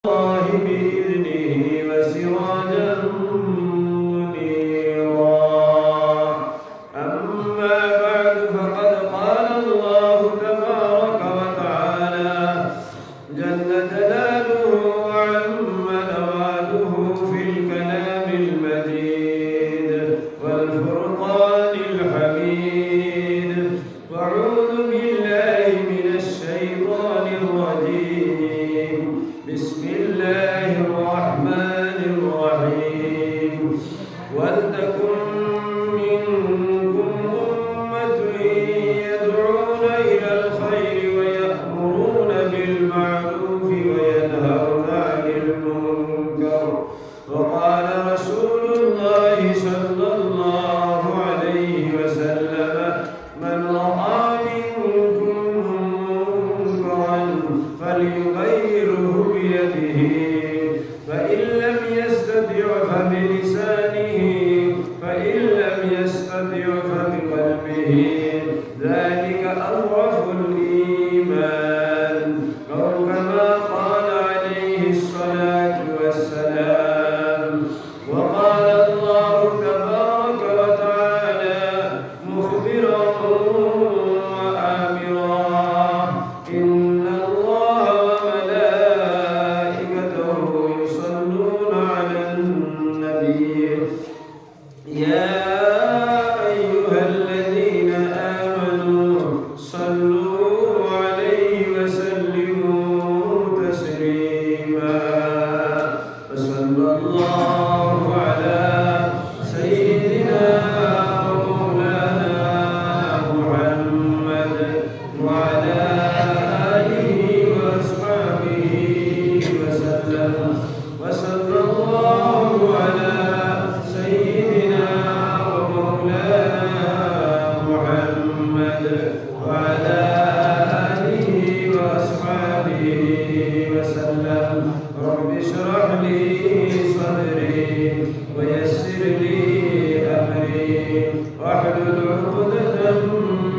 الله بإذنه وسراجا منيرا. أما بعد فقد قال الله تبارك وتعالى جل جلاله وعم نواله في الكلام المجيد والفرقان الحميد. وأعوذ بالله من الشيطان الرجيم. بسم الله الرحمن الرحيم. ولتكن منكم أمة يدعون إلى الخير ويأمرون بالمعروف وينهون عن المنكر. وقال رسول الله صلى الله عليه وسلم: من رأى منكم منكرا فليغيره بيده، فإن لم يستطع فبلسانه، فإن لم يستطع فبقلبه، ذلك أضعف الإيمان، أو كما قال عليه الصلاة والسلام. وقال الله تبارك وتعالى مخبرا وآمرا: إن الله وملائكته يصلون على النبي يا أيها الذين آمنوا صلوا عليه وسلموا تسليما. وصلى الله على سيدنا ومولانا محمد وعلى آله وأصحابه وسلم. وصلى الله على سيدنا ومولانا محمد وعلى آله وأصحابه وسلم. رب اشرح لي صدري ويسر لي أمري واحلل عقدة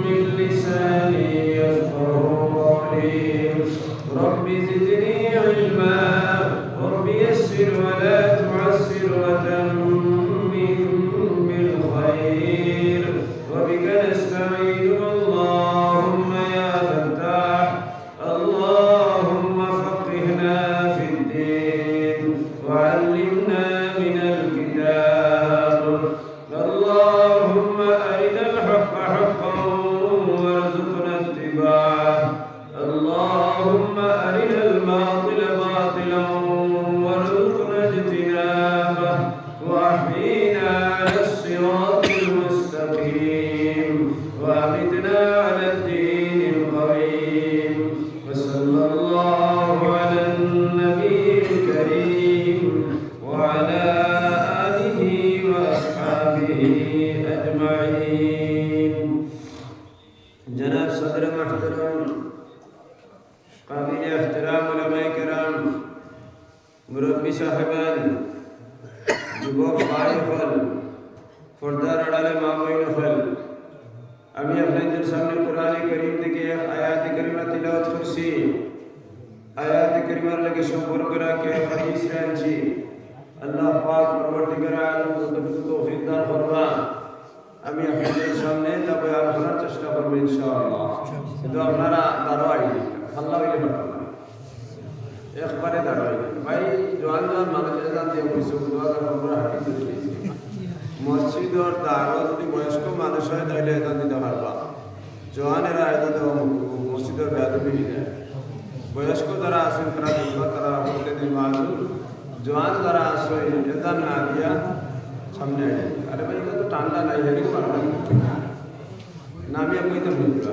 من لساني يفقهوا قولي. رب زدني علما، رب يسر ولا تعسر وتمم بالخير، وبك نستعين اللهم يا فتاح. اللهم فقهنا في الدين وعلمنا من الكتاب. اللهم أرنا الحق حقا وارزقنا اتباعه. اللهم أرنا الباطل باطلا وارزقنا اجتنابه، وأحيينا على الصراط المستقيم، وأمتنا على الدين القويم. وصلى الله على النبي الكريم وعلى آله وأصحابه أجمعين. جناب صدر محترم قابل احترام علماء کرام মুরব্বী সাহেবান যুবক ভাই হল পর্দার আড়ালে মা বোন হল, আমি আপনাদের সামনে কোরআন কারীম থেকে এক আয়াত কারিমা তিলাওয়াত করছি। আয়াত কারিমার লাগে সম্পর্ক রাখে হাদিস রাখছি। আল্লাহ পাক পরবর্তীকার আলম তৌফিক দান করবা। আমি আপনাদের সামনে তা বয়ান করার চেষ্টা করব ইনশাআল্লাহ। কিন্তু আপনারা দাঁড়াই আল্লাহ বলে পাঠাবো একবারে দাঁড়াই ভাই। জোয়ান জোয়ান মানুষের জানতে হয়েছে মসজিদর দ্বারও যদি বয়স্ক মানুষ হয় তাহলে এটা দিতে পারবা। জোয়ানেরা এটা দেওয়া মসজিদের বেয়াদবি হয়ে যায়। বয়স্ক যারা আছেন তারা দেখবা, তারা বলতে দিন মাহুর। জোয়ান যারা আসে এটা না দিয়া সামনে আগে, আরে ভাই এটা তো ঠান্ডা নাই হেঁটে পারবে না, আমি আপনি তো বুঝতে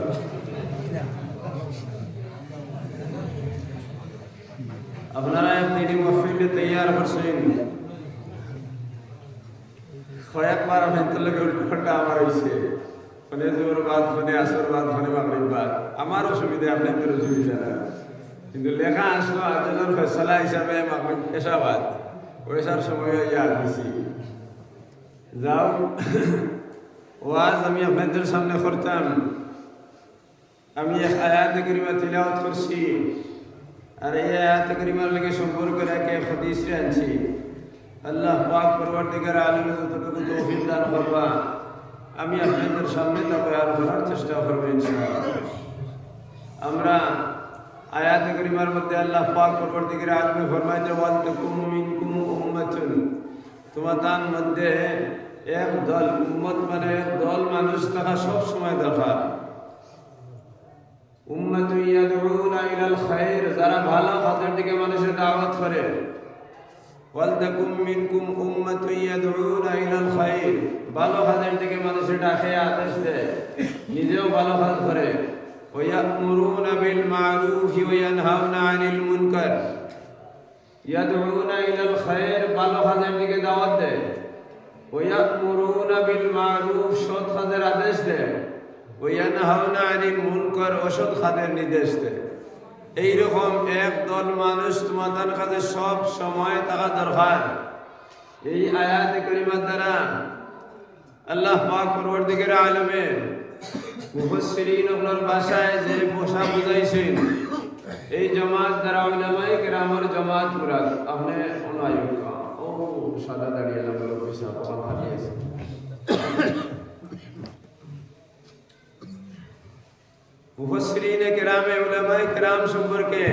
আপনারা দিনই মহফিলে তৈয়ার করছেন। কয়েকবার আপনার লোক উল্টোটা আমার হয়েছে, মানে জোর বাদ, মানে আসর বাদ, মানে মাগরিব বাদ। আমার অসুবিধা, আপনাদের অসুবিধা না। কিন্তু লেখা আসলো আজকের ফেসলা হিসাবে মাগরিব এশাবাদ ওইসার সময় ইয়াদ দিছি। যাও ওয়াজ আমি আপনাদের সামনে করতাম। আমি এক আয়াত কারিমা তিলাওয়াত করছি। আর এই আয়াত কারিমার লগে সম্পর্ক রেখে হাদিস আনছি। আল্লাহ পাক পরবর্তীকার আলমে যতটুকু তৌফিক দান করবা আমি আপনাদের সামনে তা বয়ান করার চেষ্টা করব ইনশাআল্লাহ। আমরা আয়াত কারিমার মধ্যে আল্লাহ পাক পরবর্তীকার আলমে ফরমাইতে ওয়াল তাকুম মিনকুম উম্মাতুন, তোমাদের মধ্যে এক দল, উম্মত মানে এক দল মানুষ থাকা সব সময় দরকার। উম্মাতু ইয়াদউনা ইলাল খায়র, যারা ভালো কাজের দিকে মানুষের দাওয়াত করে। ওয়াল তাকুম মিনকুম উম্মাতু ইয়াদউনা ইলাল খায়র, ভালো কাজের দিকে মানুষের ডাকে আদেশ দেয়, নিজেও ভালো কাজ করে। ওয়া ইয়া'মুরুনা বিল মা'রুফ ওয়া ইয়ানহাউনা আনিল মুনকার, ইয়াদউনা ইলাল খায়র, ভালো কাজের দিকে দাওয়াত দেয়। ওয়া ইয়া'মুরুনা বিল মা'রুফ, সৎ কাজের আদেশ দেয়। ওয়া ইয়ানহাউনা আনিল মুনকার, অসৎ কাজের নির্দেশ দেয়। এইরকম এক দল মানুষ তোমাদের কাছে সব সময় থাকা দরকার। এই আয়াত কারিমার দ্বারা আল্লাহ পাক পরবর্তীকার আলমে মুফাসসিরিনের ভাষায় যে ভাষা বুঝাইছেন, এই জামাত দ্বারা উলামায়ে কেরামের জামাত মুরাদ। আপনি অনায়ক ও সাদা দাঁড়িয়ে লাগলো পয়সা কম হারিয়েছে। মুফাসসিরিনে কেরামে উলামায়ে কেরাম সম্পর্কে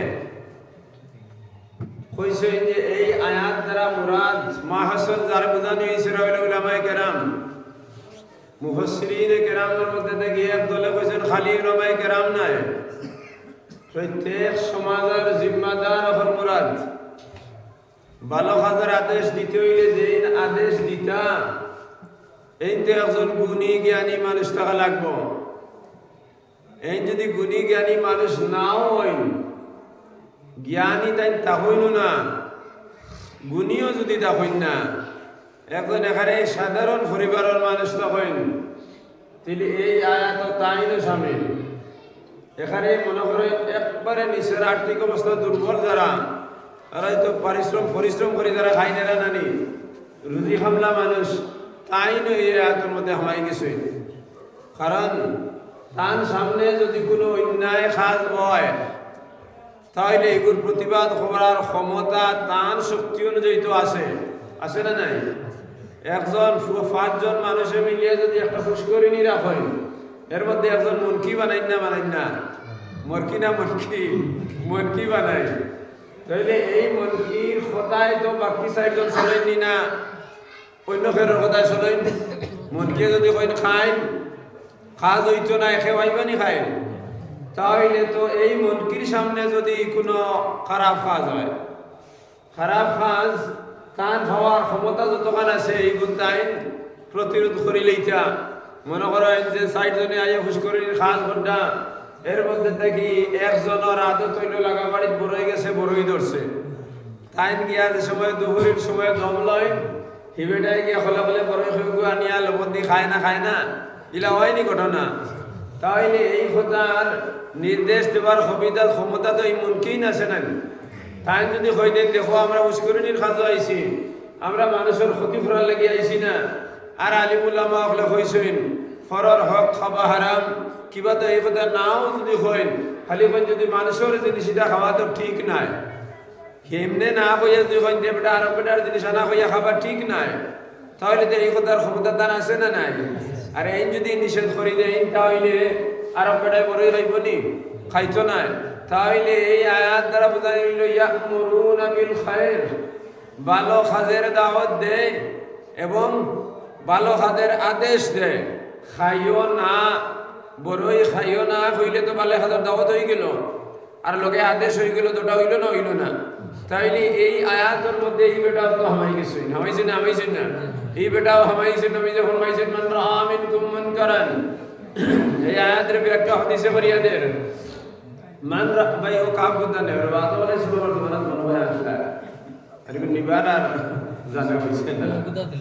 কইছেন যে এই আয়াত দ্বারা মুরাদ মাহাসল যারা বুঝানো হয়েছে উলামায়ে কেরাম। মুফাসসিরিনে কেরামের মধ্যে থেকে এক দলে কইছেন খালি উলামায়ে কেরাম নাই, প্রত্যেক সমাজের জিম্মাদার হল মুরাদ। ভালো কাজের আদেশ দিতে হইলে যে আদেশ দিতা এইতে একজন গুণী জ্ঞানী মানুষ থাকা লাগবো। এই যদি গুণী জ্ঞানী মানুষ নাও হইন, জ্ঞানী তাই তা হইল না, গুণীও যদি তা হইন না, এখন এখানে সাধারণ পরিবারের মানুষ তা হইন, তাহলে এই আয়াত তাইনও সামিল। এখানে মনে করেন একবারে নিচের আর্থিক অবস্থা দুর্বল যারা, তারা তো পরিশ্রম করে যারা খাই না নানি রুজি খামলা মানুষ, তাইনও এই আয়াতের মধ্যে হামাই গেছে। কারণ তার সামনে যদি কোনো অন্যায় কাজ হয় তাহলে এগুলোর প্রতিবাদ করার ক্ষমতা তার শক্তি অনুযায়ী তো আছে না নাই? একজন 5জন মানুষে মিলিয়ে যদি একটা পুষ্করিণী রাখেন, এর মধ্যে একজন মনকি বানাই না মরকি না মনকি বানাই, তাহলে এই মনকির কথায় তো বাকি 4জন চলেননি না, অন্য ফেরের কথায় চলেন। মনকি যদি কইন খাইন কাজ হইতো না, খেবাইবানি খাইন, তাহলে তো এই মনকির সামনে যদি কোনো খারাপ কাজ হয়, খারাপ কাজ তার হওয়ার ক্ষমতা যতক্ষণ আছে এই গুণটাই প্রতিরোধ করিলেইটা। মনে করেন যে 4জনে আইয়া পুষ্করিণীর খাস ঘন্টা, এর মধ্যে দেখি একজনের আদত হইল লাগা বাড়িত বড়ই গেছে, বড়ই ধরছে, তাই গিয়া যে সময় দুপুরের সময় দম লয়, হিবেটাই গিয়া খোলা বড়ই সৈগু আনিয়া লবণ দিয়ে খায় না, ইলা হয়নি ঘটনা। তাহলে এই কথার নির্দেশ দেওয়ার ক্ষমতা তো এই মুমকিন আছে না। তাই যদি কই দেন দেখো আমরা পুষ্করিণীর খাজো আইছি, আমরা মানুষের ক্ষতি করার লাগি আইছি না। আর আলিমুল্লামা হলে কইছেন ফরর হক খাবা হারাম, কিবা তো এই কথা নাও যদি কইন, খালি কইন যদি মানুষের জিনিসটা খাওয়া তো ঠিক নাই, হেমনে না কইয়া যদি কইন বেটা আর বেটার জিনিস আনা কইয়া খাবার ঠিক নাই, তাহলে তো এই কথার ক্ষমতা তার আছে না নাই? আর এই যদি নিষেধ করি দেন তাহলে আর বেটায় বড়ই রইবনি, খাইতো না। তাহলে এই আয়াত দ্বারা বোঝা গেল ইয়া'মুরুনা বিল খায়র, ভালো কাজের দাওয়াত দেয় এবং ভালো কাজের আদেশ দেয়। খাইও না, বড়ই খাইও না কইলে তো ভালো কাজের দাওয়াত হয়ে গেল, আর লোকে আদেশ হয়ে গেল, তোটা হইল না। তাইলে এই আয়াতের মধ্যে এই বেটাও তো হামাইছে না, এই বেটাও হামাইছে। নবী যখন মাইছেন মান রাআ মিনকুম মুনকারান, এই আয়াতের ব্যাখ্যা হাদিসে বরিয়াদের মান ভাই ও কাপ গুদানে আর বাদ বলে শুরু করতে মনে হয় আসলে আর কোন নিবার আর জানা হইছে না,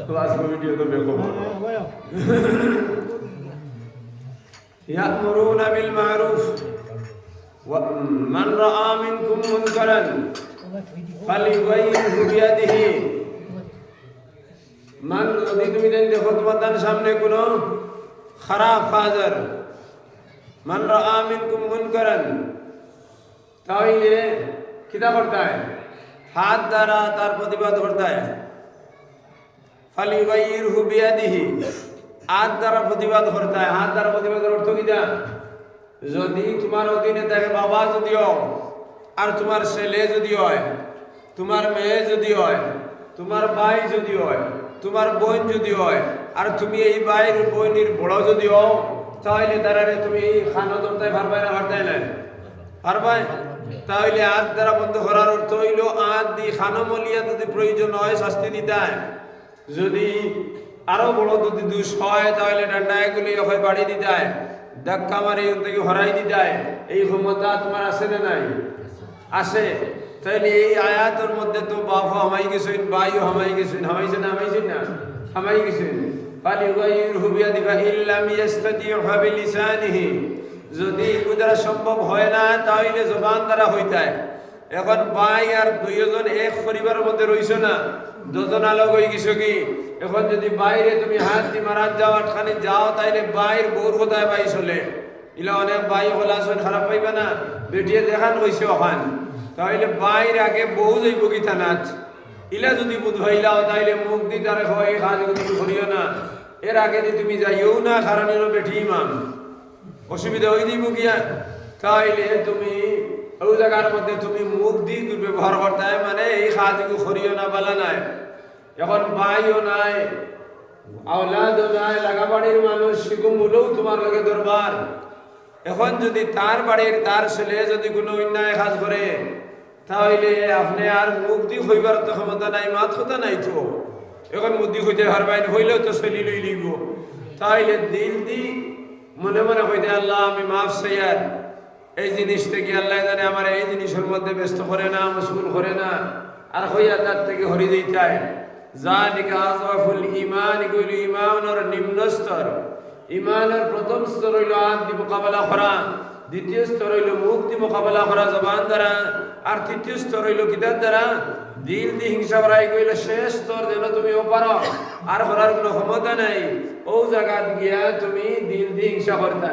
তো আজকে ভিডিও তো দেখো। ইয়া'মুরুনা বিল মা'রুফ ওয়া মান রাআ মিনকুম মুনকারান ফালিয়ুগাইয়িরহু বিয়াদিহি, মান যদি তুমি দেখো তোমাদের সামনে কোনো খারাপ কাজের, মান রাআ মিনকুম মুনকারান, তাহলে কিতা করতে হয় হাত দ্বারা তার প্রতিবাদ করতে হয় ফালিগাইরহু বিয়াদিহি হাত দ্বারা প্রতিবাদ করতে হয় হাত দ্বারা প্রতিবাদের অর্থ কিটা যদি তোমার অধীনে থাকে বাবা যদিও আর তোমার ছেলে যদি হয় তোমার মেয়ে যদি হয় তোমার ভাই যদি হয় তোমার বোন যদি হয় আর তুমি এই ভাইয়ের বোনের বড় যদি হও তাহলে তারারে তুমি খানা ধরতে পারবে না পারতে না পারবে তাহলে হাত দ্বারা বন্ধ করার অর্থ হইল হাত দিয়ে খানো মলিয়া যদি প্রয়োজন হয় শাস্তি দিতে হয় যদি আরো বড় যদি দুষ হয় তাহলে ডান্ডা এগুলি ওখানে বাড়ি দিতে হয় ধাক্কা মারি থেকে হরাই দিতে হয় এই ক্ষমতা তোমার আছে না নাই আছে তাহলে এই আয়াতের মধ্যে তো বাপ হামাই গেছেন ভাইও হামাই গেছেন হামাইছেন না হামাইছেন না হামাই গেছেন ফালিগাইরহু বিয়াদিহি ইল্লাম ইস্তাতিউ বিলিসানিহি যদি উদারা সম্ভব হয় না তাহলে জবান দ্বারা হইতে হয় এখন ভাই আর দুইজন এক পরিবারের মধ্যে রইছো না দুজন আলোক হয়ে গেছো কি এখন যদি বাইরে তুমি হাত দি মারাত যাও আটখানে যাও তাইলে বাইর বোর কোথায় বাই চলে ইলা অনেক বাই হলা শুন খারাপ পাইবা না বেটিয়ে দেখান কইছে ওখান তাইলে বাইর আগে বউ যাইব কি থানাত ইলা যদি বুধ হইলাও তাইলে মুখ দি তারে হয় কাজ তুমি করিও না এর আগে দি তুমি যাইও না কারণ এর বেটি ইমাম অসুবিধা হয়ে দিব গিয়া তাইলে তুমি ওই জায়গার মধ্যে তুমি মুখ দিয়ে ব্যবহার করতে হয় মানে এই কাজগুলো করিও না বলা নাই এখন ভাইও নাই আওলাদও নাই লাগাবাড়ির মানুষ শিখুম হলেও তোমার লগে দরবার এখন যদি তার বাড়ির তার ছেলে যদি কোনো অন্যায় কাজ করে তাহলে আপনি আর মুখ দিয়ে হইবার তো ক্ষমতা নাই মাত কথা নাই তো এখন মুখ দিয়ে হইতে পারবেন হইলেও তো চলি লই লিব তাইলে দিল দি মনে মনে হইতে আল্লাহ আমি মাফ চাইয়ার এই জিনিস থেকে আল্লাহ জানে আমার এই জিনিসের মধ্যে ব্যস্ত করে না মশগুল করে না আর হইয়া তার থেকে হরি দিতে জালিকা আযফুল ঈমান কইল ঈমানের নিম্ন স্তর ঈমানের প্রথম স্তর হইল হাত দি মোকাবেলা করা দ্বিতীয় স্তর হইল মুখ দি মোকাবেলা করা জবান দ্বারা আর তৃতীয় স্তর হইল কিতাব দ্বারা দিল দি হিংসা করাই কইল শেষ স্তর যেন তুমি ও পারো আর করার কোনো ক্ষমতা নাই ও জায়গা গিয়া তুমি দিল দি হিংসা করতে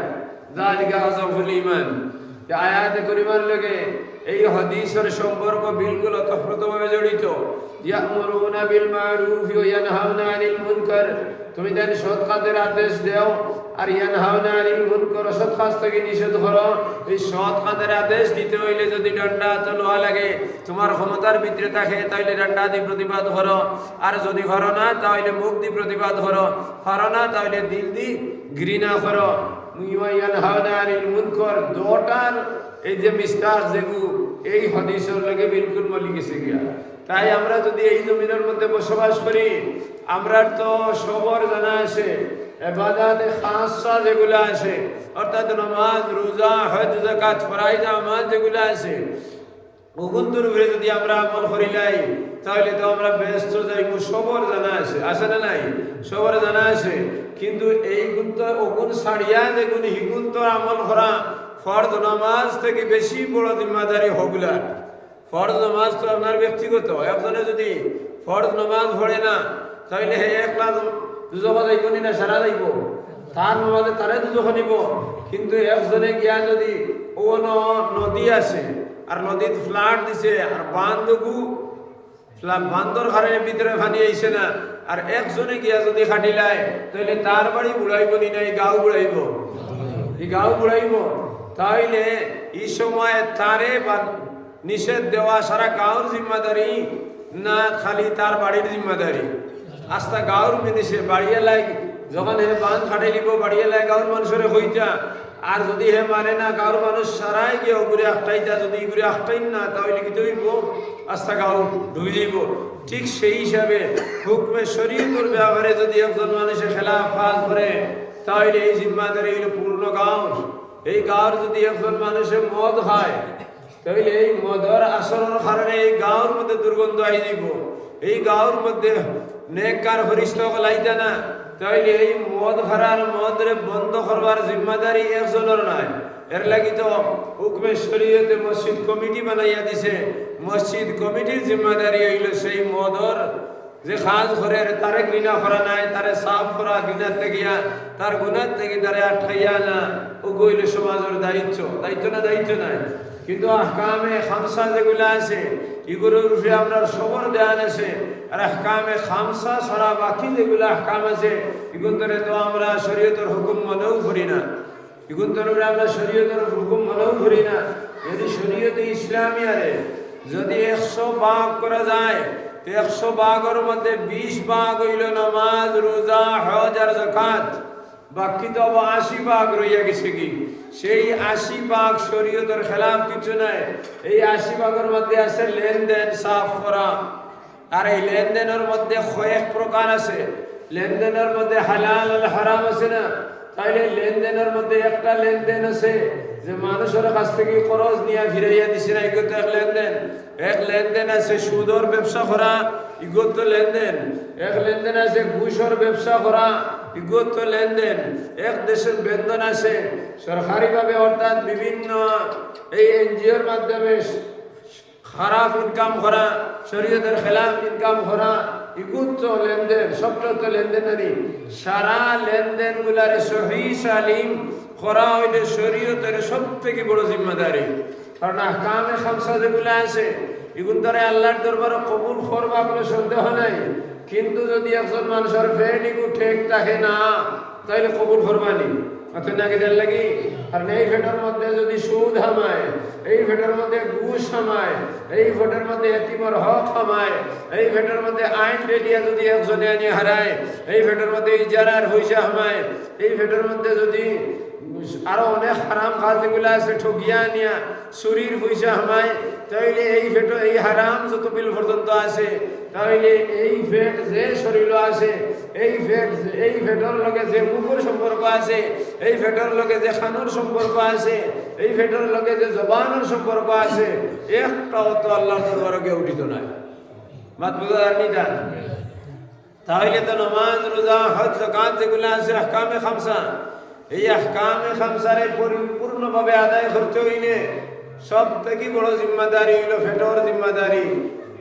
জালিকা আযফুল ঈমান আয়াতে করিমার লগে এই হাদিসের সম্পর্ক বিলকুল ওতপ্রোতভাবে জড়িত ইয়ামুরুনা বিল মারুফ ওয়া ইয়ানহাউনা আনিল মুনকার তুমি দেন সৎ কাজের আদেশ দাও আর ইয়ানহাউনা আনিল মুনকার অসৎ কাজ থেকে নিষেধ করো এই সৎ কাজের আদেশ দিতে হইলে যদি ডান্ডা তলোয়া লাগে তোমার ক্ষমতার ভিতরে থাকে তাহলে ডান্ডা দিয়ে প্রতিবাদ করো আর যদি করো না তাহলে মুখ দিয়ে প্রতিবাদ করো করো না তাহলে দিল দিয়ে ঘৃণা করো ইয়ানহাউনা আনিল মুনকার দুটার এই যে মিস্টার যেগু এই হাদিসের লগে বিলকুল মিলে গেছে গিয়া তাই আমরা যদি এই জমিনের মধ্যে বসবাস করি আমরা তো সবর জানা আছে ইবাদতে খাসা যেগুলো আছে অর্থাৎ নামাজ রোজা হজ যাকাত ফরজ আমাল যেগুলো আছে ওগুলোর উপরে যদি আমরা আমল করিলাই তাহলে তো আমরা ব্যস্ত যাইব সবর জানা আছে আছে না নাই সবর জানা আছে কিন্তু এই গুণ তো ওগুন ছাড়িয়া যেগুন হিগুন তো আমল করা ফরজ নামাজ থেকে বেশি বড় জিম্মাদারি হগুলা ফরজ নামাজ তো আপনার ব্যক্তিগত একজনে যদি ফরজ নামাজ পড়ে না তাহলে হে এক ক্লাস দুজোখা যাইব না সারা যাইব তার নামাজে তারে দুজোখা নিব কিন্তু একজনে গিয়া যদি ও নদী আছে আর নদীত ফ্লাড দিছে আর বান্ধবু বান্দর কারণে ভিতরে পানি আইছে না আর একজনে গিয়া যদি খাটিলায় তাহলে তার বাড়ি বুড়াইব নি নাই গাঁও বুড়াইব এই গাঁও বুড়াইব তাইলে এই সময় তারে নিষেধ দেওয়া সারা গাঁওর জিম্মাদারি না খালি তার বাড়ির জিম্মাদারি আস্তা গাঁওর মিনিসে বাড়িয়ে লাগ যখন হে বাঁধ খাটাই লিব বাড়িয়ে লাগ গাঁওর মানুষের হইতা আর যদি হে মানে না গাঁওর মানুষ সারাই গিয়ে ঘুরে আখটাইতা যদি ঘুরে আখটাইন না তাহলে কি হইব আস্তা গাঁও ডুবে যাইব ঠিক সেই হিসাবে হুকমে শরীয়তের ব্যাপারে যদি একজন মানুষের খেলাফ করে তাহলে এই জিম্মাদারি হইল পূর্ণ গাঁওর এই গাঁওর যদি একজন মানুষের মদ খায় তাহলে এই মদর আসরের কারণে এই গাঁওর মধ্যে দুর্গন্ধ আই যাইব এই গাঁওর মধ্যে নেককার ফরিস্ত লাইতা না তাহলে এই মদ খারার মদরে বন্ধ করবার জিম্মাদারি একজনের নাই এর লাগি তো হুকমে শরীয়তে মসজিদ কমিটি বানাইয়া দিছে মসজিদ কমিটির জিম্মাদারি হইল সেই মদর যে কাজ করে তারে ঘৃণা করা নাই তারে সাফ করা ঘৃণার থেকে তার গুণার থেকে তারে আটকাইয়া না ও গইলে সমাজের দায়িত্ব দায়িত্ব না দায়িত্ব নাই কিন্তু আহকামে খামসা যেগুলো আছে এগুলোর উপরে আমরা সবর ধ্যান আছে। আর আহকামে খামসা ছাড়া বাকি যেগুলো আহকাম আছে এগুলোর তো আমরা শরীয়তের হুকুম মনেও করি না, এগুলোর উপরে আমরা শরীয়তের হুকুম মনেও করি না। যদি শরীয়তে ইসলামী আরে যদি 100 ভাগ করা যায়, 100 ভাগের মধ্যে 20 ভাগ হইল নামাজ, রোজা, হজ আর যাকাত, বাকি তো 80 ভাগ রইয়া গেছে কি? সেই 80 ভাগ শরীয়তের খেলাফ কিছু নাই। এই 80 ভাগের মধ্যে আছে লেনদেন সাফ করা। আর এই লেনদেনের মধ্যে কয়েক প্রকার আছে। লেনদেনের মধ্যে হালাল আর হারাম আছে না? তাইলে লেনদেনের মধ্যে একটা লেনদেন আছে যে মানুষের কাছ থেকে খরচ নিয়ে ফিরাইয়া দিছে না, এগুলো তো এক লেনদেন। এক লেনদেন আছে সুদর ব্যবসা করা, এগুলো তো লেনদেন। এক লেনদেন আছে ঘুষের ব্যবসা করা, এগুলো তো লেনদেন। এক দেশের বেতন আছে সরকারিভাবে অর্থাৎ বিভিন্ন এই এনজিওর মাধ্যমে খারাপ ইনকাম করা, শরীয়তের খেলাফ ইনকাম করা, এগুলো তো লেনদেন। সবটা তো লেনদেন নেই। সারা লেনদেন গুলারে সহি সালিম করা হইলে শরীয়তের সব থেকে বড় জিম্মাদারি। কারণ আহকামে খামসা যেগুলো আছে এগুলো দ্বারা আল্লাহর দরবারে কবুল করবা কোনো সন্দেহ নাই। কিন্তু যদি একজন মানুষের ফেট এগুলো ঠিক থাকে না তাহলে কবুল করবানি অথবা নাকি দেন লাগি। কারণ এই ফেটের মধ্যে যদি সুদ হামায়, এই ফেটের মধ্যে ঘুষ হামায়, এই ফেটের মধ্যে এতিমর হক হামায়, এই ফেটের মধ্যে আইন বেরিয়া যদি একজনে আনি হারায়, এই ফেটের মধ্যে ইজারার পয়সা হামায়, এই ফেটের মধ্যে যদি আরো অনেক হারাম কাজ যেগুলো আছে ঠকিয়া নিয়া চুরির পয়সা হামায়, তাইলে এই ফেট এই হারাম যত বিল পর্যন্ত আছে তাইলে এই ফেট যে শরীর আছে, এই ফেটের লগে যে মুখের সম্পর্ক আছে, এই ফেটের লগে যে খানোর সম্পর্ক আছে, এই ফেটের লগে যে জবানের সম্পর্ক আছে, একটাও তো আল্লাহর দরবারে কেউ উঠিত নাই। মাত বুঝার নিটা। তাহলে তো নামাজ, রোজা, হজ, যাকাত যেগুলো আছে আহকামে খামসা, এই আহকামে খামসারে পরিপূর্ণভাবে আদায় করতে হইলে সব থেকে বড় জিম্মাদারি হইল ফেটর জিম্মাদারি।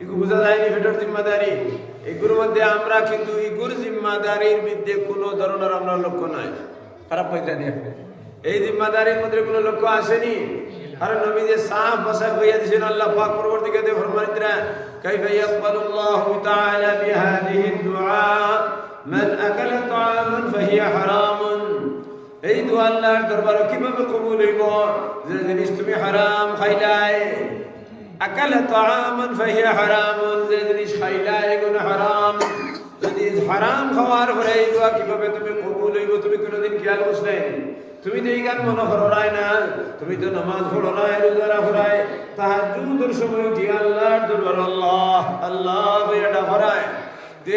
এগুলো বোঝা যায়নি ফেটর জিম্মাদারি। এগুলোর মধ্যে আমরা কিন্তু এগুর জিম্মাদারির মধ্যে কোনো ধরনের আমরা লক্ষ্য নাই। খারাপ পয়সা নিয়ে এই জিম্মাদারির মধ্যে কোনো লক্ষ্য আসেনি। কারণ নবী যে সাফ ভাষায় হইয়া দিয়েছেন আল্লাহ পাক পরবর্তীতে ফরমাইতরা কাইফা ইয়াকবালুল্লাহু তাআলা বিহাদিহি দুআ মান আকালা তাআমান ফাহিয়া হারামুন। এই দোয়া আল্লাহর দরবারে কিভাবে কবুল হইব যে জিনিস তুমি হারাম খাইলাই? আকালা তাআমান ফাহিয়া হারামুন, যে জিনিস খাইলাই এগুলো হারাম। যদি হারাম খাওয়ার পরে এই দোয়া কিভাবে তুমি কবুল হইব তুমি কোনোদিন খেয়াল করছ? তুমি তো এই গান মনে করো না, তুমি তো নামাজ পড়ো না, রোজা রাখো না, তাহাজ্জুদের সময় উঠি আল্লাহর দরবার আল্লাহ আল্লাহ এটা করায়,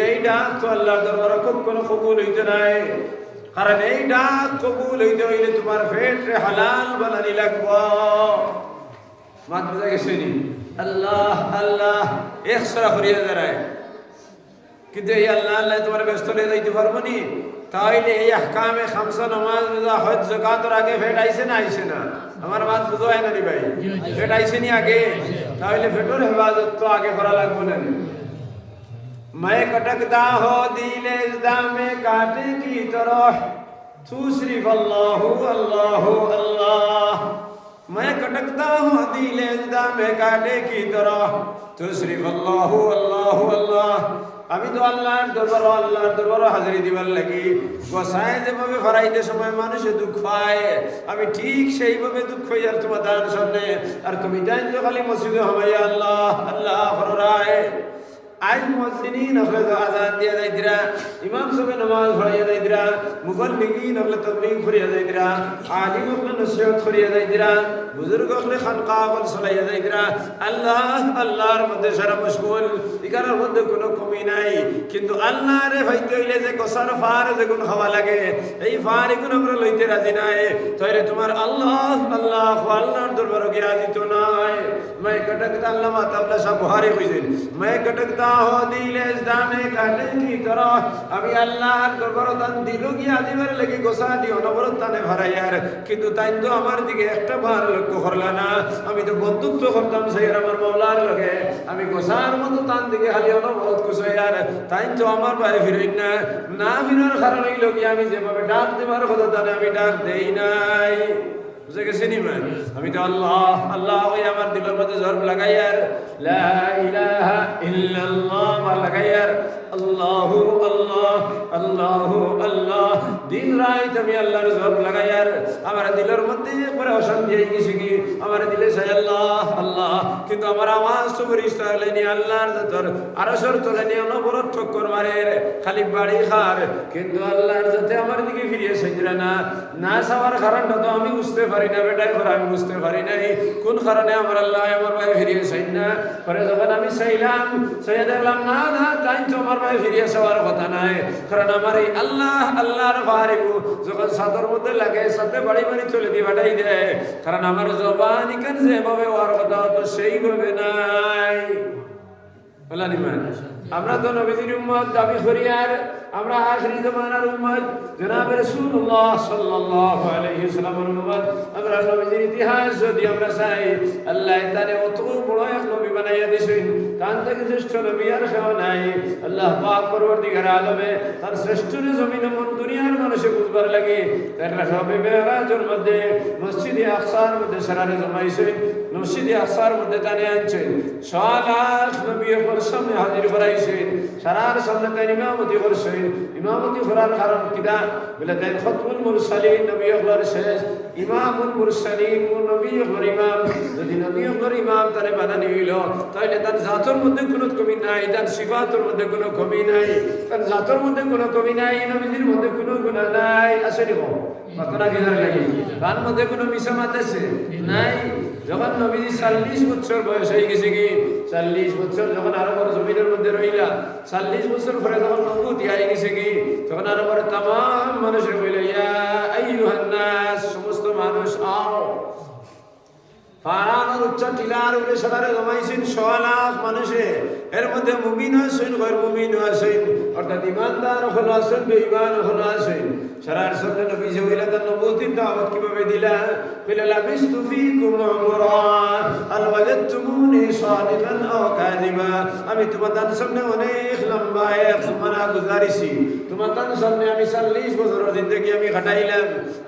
এই ডাক তো আল্লাহর দরবারে কখনো কবুল হইতে নাই। কারণ এই ডাক কবুল হইতে হইলে তোমার পেটে হালাল বানানি লাগবো। মাত বুঝা গেছে নি? আল্লাহ আল্লাহ একসরা করিয়া দাঁড়ায়, কিন্তু এই আল্লাহ আল্লাহ তোমার ব্যস্ত হয়ে যাইতে পারবো নি। তাহলে এই আহকামে খামসা, নামাজ, রোজা, হজ, যাকাতের আগে ফেট আইছে না আইছে না? আমার মাত বুঝো হয় না নি ভাই? ফেট আইছে নি আগে? তাহলে ফেটর হেফাজত তো আগে করা লাগবে না। मैं कटकता हो दिले में काटे की तरह तू सिर्फ अल्लाह अल्लाह अल्लाह। मैं कटकता हूँ दिले में काटे की तरह तू सिर्फ अल्लाह अल्लाह अल्लाह। আমি তো আল্লাহর দরবারে হাজিরি দিবার লাগি গোসায় যেভাবে ফরাইতে সময় মানুষে দুঃখ পায়, আমি ঠিক সেইভাবে দুঃখ পাই আর তোমার দান সামনে। আর তুমি জান যে খালি মসজিদে হামাইয়া আল্লাহ আল্লাহ ফরায়। আজ মুয়াজ্জিনিন হলে আযান দিয়া যাইতরা, ইমাম সাহেব নামাজ পড়াইয়া যাইতরা, মুকাল্লিমিন হলে তাবলীগ করিয়া যাইতরা, আলিম হলে নসিহত করিয়া যাইতরা, বুজুর্গ হলে খানকা বল চলাইয়া যাইতরা। আল্লাহ আল্লাহর মধ্যে সারা মশগুল, ইকারার মধ্যে কোনো কমি নাই। কিন্তু আল্লাহরে হইতে হইলে যে গোসার ফার যেগুন খাওয়া লাগে, এই ফার এগুন আমরা লইতে রাজি নাই। তাইলে তোমার আল্লাহ আল্লাহ আল্লাহর দরবারে গিয়া দিত নাই। मैं कटकता अल्लाह ताआला साहब बुहारी কইছেন, मैं कटकता हो दिल इस्लामे काटे की तरह। আমি আল্লাহর দরবারে দান দিলু গিয়া দিবার লাগি গোসা দি অনবরত তানে ভরাইয়ার, কিন্তু তাই তো আমার দিকে একটা বার লক্ষ্য করলা না। আমি তো বন্ধুত্ব করতাম সেই আমার মাওলার লগে, আমি গোসার মতো তান দিকে খালি অনবরত কুসাইয়ার, তাই তো আমার ভাই ফিরেন না। না ফিরার কারণে লগি আমি যেভাবে ডাক দেবার কথা তানে আমি ডাক দেই নাই। বুঝে গেছেন ইমান আমি তো আল্লাহ আল্লাহ ওই আমার দিলের মধ্যে জরব লাগাইয়ার লা ইলাহা ইল্লাল্লাহ আমার লাগাইয়ার আল্লাহু আল্লাহ আল্লাহু আল্লাহ দিন রাত আমি আল্লাহর জরব লাগাইয়ার আমার দিলের মধ্যে পরে অশান্তি হয়ে গেছে কি আমার দিলে চাই আল্লাহ আল্লাহ কিন্তু আমার আওয়াজ তো ফেরেশতা লেনি আল্লাহর তোর আরশের তলে নিয়ে অনবরত ঠক্কর মারে খালি বাড়ি খার কিন্তু আল্লাহর যাতে আমার দিকে ফিরিয়ে চাইছিল না না চাওয়ার কারণটা তো আমি বুঝতে পারি না বেটাই করে আমি বুঝতে পারি নাই কোন কারণে আমার আল্লাহ আমার ভাই ফিরিয়ে চাই না পরে যখন আমি চাইলাম চাইয়া দেখলাম না না তাই তো আমার ভাই ফিরিয়ে চাওয়ার কথা নাই কারণ আমার এই আল্লাহ আল্লাহর ভারিব যখন সাদর মধ্যে লাগে সাথে বাড়ি বাড়ি চলে দিয়ে বাটাই দেয় কারণ আমার জবান এখানে যেভাবে হওয়ার কথা তো সেইভাবে নাই বলা নিমান আমরা তো নবীজির উম্মত দাবি করি আর আমরা আখিরি জামানার উম্মত জনাব রাসূলুল্লাহ সাল্লাল্লাহু আলাইহি ওয়াসাল্লামের উম্মত আমরা নবীজির ইতিহাস যদি আমরা চাই আল্লাহ তাআলা অত বড় এক নবী বানাইয়া দিয়েছেন তার থেকে শ্রেষ্ঠ নবী আর কেউ নাই আল্লাহ পাক পরবর্তীকার আলমে তার শ্রেষ্ঠ জমিনে মন দুনিয়ার মানুষে বুঝবার লাগে তার রাখাবে মেরাজের মধ্যে মসজিদে আকসার মধ্যে সারারে জমাইছেন মসজিদে আকসার মধ্যে টানে আনছেন সালাত নবী ওর সামনে হাজির করাইছেন সারার সামনে তাই ইমামতি করছেন ইমামতি করার কারণ কিনা বলে তাই খতমুল মুরসালিন নবী ওর শেষ ইমামুল মুরসালিন নবী ওর ইমাম যদি নবী ওর ইমাম তারে বানানি হইল তাহলে তার জাতের মধ্যে কোনো কমি নাই তার সিফাতের মধ্যে কোনো কমি নাই তার জাতের মধ্যে কোনো কমি নাই নবীজির মধ্যে কোনো গুনাহ নাই আছে নি কতটা গিজার লাগি তার মধ্যে কোনো মিশামাত আছে নাই যখন নবীজি 40 বছর বয়স হয়ে গেছে কি 40 বছর যখন আরবের জমিনের মধ্যে রইলা 40 বছর পরে যখন নবুয়ত হয়ে গেছে কি তখন আরবের तमाम মানুষের বলে ইয়া আইয়ুহান নাস সমস্ত মানুষ আও ফারানোর উচ্চ টিলার উপরে সদারে জমাইছেন 100 লাখ মানুষে এর মধ্যে মুমিন আছেন গैर মুমিন আছেন অর্থাৎ ঈমানদার হলো আছেন বেঈমান হলো আছেন সারার সামনে নবী যে হইলা তার নবুয়তির দাওয়াত কিভাবে দিলা বিলা লাবিস্তু ফীকুম উমরা আল ওয়াজাদতুমুনি সাদিকান আও কাযিবা আমি তোমাদের সামনে অনেক লম্বা এক সময় গুজারিছি তোমাদের সামনে আমি 40 বছরের জিন্দেগি আমি কাটাইলাম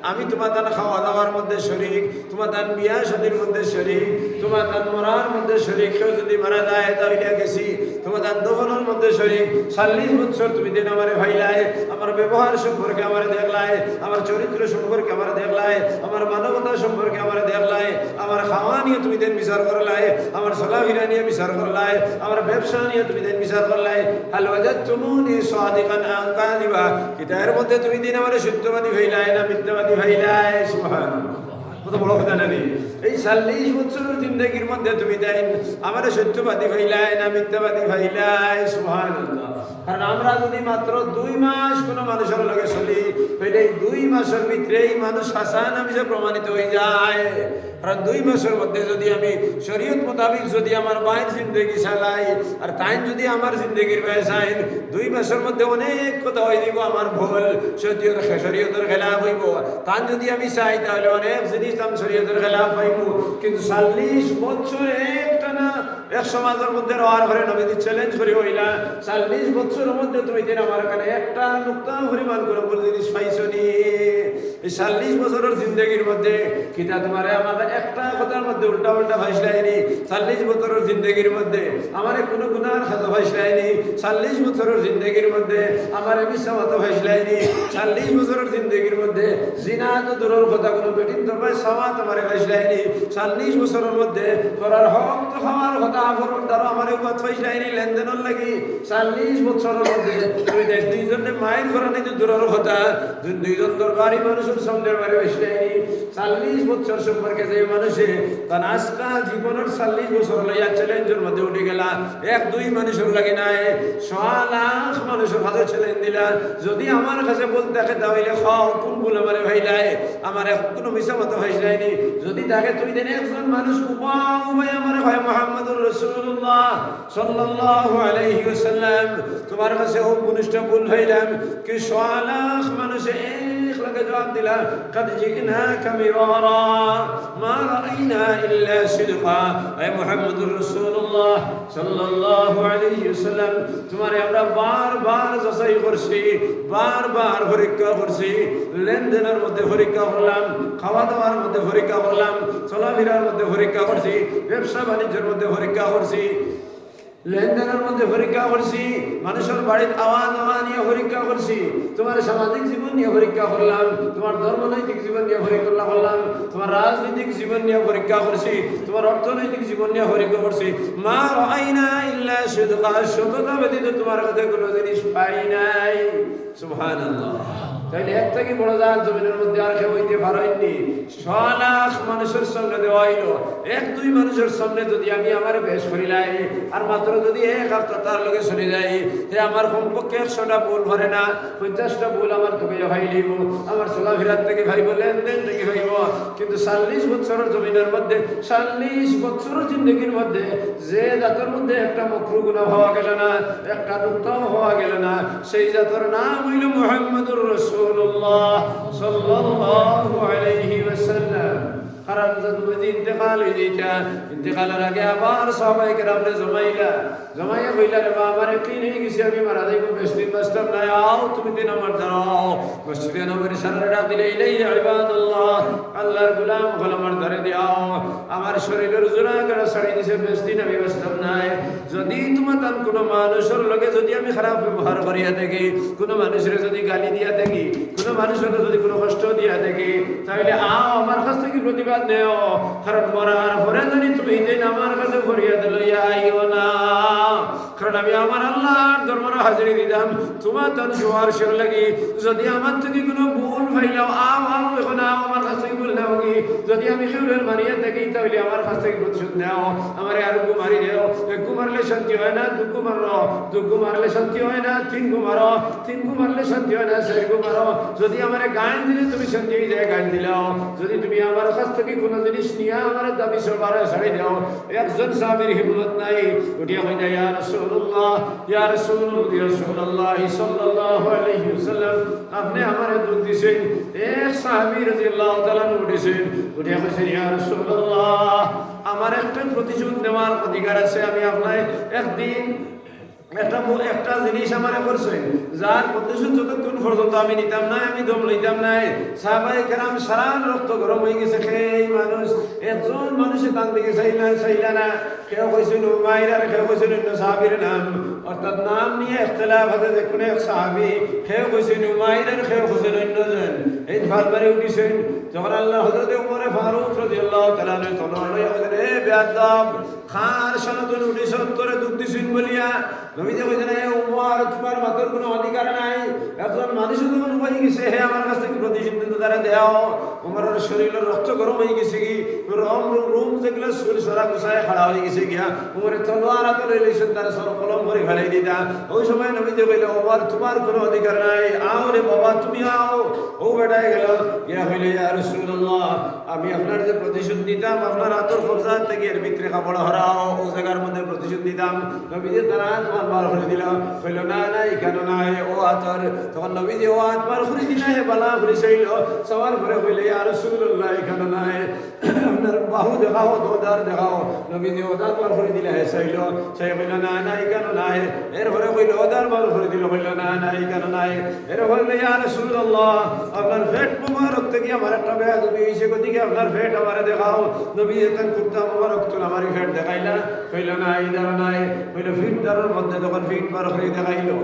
আমি তোমাদের খাওয়া দাওয়ার মধ্যে শরীক তোমাদের বিয়া শাদীর মধ্যে শরীক তোমাদের মরার মধ্যে শরীক কেউ যদি মারা যায় তাহলে গেছি তোমাদের দফনের মধ্যে শরীক 40 বছর তুমি দিন আমারে ভাইলাই আমার ব্যবহার সম্পর্কে আমারে দেখলাই আমার চরিত্র সম্পর্কে আমারে দেখলাই আমার মানবতা সম্পর্কে আমারে দেখলাই আমার খাওয়া নিয়ে তুমি দিন বিচার করলাই আমার চলাফেরা নিয়ে বিচার করলাই আমার ব্যবসা নিয়ে তুমি দিন বিচার করলাই হাল ওয়াজাদতুমুনি সাদিকান আও কাযিবা কিতাবের মধ্যে তুমি দিন আমারে সত্যবাদী ভাইলাই না মিথ্যাবাদী ভাইলাই সুবহানাল্লাহ কত বড় কথা নানি এই 40 বছরের জিন্দেগির মধ্যে তুমি দেন আমারে সত্যবাদী ভাইলাই না মিথ্যাবাদী ভাইলাই সুবহানাল্লাহ কারণ আমরা যদি মাত্র 2 মাস কোনো মানুষের লগে চলি তাহলে এই 2 মাসের ভিতরেই মানুষ হাসান আমি যে প্রমাণিত হয়ে যায় কারণ 2 মাসের মধ্যে যদি আমি শরীয়ত মোতাবেক যদি আমার বাইর জিন্দেগি চালাই আর তাই যদি আমার জিন্দেগির বাইরে চাই 2 মাসের মধ্যে অনেক কথা হয়ে যাব আমার ভুল শরীয়তের খেলাফ হইব তাই যদি আমি চাই তাহলে অনেক জিনিস আমি শরীয়তের খেলাফ হইব কিন্তু 40 বছর একটা না এক সমাজের মধ্যে রওয়ার ঘরে নবীজি চ্যালেঞ্জ করে হইলা 40 বছরের মধ্যে তুমি দিন আমার কাছে একটা নুক্তা পরিমাণ করে বল জিনিস পাইছো নি এই 40 বছরের জিন্দেগির মধ্যে কিতা তোমারে আমার একটা কথার মধ্যে উল্টা উল্টা ভাইসলাইনি 40 বছরের জিন্দেগির মধ্যে আমারে কোনো গুনার খাতা ভাইসলাইনি 40 বছরের জিন্দেগির মধ্যে আমারে মিথ্যাবাদ ভাইসলাইনি 40 বছরের জিন্দেগির মধ্যে জিনা তো দূরের কথা কোনো বেটিন দরবার সাওয়াত আমারে ভাইসলাইনি 40 বছরের মধ্যে করার হক তো খাওয়ার কথা আপন দ্বারা আমারে কথা ভাইসলাইনি লেনদেনের লাগি 40 বছরের মধ্যে তুই দেখ দুইজনে মাইন্ড করা নাই তো দূরের কথা দুইজন দরবারি মানুষের সামনে আমারে ভাইসলাইনি 40 বছর সম্পর্কে যে মানুষে তার আজকা জীবনের 40 বছর লইয়া চ্যালেঞ্জের মধ্যে উঠে গেলা 1-2 মানুষের লাগে নাই 100 লাখ মানুষের কাছে চ্যালেঞ্জ দিলা যদি আমার কাছে বলতে থাকে তাহলে খাও কোন বলে আমারে ভাইলাই আমার কোনো মিছা মতো ভাইসলাইনি যদি তাকে তুই দেন একজন মানুষ উপায় আমার ভাই মুহাম্মদুর রাসূলুল্লাহ সাল্লাল্লাহু আলাইহি ওয়াসাল্লাম তোমার কাছে ও পুনিশটা ভুল হইলাম কি 100 লাখ মানুষে এক লগে জবাব দিলা قد جئناك مرارا ما رأينا إلا صدقا اے محمد رسول الله সাল্লাল্লাহু আলাইহি ওয়াসাল্লাম তোমারে আমরা বারবার যাচাই করছি বারবার পরীক্ষা করছি লেনদেনের মধ্যে পরীক্ষা করলাম খাওয়া দাওয়ার মধ্যে পরীক্ষা করলাম চলাফেরার মধ্যে পরীক্ষা করছি ব্যবসা বাণিজ্যের মধ্যে পরীক্ষা করছি লেনদেনের মধ্যে পরীক্ষা করছি মানুষের বাড়ির আওয়াজ নিয়ে পরীক্ষা করছি তোমার সামাজিক জীবন নিয়ে পরীক্ষা করলাম তোমার ধর্মনৈতিক জীবন নিয়ে পরীক্ষা করলাম তোমার রাজনৈতিক জীবন নিয়ে পরীক্ষা করছি তোমার অর্থনৈতিক জীবন নিয়ে পরীক্ষা করছি মা রাআইনা ইল্লা সিদকা সততা ব্যতীত তোমার কাছে কোনো জিনিস পাই নাই সুবহানাল্লাহ তাইলে এর থেকে বড় জাত জমিনের মধ্যে আর কেউ হইতে পারেননি 6 লাখ মানুষের সামনে দেওয়া হইল এক দুই মানুষের সামনে যদি আমি আমার বেশ করিলাই আর মাত্র যদি এক হপ্তাহ তার লগে চলে যাই যে আমার কমপক্ষে 100টা ভুল ভরে না 50টা ভুল আমার তোকে ভাই লিব আমার চলাফেরার থেকে ভাইব লেনদেন থেকে ভাইব কিন্তু 40 বছরের জমিনের মধ্যে 40 বছরের জিন্দগির মধ্যে যে জাতের মধ্যে একটা মকরু গুনাহ হওয়া গেল না একটা নুকতাও হওয়া গেল না সেই জাতের নাম হইল মুহাম্মদুর রাসূলুল্লাহ সাল্লাল্লাহু আলাইহি ওয়াসাল্লাম কারণ যদি ইন্তেকাল হয়ে যেটা ইন্তেকালের আগে আবার সাহাবায়ে কেরামরে জমাইয়া কইলা রে বাবা আমার কি হয়ে গেছে আমি মারা যাইব বেশ দিন বাঁচতাম না আও তুমি দিন আমার দাঁড়াও মসজিদে নববীর সামনে ডাক দিলে ইলাইয়া ইবাদুল্লাহ আল্লাহর গোলাম হল আমার ধরে দিও আমার শরীরের জোড়া করে ছাড়ি দিছে বেশ দিন আমি বাঁচতাম না যদি তোমার তান কোনো মানুষের লগে যদি আমি খারাপ ব্যবহার করিয়া থাকি কোনো মানুষের যদি গালি দিয়া থাকি কোনো মানুষের যদি কোনো কষ্ট দিয়া থাকি তাহলে আও আমার কাছ থেকে প্রতিবাদ নেও কারণ মরার পরে যদি তুমি দিন আমার কাছে ফরিয়াদ লইয়া আইও না কারণ আমি আমার আল্লাহর দরবারে হাজিরি দিলাম তোমার তার জোয়ার শের লাগি যদি আমার থেকে কোনো ভুল ফাইলাও আও এখন আমার কাছ থেকে ভুল নাও কি যদি আমি শিউরের মারিয়া থাকি তাহলে আমার কাছ থেকে প্রতিশোধ নেও আমার আর গু মারি দেও এক গু মারলে শান্তি হয় না দু গু মারো দু গু মারলে শান্তি হয় না তিন গু মারো তিন গু মারলে শান্তি হয় না চার গু মারো যদি আমার গান দিলে তুমি শান্তি হয়ে যায় গান দিলাও যদি তুমি আমার কাছ থেকে কোনো জিনিস নিয়ে আমার দাবি সবারে ছাড়ি দাও একজন সাহাবীর হিম্মত নাই উঠিয়া হয়ে যায় ইয়া রাসূলুল্লাহ ইয়া রাসূলুল্লাহ সাল্লাল্লাহু আলাইহি ওয়াসাল্লাম আপনি আমারে দুধ দিছেন এক সাহাবী রাদিয়াল্লাহু তাআলা উঠেছেন উঠিয়া কইছেন ইয়া রাসূলুল্লাহ আমার একটা প্রতিশোধ নেওয়ার অধিকার আছে আমি আপনার একদিন একটা জিনিস আমারে করছেন যার প্রতিশোধ যতক্ষণ পর্যন্ত আমি নিতাম না আমি দম লইতাম না সাহাবায়ে কেরাম সারা রক্ত গরম হয়ে গেছে এই মানুষ একজন মানুষের তান দিকে চাইলা না কেউ কইছিল উমাইর আর কেউ কইছিল অন্য সাহাবীর নাম অর্থাৎ নাম নিয়ে ইখতিলাফ আছে যে কোন এক সাহাবী কেউ কইছিল উমাইর আর কেউ কইছিল অন্যজন এই ফালবারে উঠিছেন যখন আল্লাহ হযরত ওমর ফারুক রাদিয়াল্লাহু তাআলা তলোয়ার লইয়া বলেন এ বেয়াদব খার সনদন উঠিছ তোরে দুঃখ দিছেন বলিয়া নবীজি কইছেন এ ওমর তোমার মাথার কোনো অধিকার নাই একজন মানুষ যখন হয়ে গেছে হে আমার কাছ থেকে প্রতিশোধ দ্বারা দেও ওমরের শরীরের রক্ত গরম হয়ে গেছে কি রুম যেগুলো শরীর সারা গুছায় খাড়া হয়ে গেছে গিয়া ওমরের তলোয়ার হাতে লইলেছেন তার সর কলম করে ফেলাই দিতা ওই সময় নবীজি কইলে ওমর তোমার কোনো অধিকার নাই আও রে বাবা তুমি আও ও বেটায় গেল ইয়া হইলে ইয়া রাসূলুল্লাহ আমি আপনার যে প্রতিশোধ দিতাম আপনার হাতের কবজা থেকে এর ভিতরে কাপড় হরাও ও জায়গার মধ্যে প্রতিশোধ দিতাম নবীজি তারা তোমার বার করে দিল কইল না না কেন না ও হাতর তখন নবীজি ও হাত বার করে দিলে বালা করে চাইল সবার করে কইলে ইয়া রাসূলুল্লাহ কেন না আপনার বাহু দেখাও দোদার দেখাও নবীজি ওদার বার করে দিলে চাইল সেই কইল না না কেন না এর পরে কইল ওদার বার করে দিল কইল না না কেন না এর বললে ইয়া রাসূলুল্লাহ আপনার পেট মোবারক থেকে আমার একটা বেয়াদবি হইছে গদিকে আপনার পেট আমারে দেখাও নবীজি তখন কুত্তা মোবারক তো আমার পেট দেখাইলা কইল না ইদার নাই কইল ফিটদারের মধ্যে তখন ফিট বার করে দেখাইলো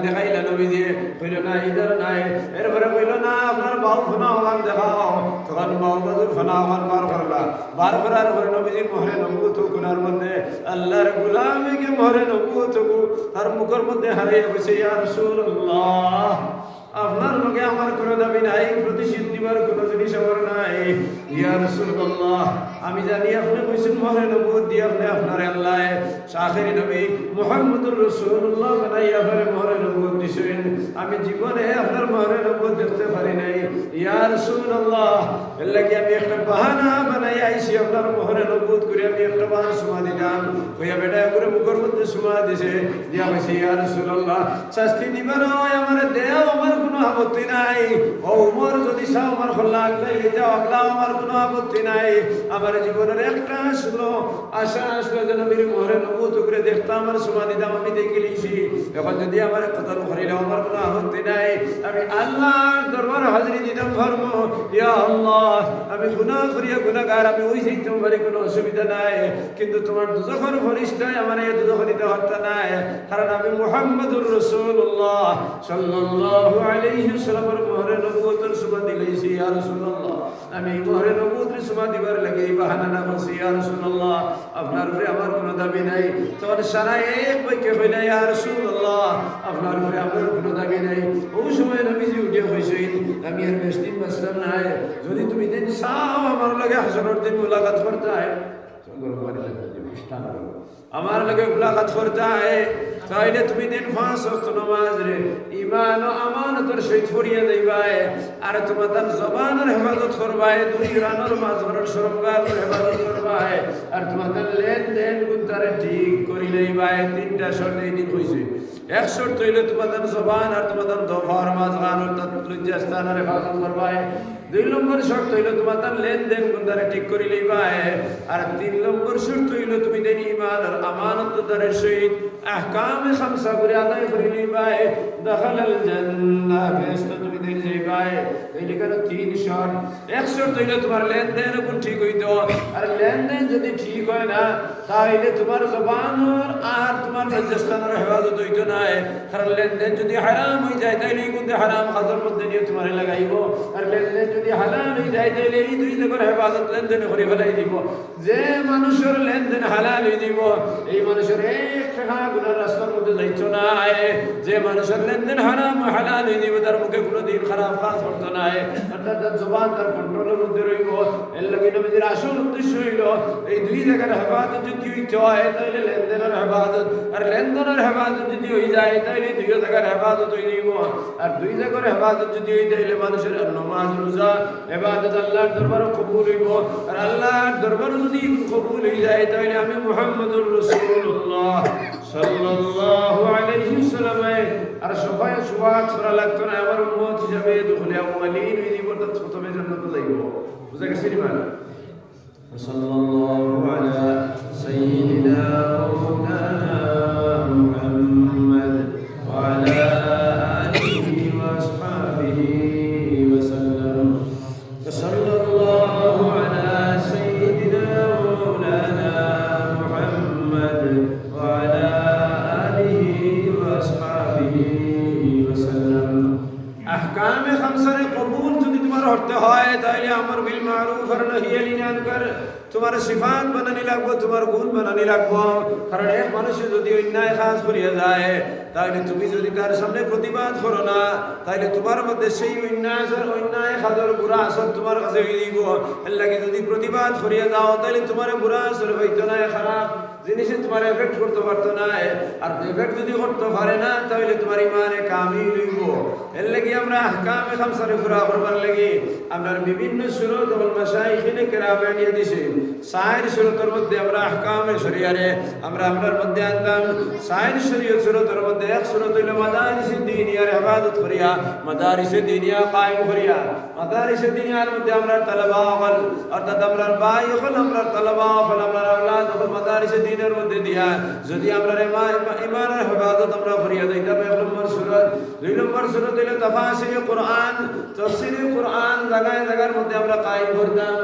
দেখাইলা নবীজি কইল না ইদার নাই এরপরে কইল না আপনার বাহু ফনা ওখান দেখাও তখন বাহু বাজুর ফনা ওখান বার করলা বার করার পরে নবীজি মোহরে নবুত গুনার মধ্যে আল্লাহর গোলামিকে মোহরে নবুত তার মুখের মধ্যে হারিয়ে গেছে ইয়া রাসূলুল্লাহ আপনার লগে আমার কোনো দাবি নাই প্রতিশোধ নিবার কোনো জিনিস আমার নাই ইয়া রাসূলুল্লাহ আমি জানি আপনি কইছেন মোহরে নবুত দিয়ে আপনি আপনার আল্লাহ আখেরি নবী মুহাম্মদুর রাসূলুল্লাহ বানাইয়া আপনার মোহরে নবুত দিছেন আমি জীবনে আপনার মোহরে নবুত দেখতে পারি নাই ইয়া রাসূলুল্লাহ আল্লাহ কি আমি একটা বাহানা বানাই আইছি আপনার মোহরে নবুত করে আমি একটা বার সুমা দিলাম কইয়া বেটা করে মুখের মধ্যে সুমা দিছে দিয়া কইছে ইয়া রাসূলুল্লাহ শাস্তি দিবার হয় আমারে দেও আমার কোনো আপত্তি নাই। ও উমর যদি চাও আমার খোল্লাক এটা আগলাও আমার কোনো আপত্তি নাই। আমার জীবনের একটা আসলো আশা আসলো যে নবীর মোহরে নবুত করে দেখতাম আর সময় দিতাম, আমি দেখে লিছি। এখন যদি আমার কতল করিলে আমার কোনো আপত্তি নাই, আমি আল্লাহর দরবার হাজিরি দিতাম ধর্ম। ইয়া আল্লাহ, আমি গুনাহ করিয়া গুনাহগার, আমি ওই যেতাম পারি, কোনো অসুবিধা নাই। কিন্তু তোমার দুজখের ফরিস্তায় আমার এই দুজখ দিতে হত্যা নাই, কারণ আমি মুহাম্মদুর রাসূলুল্লাহ সাল্লাল্লাহু আলাইহি ওয়াসাল্লামের মোহরে নবুতের সুবাদ দিলাইছি। ইয়া রাসূলুল্লাহ, আমি মোহরে নবুতের সুবাদ দিবার লাগে এই বাহানা না করছি। ইয়া রাসূলুল্লাহ, আপনার উপরে আমার কোনো দাবি নাই। তোমার সারা এক বাক্যে হইলে ইয়া রাসূলুল্লাহ, আপনার উপরে আমার কোনো দাবি নাই। ওই সময় নবীজি উঠে কইছেন, আমি আর বেশ দিন বাঁচলাম নাই, যদি তুমি দিন চাও আমার লাগে হাসরের দিন মুলাকাত করতে হয়, আমার লগে মুলাকাত করতে হয়, তাইলে তুমি দিন 5 ওয়াক্ত নামাজ রে ঈমান ও আমানতের সহিত পড়িয়া যাইবাই। আর তোমাদের জবানের হেফাজত করবাই, দুই রানের মাঝের শরমগার হেফাজত করবাই। আর তোমাদের লেনদেন গুনতারে ঠিক করি লইবাই। 3টা শর্ত এই দিন হইছে। এক শর্ত হইলে তোমাদের জবান আর তোমাদের দফার মাঝখান অর্থাৎ লজ্জাস্থানের হেফাজত করবাই। 2 নম্বর শর্ত হইলে তোমাদের লেনদেন গুনতারে ঠিক করি লইবাই। আর 3 নম্বর শর্ত হইলে তুমি দেন ঈমান আর আমানতের সহিত আহকামে খামসা করে আদায় করে লইবাই। দখালাল জান্নাহ, বেহেশতে তুমি দেন যাইবাই। এই লিখানো 3 শর্ত। এক শর্ত হইলে তোমার লেনদেন কোন ঠিক হইতো। আর লেনদেন যদি ঠিক হয় না, তাইলে তোমার জবানের আর তোমার লজ্জাস্থানের হেফাজত হইতো না। কারণ লেনদেন যদি হারাম হয়ে যায়, তাইলে কিন্তু হারাম কাজের মধ্যে নিয়ে তোমার লাগাইব। আর লেনদেন যদি হালাল হয়ে যায়, তাইলে এই 2 জায়গার হেফাজত লেনদেন করে ফেলাই দিব। যে মানুষের লেনদেন হালাল হয়ে দিব, এই মানুষের 1 টাকা গুনার রাস্তার মধ্যে যাইতো না। যে মানুষের লেনদেন হারাম হালাল হয়ে দিব, তার মুখে কোনোদিন খারাপ কাজ করতো না। অর্থাৎ তার জবান তার কন্ট্রোলের মধ্যে রইব। এর লাগে নবীজির আসল উদ্দেশ্য হইল এই 2 জায়গার হেফাজত যদি হইতে হয়, তাইলে লেনদেনের হেফাজত। আর লেনদেনের হেফাজত যদি হয়ে যায়, তাইলে 2 জায়গার হেফাজত হয়ে দিব। আর 2 জায়গার হেফাজত যদি হয়ে তাইলে মানুষের নামাজ রোজা ইবাদত আল্লাহর দরবারে কবুল হইব। আর আল্লাহর দরবারে যদি কবুল হয়ে যায়, তাইলে আমি মুহাম্মদুর রাসূলুল্লাহ সাল্লাল্লাহু আলাইহি ওয়াসাল্লাম আর সবাই সুবাত করা লাগতো না। আমার উম্মত হিসাবে দুখলে আউয়ালিন হয়ে দিব, তো প্রথমে জান্নাতে যাইব। বুঝা গেছে নি মানে? সাল্লাল্লাহু আলা সাইয়্যিদিনা মাওলানা মুহাম্মদ ওয়া আলা আলিহি ওয়া আসহাবিহি ওয়া সাল্লাম। সাল্লাল্লাহু আলা সাইয়্যিদিনা মাওলানা মুহাম্মদ ওয়া আলা আলিহি ওয়া আসহাবিহি ওয়া সাল্লাম। আহকামে খামসারে কবুল যদি তোমার হতে হয়, তাইলে আমর বিল মারুফ আর নহি আনিল মুনকার তোমার সিফাত বানানি লাগবো, তোমার গুণ বানানি লাগবো। কারণ এক মানুষে যদি অন্যায় কাজ করিয়া যায়, তাইলে তুমি যদি তার সামনে প্রতিবাদ করো না, তাইলে তোমার মধ্যে সেই অন্যায় কাজের বুড়া আসর তোমার কাছে হয়ে দিব। এর লাগে যদি প্রতিবাদ করিয়া যাও, তাইলে তোমার বুড়া আসর হইতো না, খারাপ জিনিসে তোমার এফেক্ট করতে পারতো না। আর এফেক্ট যদি করতে পারে না, তাহলে তোমার ইমানে কামিল হইব। এর লাগে আমরা আহকামে খামসারে পুরা করবার লাগে আমরা বিভিন্ন সুরত ও মাশাইখিনে কেরামে নিয়ে দিছি। 4 সুরতের মধ্যে আমরা আহকামে শরিয়ারে আমরার মধ্যে আনতাম। 4 শরীয়ত সুরতের মধ্যে এক সুরত হইল মাদারিসে দ্বীনিয়ার হেফাজত করিয়া, মাদারিসে দ্বীনিয়া কায়েম করিয়া। মাদারিসে দ্বীনিয়ার মধ্যে আমরা তালাবা হল, অর্থাৎ আমরা ভাই হল, আমরা তালাবা হল, আমরা আওলাদ হল মাদারিসে দ্বীনের মধ্যে দিয়া যদি আমরা ইমানের হেফাজত আমরা করিয়া যাইতাম। 1 নম্বর সুরত। 2 নম্বর সুরত হইল তাফাসিরে কুরআন, তাফসিরে কুরআন জায়গায় জায়গার মধ্যে আমরা কায়েম করতাম।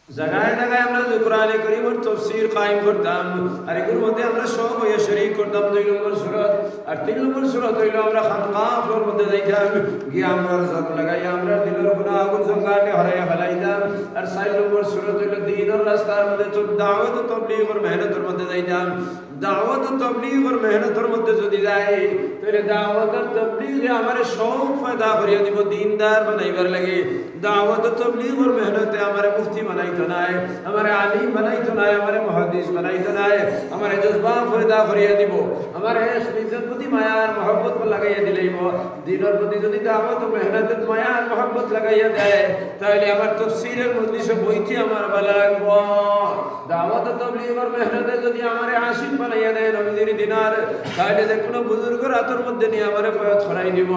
জায়গায় জায়গায় আমরা কোরআনে কারীমের তাফসীর কায়েম করতাম। আর এগুলোর মধ্যে আমরা সব হয়ে শরীক করতাম। 2 নম্বর সূরা। আর 3 নম্বর সূরা হইল আমরা খানকাহর মধ্যে যাইতাম, গিয়ে আমরা জব লাগাইয়া আমরা দিলের গুনাহ আগুন জঙ্গালে হরাইয়া ফেলাইতাম। আর 4 নম্বর সূরা হইল দ্বীনের রাস্তার মধ্যে দাওয়াত ও তাবলীগের মেহনতের মধ্যে যাইতাম। দাওয়াত ও তাবলীগের মেহনতের মধ্যে যদি যাই, তাহলে দাওয়াত আর তাবলীগে আমার সব ফায়দা করিয়া দিব, দিনদার বানাইবার লাগে। দাওয়াত ও তাবলীগের মেহনতে আমার মুফতি বানাইতো নাই, আমার আলিম বানাইতো নাই, আমার মুহাদ্দিস বানাইতো নাই, আমার জজবা ফায়দা করিয়া দিব, আমার শরীয়তের প্রতি মায়ার মহব্বত লাগাইয়া দিলেইব। দিনের প্রতি যদি দাওয়াত ও মেহনতে মায়ার মহব্বত লাগাইয়া দেয়, তাহলে আমার তাফসীরের মজলিসে বইতে আমার ভালো লাগবো। দাওয়াত ও তাবলীগ তবলিগর মেহনতে যদি আমারে আশিক বানাইয়া দেয় নবীজির দিনার, তাহলে যে কোনো বুজুর্গর হাতের মধ্যে নিয়ে আমারে বয়াত করাই দিব।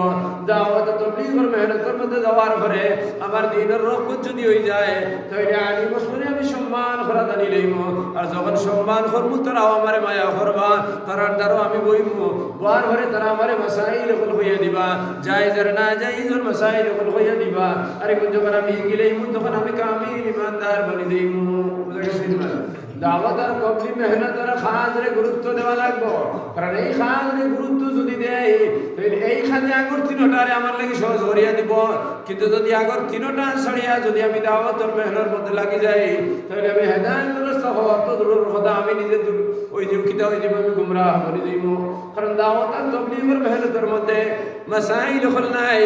দাওয়াত তবলিগর মেহনতের মধ্যে যাওয়ার পরে আমার দিনের রহমত যদি হয়ে যায়, তাহলে আলিম আসলে আমি সম্মান করা জানি লইব। আর যখন সম্মান করবো তারাও আমারে মায়া করবা, তারার দ্বারাও আমি বইব। বার ঘরে তারা আমারে মাসাইল হল হইয়া দিবা, জায়েজের না জায়েজের মাসাইল হল হইয়া দিবা। আর এখন যখন আমি গেলেইমু তখন আমি কামিল ইমানদার বনি দেইমু। বুঝা গেছে? দাওয়াত আর কবলি মেহনত আর খাজরে গুরুত্ব দেওয়া লাগবো। কারণ এই খাজরে গুরুত্ব যদি দেয়, তাহলে এই খাজে আগর তিনটারে আমার লাগি সহজ করিয়া দিব। কিন্তু যদি আগর তিনটা ছড়িয়া যদি আমি দাওয়াত আর মেহনত মধ্যে লাগি যাই, তাহলে আমি হেদায়েতের রাস্তা হওয়ার তো দূরের কথা, আমি নিজে ওই যে কিতা হয়ে যাব, আমি গুমরাহ বনি যাইব। কারণ দাওয়াত আর তবলিগের মেহনতের মধ্যে মাসাইল হল নাই।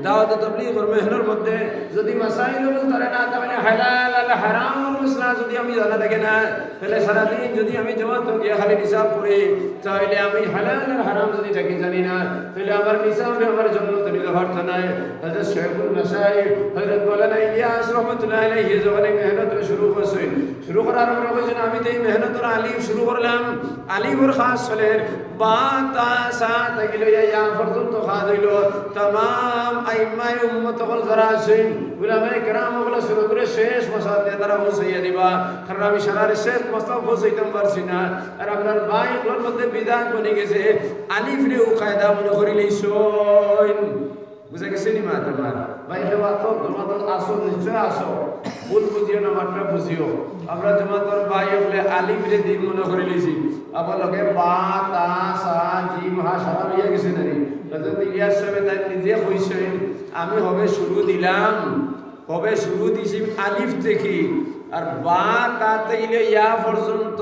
দাওয়াত আর তবলিগের মেহনতের মধ্যে যদি মাসাইল হল তারে না, তাহলে হালাল আর হারামের মশলা যদি আমি জানা থাকে না, তাহলে সারাদিন যদি আমি জমাত গিয়ে খালি নিসাব করি, তাহলে আমি হালাল আর হারাম যদি থাকি জানি না, তাহলে আমার নিসাবে আমার জন্য তো নিতে পারত নাই। হযরত শেখুল মাসাইল হযরত মাওলানা ইলিয়াস রাহমাতুল্লাহ আলাইহি যখন মেহনত শুরু করছেন, শুরু করার পরে বলেছেন আমি তো এই মেহনতের আলিফ শুরু করলাম। আলিফের খাস চলের বা তা সা তাগিল ইয়া পর্যন্ত খাস হইল तमाम আইম্মায়ে উম্মত হল যারা আছেন, উলামায়ে কেরাম হল শুরু করে শেষ মাসাতে তারা পৌঁছাইয়া দিবা। কারণ আমি সারারে শেষ মাসা পৌঁছাইতে পারছি না। আর আপনার বাইকগুলোর মধ্যে বিধান বনে গেছে আলিফ রে ও কায়দা মনে করিলেইছইন। বুঝা গেছে নি মা? তোমার ভাই দেওয়া তো তোমাদের আসো, নিশ্চয় আসো, ভুল বুঝিও না, মাত্রা বুঝিও। আমরা তোমাদের ভাই বলে আলিফ রে দিন মনে করে লিছি, আবার লগে বা তা সা জিম হা সারা হইয়া গেছে নারী। হযরত ইলিয়াস সাহেব তাই নিজে কইছেন আমি হবে শুরু দিলাম, হবে শুরু দিছি আলিফ থেকে, আর বা তা থেকে ইয়া পর্যন্ত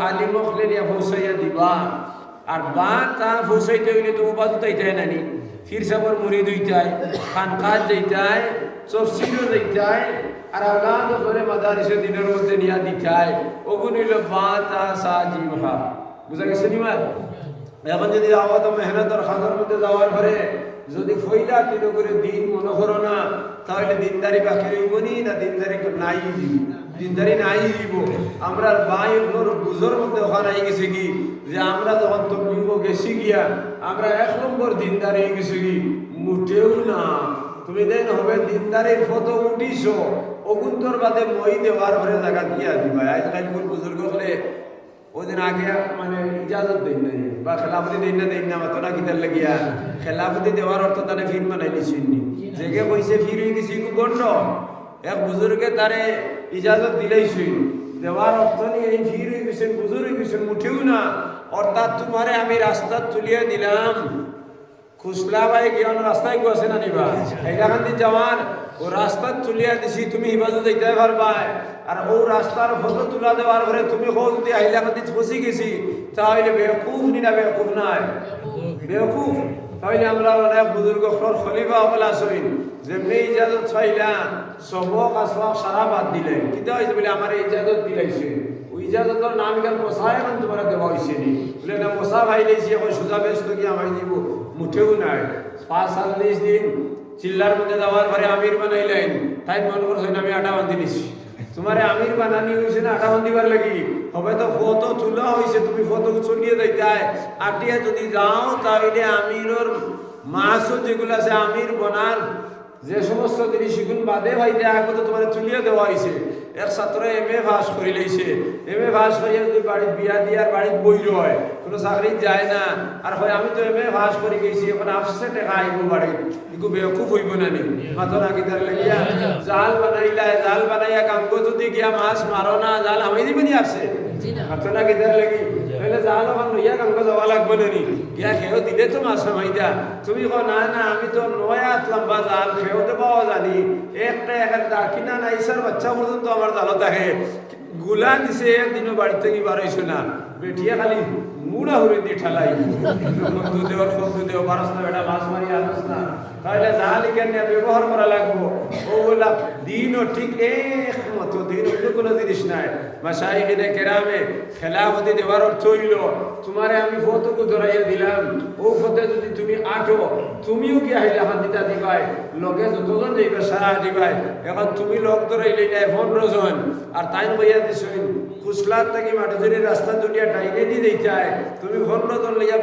আলিম হলে ইয়া পৌঁছাইয়া দিবা। আর বা তা পৌঁছাইতে হইলে তো বাজু তাইতে নানি, ফির সাবর মুরিদ হইতায়, খানকাজ যাইতায়, তফসিরও যাইতায়, আর আওলাদ করে মাদারিসে দিনের মধ্যে নিয়া দিতায়। ওগুন হইল বা তা সা জিম হা। বুঝা গেছে নি মা? এখন যদি দাওয়াত ও মেহনত আর খাজের মধ্যে যাওয়ার পরে যদি ফইলা তিন করে দিন মনে করো না, তাহলে দিনদারি বাকি রইব নি, না দিনদারি নাই দিব? দিনদারি নাই দিব। আমরা ভাই বুঝোর মধ্যে ওখানে আই গেছে কি যে আমরা যখন তবলিগ গেছি গিয়া আমরা 1 নম্বর দিনদারি গেছি কি? মুটেও না। তুমি দেন হবে দিনদারির ফটো উঠিছো, অগুন্তর বাদে মই দেওয়ার পরে জায়গা দিয়া দিবা। আজকাল কোন বুজুর্গ হলে ওদিন আগে মানে ইজাজত দেন নাই বা খেলাফতি দেন না মাত্র না কিতার লাগিয়া খেলাফতি দেওয়ার অর্থ তারা ফির বানাই দিছেননি। জেগে কইছে ফির হয়ে গেছি গণ্ড। এক বুজুর্গে তারে ইজাজত দিলেইছিল, দেওয়ার অর্থ নিয়ে এই ফির হয়ে গেছেন, বুজুর্গ হয়ে গেছেন, মুঠেও না। অর্থাৎ তোমারে আমি রাস্তা তুলিয়ে দিলাম, খুসলা ভাই গিয়ে রাস্তায় গেছে না নিবা এইখান জওয়ান ও রাস্তা তুলিয়া দিছি, তুমি হিফাজত দিতে পারবা। আর ও রাস্তার ফটো তুলা দেওয়ার পরে তুমি হোক দিয়ে আহিলাকান্দি ফসি গেছি, তাহলে বেকুফ নি না? বেকুফ নাই, বেকুফ। তাহলে আমরা অনেক বুজুর্গ খলিফা হল আসইন যেমনি ইজাজত চাইলা সবক আসবাক সারা বাদ দিলেন, কিন্তু হয়েছে বলে আমার ইজাজত দিলাইছে। ওই ইজাজতের নাম এখানে মশা এখন তোমার দেওয়া হয়েছে নি বলে না, মশা ভাই লেছি এখন সোজা ব্যস্ত কি আমায় দিব? মুঠেও নাই। 5-40 দিন চিল্লার মধ্যে যাওয়ার পরে আমির বানাইলেন, তাই মন করছেন আমি আটা বান্ধি নিছি। তোমারে আমির বানানি হয়েছে না আটা বান্ধিবার লাগি? হবে তো ফটো তোলা হয়েছে, তুমি ফটো চলিয়ে যাইতায় আটিয়া যদি যাও, তাহলে আমিরের মাসও যেগুলো আছে আমির বনার যে সমস্ত জিনিস সেগুলো বাদে ভাইতে আগে তো তোমার তুলিয়ে দেওয়া হয়েছে। এক ছাত্র MA পাস করে লইছে, MA পাস করিয়া যদি বাড়ির বিয়া দিয়ে আর বাড়ির বই রয়, কোনো চাকরি যায় না, আর হয় আমি তো MA পাস করে গেছি, এখন আসছে টাকা আইব বাড়ির, একটু বেকুফ হইব না নি? মাথা না কিতার লাগিয়া জাল বানাইলা, জাল বানাইয়া কাঙ্গ যদি গিয়া মাছ মারো না, জাল আমি দিবেনি আসছে মাথা না কিতার লাগি? তাহলে জাল আমার লইয়া কাঙ্গ যাওয়া লাগবে না নি? গিয়া খেয়েও দিলে তো মাছ মাইতা, তুমি কো না না আমি তো নয়া আতলাম বা জাল খেয়েওতে পাওয়া জানি, একটা কিনা না ইসার বাচ্চা পর্যন্ত আমার জালত থাকে গুলা দিছে, একদিনও বাড়ি থেকে বার হইছো না, বেটিয়া খালি মুড়া হরে দিয়ে ঠেলাই দেওয়ার ফটো দেও পারস না, বেটা মাছ মারি আসস না, তাহলে জাল কেন ব্যবহার করা লাগবো। ওগুলা দিনও ঠিক একমতো, দিন অন্য কোনো জিনিস নাই। মাশাইখিনে কেরামে খেলাফতি দেওয়ার অর্থ হইল তোমারে আমি ফটোকে ধরাইয়া দিলাম, ও ফটো যদি তুমি আঠো তুমিও কি আহিলা হাত দিতা দিবাই, লগে যতজন যাইবে সারা দিবাই এখন তুমি লোক ধরাইলে নাই 15 জন আর তাই বইয়া দিছইন কুসলার থেকে মাটিজুরি রাস্তা দুনিয়া ডাইনে দি দেইতায় তুমি 15 জন লইয়া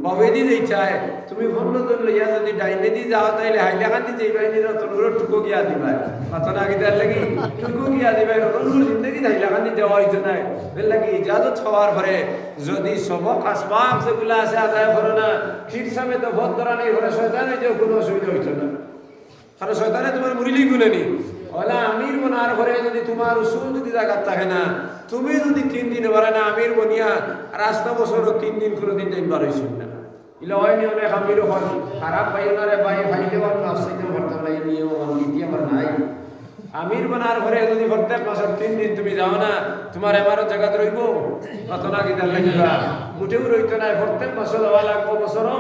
বাউে দি দেইতায় তুমি 15 জন লইয়া যদি ডাইনে দি যাও তাইলে হাইলাকান্দি যাইবাই নি রতনপুর টুকো গিয়া দিবাই পাতনা গিদার লাগি টুকো গিয়া দিবাই রতনপুর জিন্দেগি হাইলাকান্দি যাওয়া হইতো না এর লাগি ইজাজত হওয়ার পরে যদি সবক আসবাব যেগুলা আছে আদায় করো না ঠিক সময় তো ভোট ধরা নেই ঘরে শয়তানের যে কোনো অসুবিধা হইতো না কারণ শয়তানে তোমার মুরিলেই গুলেনি ওলা আমির বনার ঘরে যদি তোমার উসুল যদি জায়গা থাকে না তুমি যদি 3 দিন বারে না আমির বনিয়া রাস্তা বছরও 3 দিন কোনো দিন টাইম বার হইছিল না ইলা হয়নি অনেক আমির হল খারাপ পাইও না রে ভাই ফাইলে বার নাফসাইতে করতে নাই নিয়ম নীতি আমার নাই আমির বনার ঘরে যদি প্রত্যেক মাসের 3 দিন তুমি যাও না তোমার এমারত জায়গা রইব কত না গিদার লাগিবা মুটেও রইতো না প্রত্যেক মাসে দেওয়া লাগবো বছরও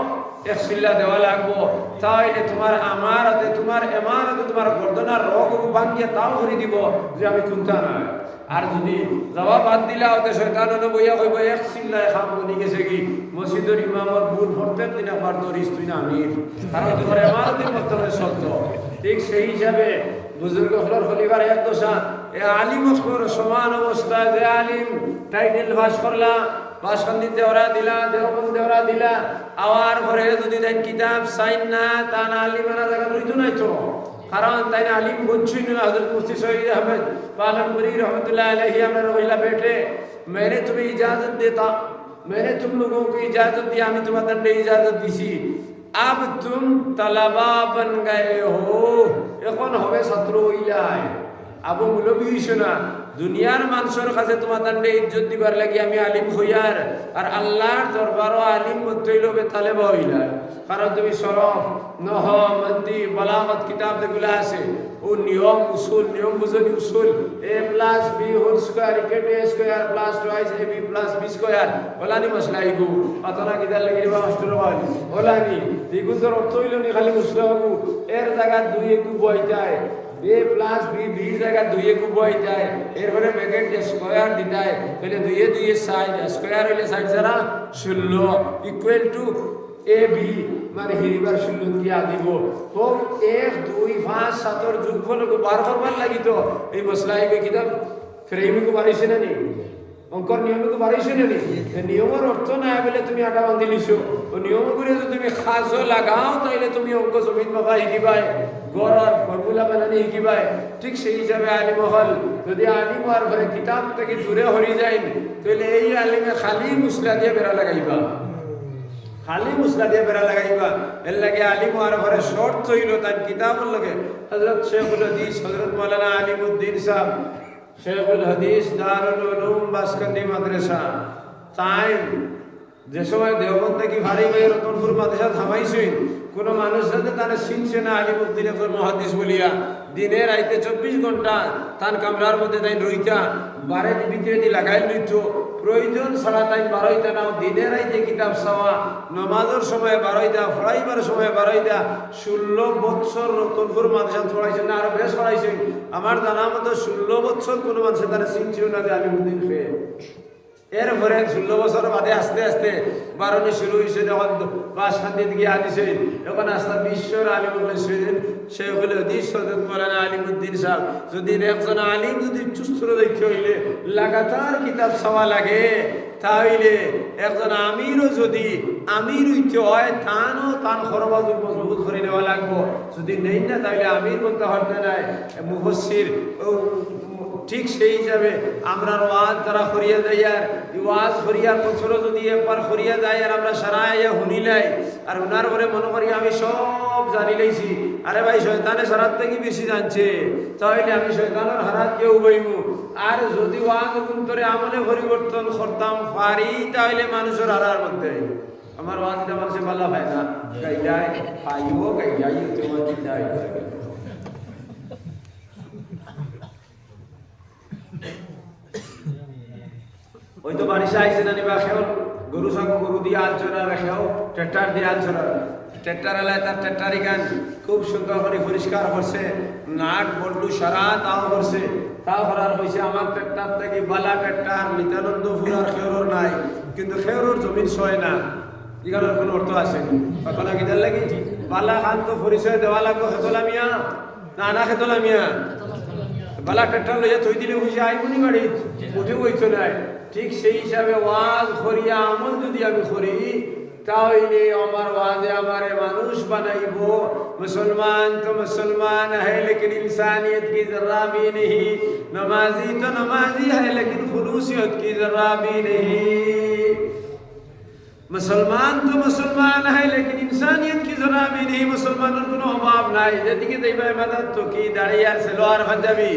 1 সিল্লা দেওয়া লাগবো তাইলে তোমার আমারতে তোমার এমারতে তোমার গর্দনার রোগ ভাঙিয়ে তাও করে দিব যে আমি কুন্তা না আর যদি যাওয়া বাদ দিলা ওতে শয়তান বইয়া কইব 1 সিল্লায় খাম বনি গেছে কি মসজিদের ইমামর ভুল প্রত্যেক দিন আমার দরিস তুই না আমির কারণ তোমার এমারতের মধ্যে সত্য ঠিক সেই হিসাবে বুজুর্গ হলর খলিফার এক দশা এ আলিম অখর সমান অবস্থা যে আলিম টাইটেল পাস করলা বাসকান্দি দেওরা দিলা দেওবন্দ দেওরা দিলা আওয়ার ঘরে যদি তাই কিতাব সাইন না তা না আলিমানা জায়গা রইতো নাই তো কারণ তাই না আলিম বুঝছই না হযরত মুফতি শহীদ আহমদ পালনপুরি रहमतुल्लाह अलैहि हमरा রহিলা বেটে मैंने तुम्हें इजाजत देता मैंने तुम लोगों को इजाजत दी আমি তোমাদের ইজাজত দিছি अब तुम तलबा बन गए हो এখন হবে ছাত্র হইলাই আবু মুলবি শোনা দুনিয়ার মানুষের কাছে তোমাদের ইজ্জত দিবার লাগি আমি আলিম হইয়ার আর আল্লাহর দরবারও আলিম মতইলবে তালেবা হইলাই কারণ তুমি শরফ নহ মন্দি বালাগত কিতাব যেগুলা আছে ও নিয়ম উসুল নিয়ম বুঝনি উসুল a + b whole square equal a square plus twice ab plus b square ওলানি মশলাই গো পাতনা কিদার লাগি রে মাস্টার বালি ওলানি দিগুন্দর অর্থ হইল নি খালি মুসলাহু এর জায়গা 2 একু বই যায় a + b b জায়গা 2 একু বই যায় এরপরে ব্র্যাকেট স্কয়ার দিতায় তাহলে 2 এ 2 সাইড স্কয়ার হইলে সাইড যারা 16 ইকুয়াল টু এ বি মানে হিরিবার শূন্য দিয়া দিব তো 1 2 5 7 এর যোগফলকে বার করবার লাগি তো এই মসলাইকে কিতাব ফ্রেমিকে বাড়াইছে না নি অঙ্কর নিয়মকে বাড়াইছে না নি নিয়মের অর্থ না বলে তুমি আটা বান্ধি লিছো ও নিয়ম করে যদি তুমি খাজ লাগাও তাইলে তুমি অঙ্ক জমিন মাপা শিকিবাই গড়ার ফর্মুলা বানানি শিকিবাই ঠিক সেই হিসাবে আলিম হল যদি আলিম আর ঘরে কিতাব থেকে দূরে হরি যায় তাহলে এই আলিমে খালি মুসলা দিয়ে বেড়া লাগাইবা খালি মুসলা দিয়ে বেড়া লাগাইবা এর লাগে আলিম আর ঘরে শর্ত হইল তার কিতাবর লগে হযরত শেখুল হাদিস হযরত মাওলানা আলিমউদ্দিন সাহেব শেখুল হাদিস দারুল উলুম বাসকান্দি মাদ্রাসা তাই যে সময় দেওবন্দ থেকে ভারী ভাই রতনপুর মাদ্রাসা থামাইছেন কোন মানুষ যাতে তারা চিনছে না আলিমউদ্দিন একজন মুহাদ্দিস বলিয়া দিনে রাইতে 24 ঘন্টা তান কামরার মধ্যে তাই রইতা বারে ভিতরে দি লাগাই লইত প্রয়োজন ছাড়া তাই বারইতা না দিনে রাইতে কিতাব চাওয়া নামাজের সময় বারইতা পড়াইবার সময় বারইতা 16 বছর রতনপুর মাদ্রাসা পড়াইছেন না আর বেশ পড়াইছেন আমার জানা মতো 16 বছর কোনো মানুষ তারা চিনছিল না যে আলিমউদ্দিন খেয়ে এরপরে 16 বছর বাদে আস্তে আস্তে বারণী শুরু হয়েছে যখন বাসকান্দিত গিয়ে আনিছে এখন আস্তে বিশ্বর আলিম হয়েছেন শেখুল হাদিস হযরত মাওলানা আলিমউদ্দিন সাহেব যদি একজন আলিম যদি চুস্তুর দেখতে হইলে লাগাতার কিতাব চাওয়া লাগে তাইলে একজন আমিরও যদি আমির হইতে হয় তান খরবাজ মজবুত করে নেওয়া লাগবো যদি নেই না তাইলে আমির বলতে হতে নাই মুফাসসির ঠিক সেই হিসাবে আমরা ওয়াজ দ্বারা করিয়া যাই আর ওয়াজ করিয়ার বছর যদি একবার করিয়া যাই আর আমরা সারা ইয়া শুনিলাই আর ওনার পরে মনে করি আমি সব জানি লাইছি আরে ভাই শয়তানে সারার থেকে বেশি জানছে তাহলে আমি শয়তানের হারাত কেউ বইমু আর যদি ওয়াজ অন্তরে আমলে পরিবর্তন করতাম পারি তাহলে মানুষের হারার মধ্যে আমার ওয়াজটা মানুষে ভালো হয় না গাইলাই পাইব গাইলাই তোমার দিদাই ওই তো বারিশা আইছে না নিবা খেও গরু সঙ্গ গরু দিয়ে আলচরা রাখাও ট্রেক্টর দিয়ে আলচরা ট্রেক্টর আলায় তার ট্রেক্টরি গান খুব সুন্দর করে পরিষ্কার করছে নাট বল্টু সারা তাও করছে তাও করার হয়েছে আমার ট্রেক্টর থেকে বালা ট্রেক্টর নিত্যানন্দপুর আর খেওর নাই কিন্তু খেওর জমিন সয় না এখানে কোনো অর্থ আছে কথা না কিদার লাগে বালা খান তো পরিচয় দেওয়া লাগবো খেতলা মিয়া না না খেতলা মিয়া বালা ট্রাক্টর লইয়া থই দিলে খুশি আইবনি বাড়ি উঠে বইতো নাই ঠিক সেই হিসাবে ওয়াজ করিয়া আমল যদি আমি করি তাহলে আমার ওয়াজে আমারে মানুষ বানাইব মুসলমান তো মুসলমান है लेकिन इंसानियत की जरा भी नहीं नमाजी तो नमाजी है लेकिन खुलूसियत की जरा भी नहीं मुसलमान तो मुसलमान है लेकिन इंसानियत की जरा भी नहीं मुसलमानों কোনো অভাব নাই যেদিকে দেইবা ইবাদত তো কি দাঁড়িয়ে আর সেলোয়ার পাঞ্জাবি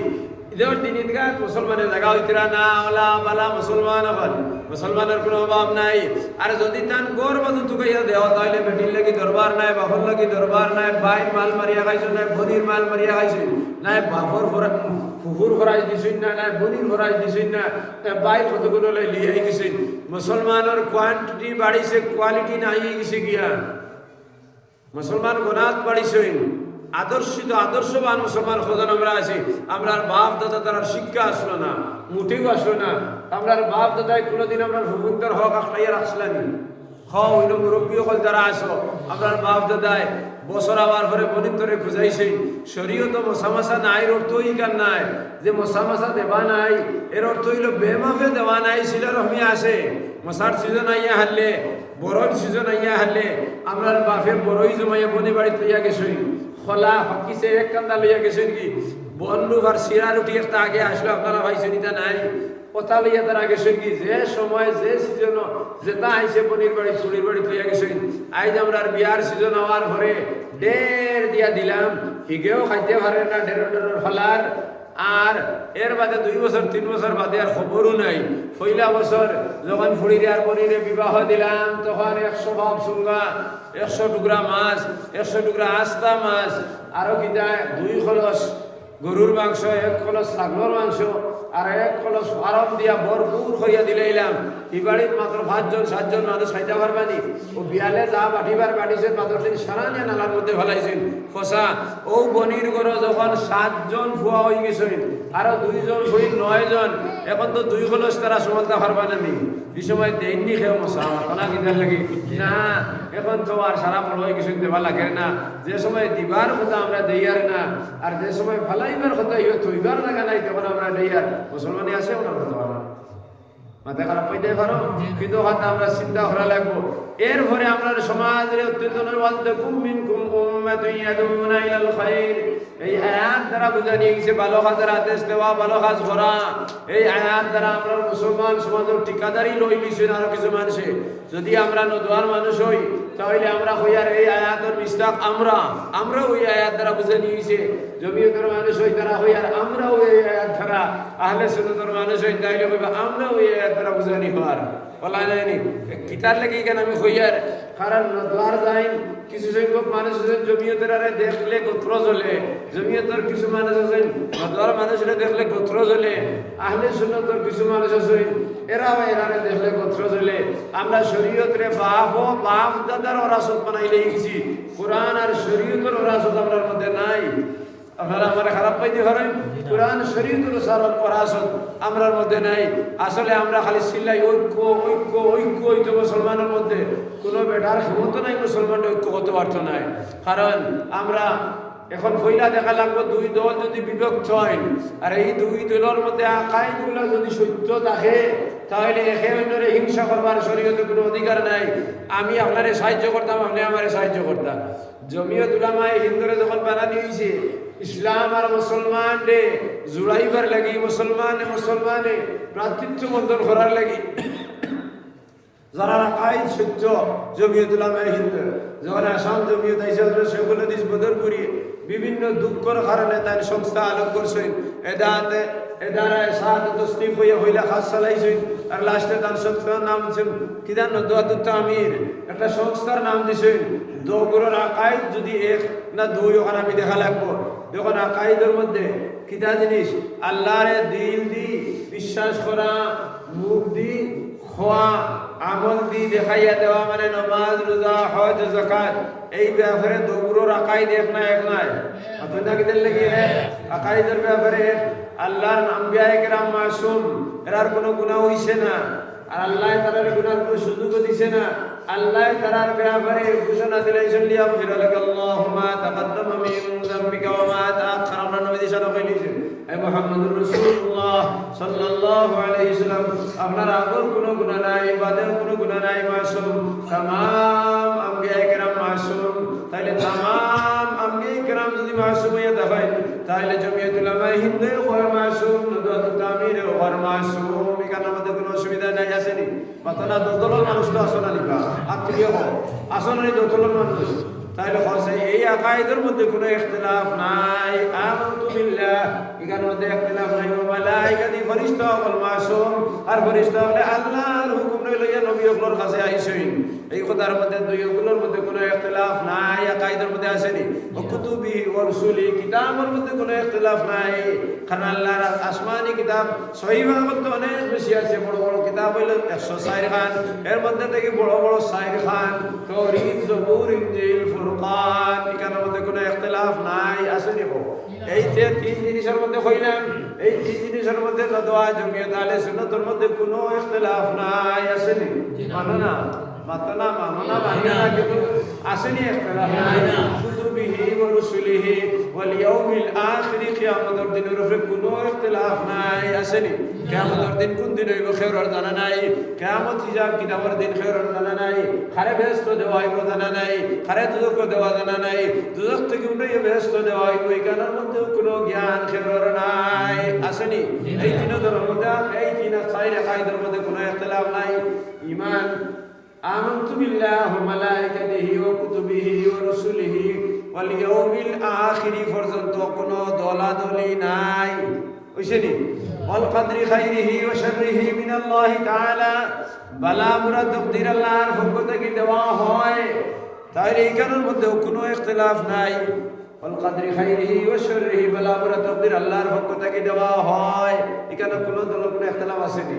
ইদর দিন ঈদগাহ মুসলমানের জায়গা হইতরা না ওলা বালা মুসলমান হল মুসলমানের কোনো অভাব নাই আর যদি তান গর্ব দুকাইয়া দেওয়া তাইলে বেটির লাগি দরবার নাই বাপর লাগি দরবার নাই ভাই মাল মারিয়া খাইছো নাই বনির মাল মারিয়া খাইছো নাই বাপর ফুফুর ফরাই দিছুন না নাই বনির ফরাই দিছুন না ভাই কতগুলো লিয়ে গেছেন মুসলমানের কোয়ান্টিটি বাড়িছে কোয়ালিটি নাই গেছে গিয়া মুসলমান গোনাত বাড়িছেন আদর্শবান মুসলমান খোঁজন আমরা আছি আমরা বাপ দাদা তার শিক্ষা আসলো না মুঠেও আসলো না আমরা বাপ দাদায় কোনোদিন আমরা হুকুমদার হক আখলাইয়া রাখছিলাম হইল মুরব্বী হল যারা আসো আমরা বাপ দাদায় বছর আবার পরে বনিতরে খুঁজাইছে শরীয়ত মশামাশা নাই এর অর্থ ইকার নাই যে মশামাশা দেবা নাই এর অর্থ হইল বেমাফে দেওয়া নাই শিলার রহমি আসে মশার সিজন আইয়া হারলে বড়ই সিজন আইয়া হারলে আমরা বাপে বড়ই জমাইয়া বনি বাড়ি লইয়া গেছই খোলা হকিসে এক কান্দা লইয়া গেছেন কি বন্ধু আর সিরা রুটি একটা আগে আসলো আপনারা ভাইছেন এটা নাই কথা লইয়া তারা গেছেন কি যে সময় যে সিজন যেটা আইসে বনির বাড়ি চুরির বাড়ি লইয়া গেছেন আইজ আমরা বিয়ার সিজন হওয়ার পরে ঢের দিয়া দিলাম হিগেও খাইতে পারে না ঢের ফলার আর এর বাদে 2 বছর 3 বছর বাদে আর খবরও নাই পয়লা বছর যখন ফুড়িরে আর বনিরে বিবাহ দিলাম তখন 100 ভাব সুঙ্গা 100 টুকরা মাছ 100 টুকরা আস্তা মাছ আরো কিটা 2 খলস গরুর মাংস 1 খলস ছাগলের মাংস আর 1 খলস আরাম দিয়া ভরপুর হইয়া দিলাইলাম এই বাড়ির মাত্র 5 জন 7 জন মানুষ খাইতে পারবানি ও বিয়ালে যা বাটিবার বাটিছেন মাত্র তিনি সারানিয়া নালার মধ্যে ফেলাইছেন ফসা ও বনির ঘর যখন 7 জন ফুয়া হয়ে গেছেন আরো 2 জন ফুড়ি 9 জন এখন তো 2 খলস তারা সমালতে পারবানি আমি এই সময় দেননি খেয়ে মশা কোনা কিনার লাগি না এখন তো আর সারা বড় হয়ে গেছেন দেবা লাগে না যে সময় দিবার কথা আমরা দেইয়ার না আর যে সময় ফালাইবার কথা ইয়ে থইবার লাগা নাই তখন আমরা দেইয়ার মুসলমানি আছে ওনার কথা মাথা খারাপ হইতে পারো কিন্তু হয়তো আমরা চিন্তা করা লাগবো এরপরে আমরা সমাজের অত্যন্ত ওয়ালতাকুম মিনকুম উম্মাতুন ইয়াদউনা ইলাল খায়র এই আয়াত দ্বারা বুঝা নিয়ে গেছে ভালো কাজের আদেশ দেওয়া ভালো কাজ করা এই আয়াত দ্বারা আমরা মুসলমান সমাজের ঠিকাদারি লই লিছেন আরো কিছু মানুষে যদি আমরা নদওয়ার মানুষ হই তাহলে আমরা হইয়ার এই আয়াতের মিস্তাক আমরা ওই আয়াত দ্বারা বুঝে নিয়েছে জমিয়তের মানুষ হই তারা হইয়ার আমরা ওই আয়াত দ্বারা আহলে সুন্নাতের মানুষ হই তাইলে কইবা আমরা ওই আয়াত দ্বারা বুঝে নি হওয়ার বলা যায়নি কিতার লাগি কেন আমি হইয়ার কারণ নদওয়ার যাইন কিছু সংখ্যক মানুষ আছেন জমিয়তের আরে দেখলে গোত্র জ্বলে জমিয়তের কিছু মানুষ আছেন নদওয়ার মানুষরা দেখলে গোত্র জ্বলে আহলে সুন্নাতের কিছু মানুষ আছেন এরাও এরারে দেখলে গোত্র জ্বলে আমরা শরীয়তের বাপ দাদার ওরাসত বানাইলে গেছি কোরআন আর শরীয়তের ওরাসত আমার মধ্যে নাই আপনারা আমার খারাপ পাইতে পারেন কোরআন শরীয়তের ওরাসত আমরার মধ্যে নাই আসলে আমরা খালি চিল্লাই ঐক্য মুসলমানের মধ্যে কোনো বেটার ক্ষমতা নাই মুসলমান ঐক্য করতে পারতো নাই কারণ আমরা এখন ফইলা দেখা লাগবো 2 দল যদি বিভক্ত হয় আর এই 2 দলের মধ্যে আকাইদগুলো যদি সত্য থাকে তাহলে একে অন্যরে হিংসা করবার শরীয়তে কোনো অধিকার নাই আমি আপনারে সাহায্য করতাম আপনি আমারে সাহায্য করতাম জমিয়ত উলামায়ে হিন্দরে যখন বানানি হয়েছে ইসলাম আর মুসলমান রে জুড়াইবার লাগি মুসলমানে ভ্রাতৃত্ব বন্ধন করার লাগি যারা আকাইদ সত্য জমিয়ত উলামায়ে হিন্দ যখন আসাম জমিয়ত আইসা সেগুলো দিস বদরপুরি বিভিন্ন দুঃখের কারণে তার সংস্থা আলোক করছেন এদারায় সাহায্য তসলিফ হইলা খাস চালাইছেন আর লাস্টে তার সংস্থার নাম কিদান নদওয়াতুত তামির একটা সংস্থার নাম দিছেন দোগুলোর আকাইদ যদি 1 না 2 ওখানে আমি দেখা লাগবো যখন আকাইদের মধ্যে কিতা জিনিস আল্লাহরে দিল দি বিশ্বাস করা মুখ দি খোয়া আমল দি দেখাইয়া দেওয়া মানে নামাজ রোজা হজ যাকাত এই ব্যাপারে দোগুলোর আকাইদ এক নাই আপনারা কিদের লাগি আকাইদের ব্যাপারে আল্লাহর আম্বিয়া একরাম মাসুম এরার কোনো গুনাহ হইছে না আর আল্লাহ তারার গুনার কোনো সুযোগও দিছে না। আল্লাহ তারার ব্যাপারে ঘোষণা দিলেন লিয়াগফিরা লাকা আল্লাহু মা তাকাদ্দামা মিন যামবিকা ওয়া মা তাআখারা। আমরা নবী দিশানো কইলিছেন হে মুহাম্মদুর রাসূলুল্লাহ সাল্লাল্লাহু আলাইহি সাল্লাম, আপনার আগর কোনো গুনাহ নাই, বাদেও কোনো গুনাহ নাই, মাসুম। তামাম আম্বিয়া কিরাম মাসুম। তাইলে তামাম আম্বিয়া কিরাম যদি মাসুম হইয়া দেখায়, তাহলে জমিয়তুল উলামা হিন্দে war Masum, নদওয়াতুত Tamir war Masum. এখানে আমাদের কোনো অসুবিধা নাই, আসেনি? মাতানা দোতলার মানুষ তো আসনা নিবা, আত্মীয় হোক আসনানি দোতলার মানুষ। তাহলে হচ্ছে এই আকাইদের মধ্যে কোনো ইখতিলাফ নাই। আমানতু বিল্লাহ, এখানের মধ্যে ইখতিলাফ নাই। ওয়া মালাইকাতি, ফেরেশতা ওয়াল মাসুম, আর ফেরেশতা হলে আল্লাহর হুকুম লইয়া নবীগুলোর কাছে আইছেন। এই কথার মধ্যে দুইগুলোর মধ্যে কোনো ইখতিলাফ নাই। আকাইদের মধ্যে আসেনি? ওয়া কুতুবিহি ওয়া রুসুলি, কিতাবের মধ্যে কোনো ইখতিলাফ নাই। কারণ আল্লাহর আসমানি কিতাব সহিহ মধ্যে অনেক বেশি আছে। বড় বড় কিতাব হইল 104 খান, এর মধ্যে থেকে বড় বড় 4 খান তাওরীত, জবুর, ইনজিল, ফুরকান। এখানের মধ্যে কোনো ইখতিলাফ নাই, আসেনি? এই যে তিন জিনিসের মধ্যে কইলাম, এই তিন জিনিসের মধ্যে নদওয়া জমিয়ত আহলে সুন্নাতের মধ্যে কোনো ইখতিলাফ নাই, আসেনি? মানো না, মাতো না, মানো না, মানো না, কিন্তু আসেনি ইখতিলাফ নাই। কুতুবিহি ওয়া রুসুলিহি ওয়াল ইয়াউমিল আখির, কিয়ামতের দিনের উপরে কোনো ইখতিলাফ নাই, আসেনি? কিয়ামতের দিন কোন দিন হইব খেয়র জানা নাই। কিয়ামত হিসাব কিতাবের দিন খেয়র জানা নাই। খারে বেহেশত দেওয়া হইব জানা নাই, খারে দুজক দেওয়া জানা নাই। দুজক থেকে উঠে বেহেশত দেওয়া হইব, এখানের মধ্যে কোনো জ্ঞান খেয়র নাই, আসেনি? এই তিন ধর্মটা, এই তিন চার আকাইদের মধ্যে কোনো ইখতিলাফ নাই। ঈমান আমানতু বিল্লাহি ওয়া মালাইকাতিহি ওয়া কুতুবিহি ওয়া রুসুলিহি ওয়াল ইয়াউমিল আখির পর্যন্ত কোনো দলাদলি নাই, বুঝছেন? ওয়াল কদরি খাইরিহি ওয়া শাররিহি মিনাল্লাহি তাআলা, বালা মুরাদ তাকদীর আল্লাহর পক্ষ থেকে দেওয়া হয়। তাহলে এইখানের মধ্যে কোনো ইখতিলাফ নাই। ওয়াল কদরি খাইরিহি ওয়া শাররিহি, বালা মুরাদ তাকদীর আল্লাহর পক্ষ থেকে দেওয়া হয়। এখানে কোনো কোনো ইখতিলাফ আসেনি।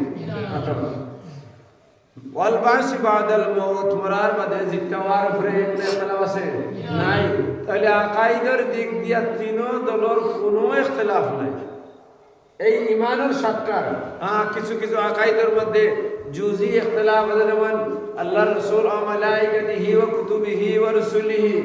ওয়াল বাসি বাদাল মউত, মরার বাদে জিত্তাওয়ার উপরে ইখতিলাফ আছে নাই। তাহলে আকাইদের দিক দিয়া তিন দলের কোনো ইখতিলাফ নাই। এই ঈমানের সাক্ষ্য। কিছু কিছু আকাইদের মধ্যে জুজি ইখতিলাফ আছে, যেমন আল্লাহর রাসূল ওয়া মালাইকাতিহি ওয়া কুতুবিহি ওয়া রুসুলিহি,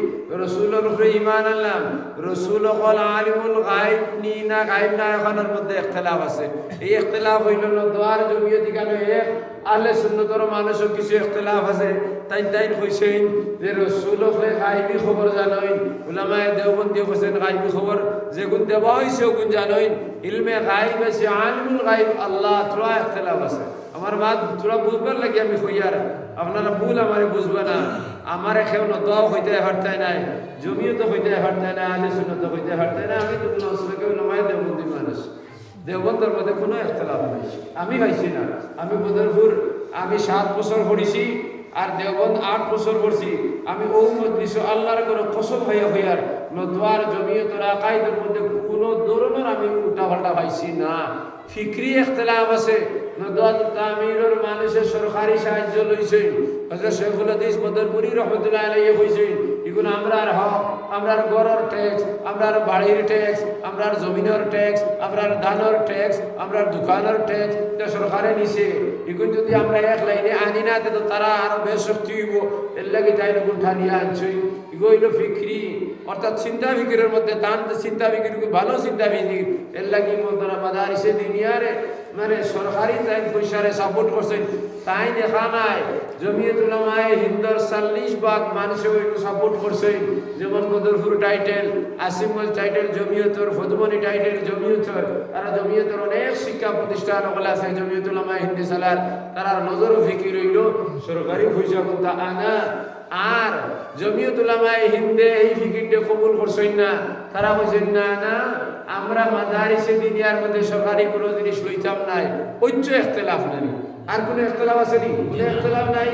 রাসূলের উপরে ঈমান আনলাম। রাসূল হল আলিমুল গায়ব নি না গায়ব না, এখানের মধ্যে ইখতিলাফ আছে। এই ইখতিলাফ হইল না দোয়ার জমিয়ত কেন এক আহলে সুন্নতের মানুষও কিছু ইখতিলাফ আছে। তাই কইছেন যে রাসূল হলে গায়বী খবর জানেন, উলামায়ে দেওবন্দি কইছেন গায়বী খবর যেগুন দেওয়া হইছে ওগুন জানেন। ইলমে গায়ব আছে, আলিমুল গায়ব আল্লাহ, তোরা ইখতিলাফ আছে। আমার বাদ তোরা বুঝবার লাগে আমি কইয়ার, আপনারা ভুল আমারে বুঝবে না। আমারে কেউ নদওয়াও হইতে হারতাই নাই, জমিয়ত হইতে হারতাই নাই, আহলে সুন্নাত হইতে হারতাই নাই। আমি তো কোনো অসুবিধা উলামায়ে দেওবন্দি মানুষ, দেওবন্দের মধ্যে কোনো ইখতিলাফ নাই। আমি পাইছি না। আমি বদরপুর আমি 7 বছর পড়িছি, আর দেওবন্দ 8 বছর পড়ছি। আমি ও মজলিস আল্লাহর কোনো কসম হইয়ার নদওয়ার জমিয়তের আকাইদের মধ্যে কোনো ধরনের আমি উল্টাপাল্টা পাইছি না। ফিক্রি ইখতিলাফ আছে। নদওয়াতুত তামিরের মানুষের সরকারি সাহায্য লইছেন। হযরত শেখুল হাদিস বদরপুরি রহমাতুল্লাহ আলাইহি কইছেন, এগুলো আমরার হক, আমরার গড়ের ট্যাক্স, আমরার বাড়ির ট্যাক্স, আমরার জমিনের ট্যাক্স, আমরার ধানের ট্যাক্স, আমরার দোকানের ট্যাক্স, এটা সরকারে নিছে। এগুলো যদি আমরা এক লাইনে আনি না, তো তারা আরো বেশক্তি হইব। এর লাগে তাই গুণঠা নিয়ে আনছি। এগুলো হইল ফিক্রি, অর্থাৎ চিন্তা ফিকিরের মধ্যে তান চিন্তা ফিকির ভালো চিন্তা ফিকির। এর লাগে মাদারিসে দুনিয়ারে মানে সরকারি তাই পয়সারে সাপোর্ট করছেন। তাই দেখা নাই জমিয়ত উলামায়ে হিন্দর 40% মানুষে সাপোর্ট করছেন। যেমন বদরপুর টাইটেল, আসিমগঞ্জ টাইটেল জমিয়তর, ফদমনি টাইটেল জমিয়তর, আর জমিয়তর অনেক শিক্ষা প্রতিষ্ঠান ওগুলো আছে জমিয়ত উলামায়ে হিন্দি সালার। তারা নজর ফিকির হইল সরকারি পয়সা কোনটা আনা। আর জমিয়ত উলামায়ে হিন্দে এই ফিকিরটা কবুল করছেন না। তারা বলছেন না না, আমরা মাদারিসে দুনিয়ার মধ্যে সরকারি কোনো জিনিস লইতাম নাই। ঐচ্য ইখতিলাফ নাই। আর কোনো ইখতিলাফ আছে নি? কোনো ইখতিলাফ নাই।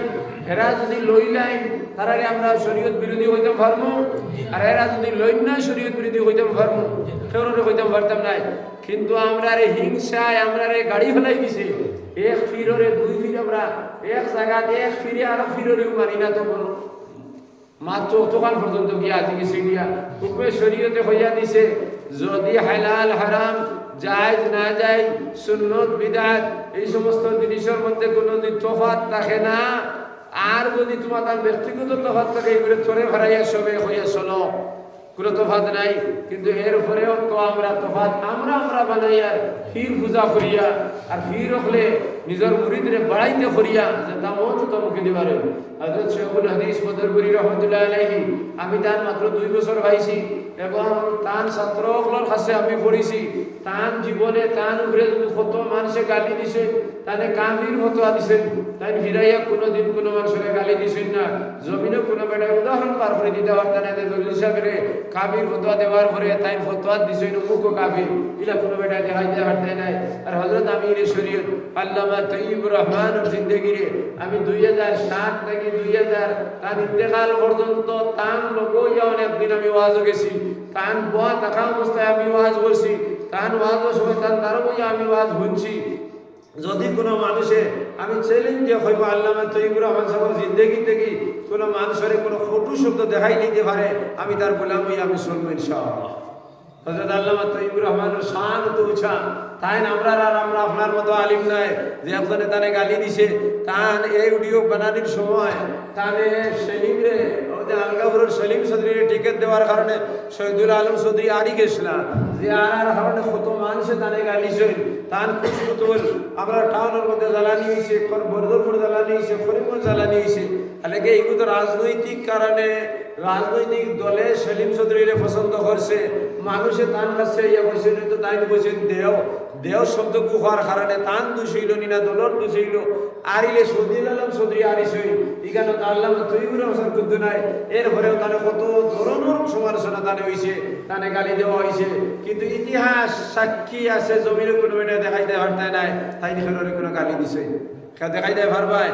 এরা যদি লইলাই তারা আমরা শরীয়ত বিরোধী হইতাম পারবো, আর এরা যদি লইন না শরীয়ত বিরোধী হইতাম পারবো, কেউ হইতাম পারতাম নাই। কিন্তু আমরা রে হিংসায় আমরা রে গাড়ি ফেলাই দিছে। এক ফিররে 2 ফির আমরা এক জায়গায় এক ফিরে আর ফিররেও মানি না। তো বলো মাত্র অতকাল পর্যন্ত গিয়া দিকে সিডিয়া হুকমে শরীয়তে হইয়া দিছে, যদি হালাল হারাম জায়েজ না যায়, সুন্নত বিদআত এই সমস্ত জিনিসের মধ্যে কোনো তফাৎ থাকে না। আর যদি তোমার তার ব্যক্তিগত তফাৎ থাকে এগুলো চরে ভরাইয়া সবে হইয়া চলো, কোনো তফাৎ নাই। কিন্তু এর উপরেও তো আমরা তফাৎ আমরা বানাইয়া ফির পূজা করিয়া আর ফির হলে নিজের মুরিদরে বাড়াইতে করিয়া যে তামন তো মুখে দিবারে। হযরত শেখুল হাদিস বদরপুরি রহমতুল্লাহ আলাইহি আমি তার মাত্র 2 বছর পাইছি এবং তার ছাত্রগুলোর কাছে আমি পড়েছি। তার জীবনে তার উপরে কত মানুষে গালি দিছে, তাহলে কাফির ফতোয়া দিছেন, তাই ফিরাইয়া কোনোদিন কোনো মানুষের গালি দিছেন না। জমিনে কোনো বেটায় উদাহরণ পার করে দিতে পারতেন না, দলিল হিসাবে কাফির ফতোয়া দেওয়ার পরে তাই ফতোয়া দিছেন মুখ কাফির, এটা কোনো বেটায় দেখাই দিতে পারতেন নাই। আর হযরত আমির শরীয়ত আল্লামা তৈয়বুর রহমানের জিন্দেগিরে আমি 2007 থেকে 2000 তার ইন্তেকাল পর্যন্ত তার লগইয়া অনেকদিন আমি ওয়াজও গেছি। তার বয়া থাকা অবস্থায় আমি ওয়াজ করছি, তার ওয়াজও সময় তার বইয়া আমি ওয়াজ শুনছি। যদি কোনো মানুষে আমি চ্যালেঞ্জ দিয়ে হইব আল্লামা তৈয়বুর রহমান সাহেবের জিন্দেগি থেকে কোনো মানুষের কোনো ফটো শব্দ দেখাই নিতে পারে, আমি তার গোলাম হই, আমি শুনবো ইনশাআল্লাহ। হযরত আল্লামা তৈয়বুর রহমানের শান তো উঁচা, তাই আমরা আপনার মতো আলিম নাই যে একজনে তানে গালি দিছে। তান এই ভিডিও বানানোর সময় তানে সেলিমরে আলগাপুরের সেলিম চৌধুরীর টিকিট দেওয়ার কারণে শহীদুল আলম চৌধুরী আড়ি গেছিলাম যে আর কারণে কত মানুষে তানে গালিছে। তান কুচকুতুল আমরা টাউনের মধ্যে জ্বালানি হয়েছে, বরদরপুর জ্বালানি হয়েছে, করিমগঞ্জ জ্বালানি হয়েছে। তাহলে এগুলো তো রাজনৈতিক কারণে রাজনৈতিক দলে সেলিম চৌধুরীরে পছন্দ করছে, মানুষে তার কাছে ইয়া বলছেন তো তাই বলছেন দেও শব্দ হওয়ার কারণে তান দোষ হইল না দলর দোষ হইল। আরিলে শহীদুল আলম চৌধুরী আরিস হইল, এখানে তো আল্লামা তৈয়বুর রহমান কিন্তু নাই। এরপরেও তানে কত ধরনের সমালোচনা তানে হয়েছে, তানে গালি দেওয়া হয়েছে। কিন্তু ইতিহাস সাক্ষী আছে, জমিনে কোনো মেয়ে দেখাইতে পারতে নাই তাই নিখের কোনো গালি দিছে দেখাই দেয় পারবাই।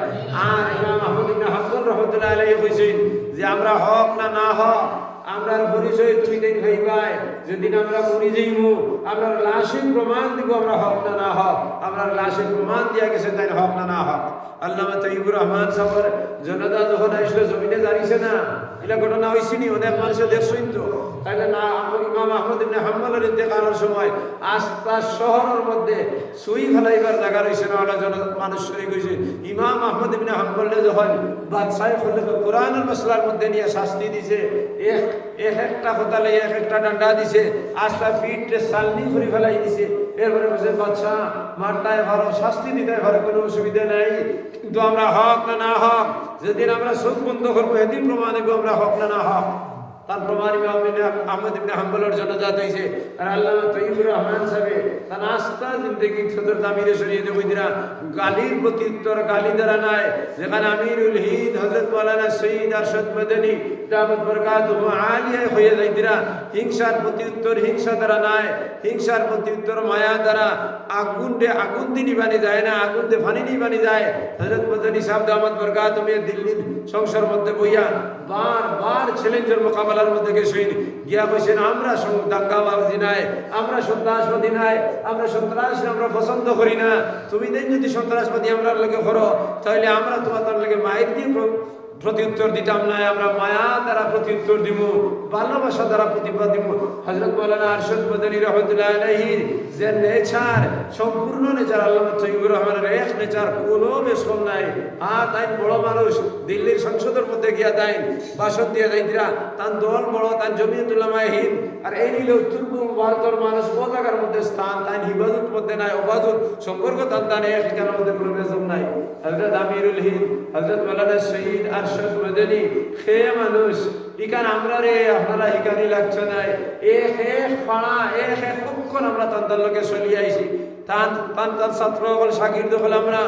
আর ইমাম আহমদ ইবনে হাম্বল রাহমাতুল্লাহ আলাইহি কইছেন যে আমরা হক না হক আমরার পরিচয় তুমি দিন হইবাই, যেদিন আমরা মরি যাইমু আমরা লাশের প্রমাণ দিব আমরা হক না হক। আমরা লাশের প্রমাণ দিয়া গেছে তাই হক না হক। আল্লামা তৈয়বুর রহমান সাহেবের জনতা যখন আসলে জমিনে দাঁড়িয়েছে না, এটা ঘটনা হয়েছিনি, অনেক মানুষের দেখছেন তো। তাইলে না ইমাম আহমদ ইবনে হাম্বলের ইন্তেকালের সময় আস্তা শহরের মধ্যে সুই ফেলাইবার জায়গা রয়েছে না, মানুষ শরীর হয়েছে। ইমাম আহমদ ইবনে হাম্বলে যখন বাদশাহ কোরআনের মশলার মধ্যে নিয়ে শাস্তি দিছে, একটা কোতালে একটা ডান্ডা দিছে, আস্তা ফিটে সালনি করে ফেলাই দিছে। এরপরে বলছে বাদশাহ মারটায় ভালো, শাস্তি দিতে ভালো, কোনো অসুবিধা নাই। কিন্তু আমরা হক না হক যেদিন আমরা চোখ বন্ধ করবো এদিন প্রমাণ দেবো আমরা হক না হক। তার প্রমাণ ইমাম আহমদ ইবনে হাম্বলের জনজাত হয়েছে। আর আল্লামা তৈয়বুর রহমান সাহেব তার আস্থা জিন্দেগি সদর আমিরে শরীয়তে কইদিরা গালির প্রত্যুত্তর গালি দ্বারা নাই। যেখানে আমিরুল হিন্দ হযরত মাওলানা সৈয়দ আরশাদ মাদানী দামাত বরকাতুহু আলিয়া হয়ে যাইদিরা হিংসার প্রত্যুত্তর হিংসা দ্বারা নাই, হিংসার প্রত্যুত্তর মায়া দ্বারা। আগুন দিয়ে নিবানি যায় না, আগুন দিয়ে পানি নিবানি যায়। হযরত মাদানী সাহেব দামাত বরকাতুহু দিল্লির সংসার মধ্যে বইয়া বার চ্যালেঞ্জের মোকাবেলার মধ্যে গেছেন, গিয়া কইছেন আমরা দাঙ্গাবাজি নাই, আমরা সন্ত্রাসবাদী নাই, আমরা সন্ত্রাস আমরা পছন্দ করি না। তুমি দেন যদি সন্ত্রাসবাদী আমরা লগে করো তাহলে আমরা তোমার লগে মায়ের দিয়ে প্রত্যুত্তর দিতাম না, আমরা মায়া দ্বারা প্রত্যুত্তর দিব, ভালোবাসা দ্বারা প্রতিবাদ দিব। হযরত মাওলানা আরশাদ মাদানী রাহমাতুল্লাহ আলাইহির যে নেচার, সম্পূর্ণ নেচার আল্লামা তৈয়বুর রহমানের এক নেচার, কোনো বেশম নাই। তাই বড় মানুষ দিল্লির সংসদের মধ্যে গিয়া দেন বাসন দিয়ে যাইতিরা, তার দল বড়, তার জমিয়ত উলামায়ে হিন্দ। আর এই নিলে উত্তর পূর্ব ভারতের মানুষ পতাকার মধ্যে স্থান, তাই হিবাদত মধ্যে নাই, অবাদত সম্পর্ক তার দানে ঠিকানার মধ্যে কোনো বেশম নাই। হযরত আমিরুল হিন্দ হযরত মাওলানা সৈয়দ আরশাদ মাদানী সে মানুষ ইকান আমরা রে আপনারা হিকানি লাগছে নাই। এক ফাড়া এক পক্ষণ আমরা তার লোকে চলি আইছি। তার ছাত্র হল শাকির হল আমরা,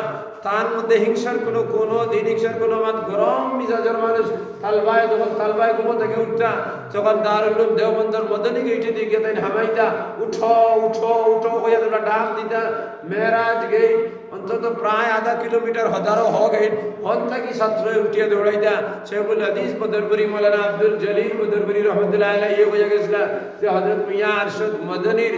তার মধ্যে হিংসার কোনো দিন হিংসার কোনো গরম মিজাজের মানুষ। তালবায় ঘুমো থেকে উঠতা যখন দারুল দেওবন্দর মদনী গেইটে দিকে তাই হামাইতা উঠো উঠো উঠো হইয়া তোমরা ডাক দিতা। মেরাজ গেইট অন্তত প্রায় আধা কিলোমিটার হজারো গেইট হন থাকি ছাত্র উঠিয়া দৌড়াইতা। শেখুল হাদিস বদরপুরি মাওলানা আব্দুল জলিল বদরপুরি রহমতুল্লাহ আলাইহি হইয়া গেছিল যে হযরত মিয়া আরশাদ মাদানীর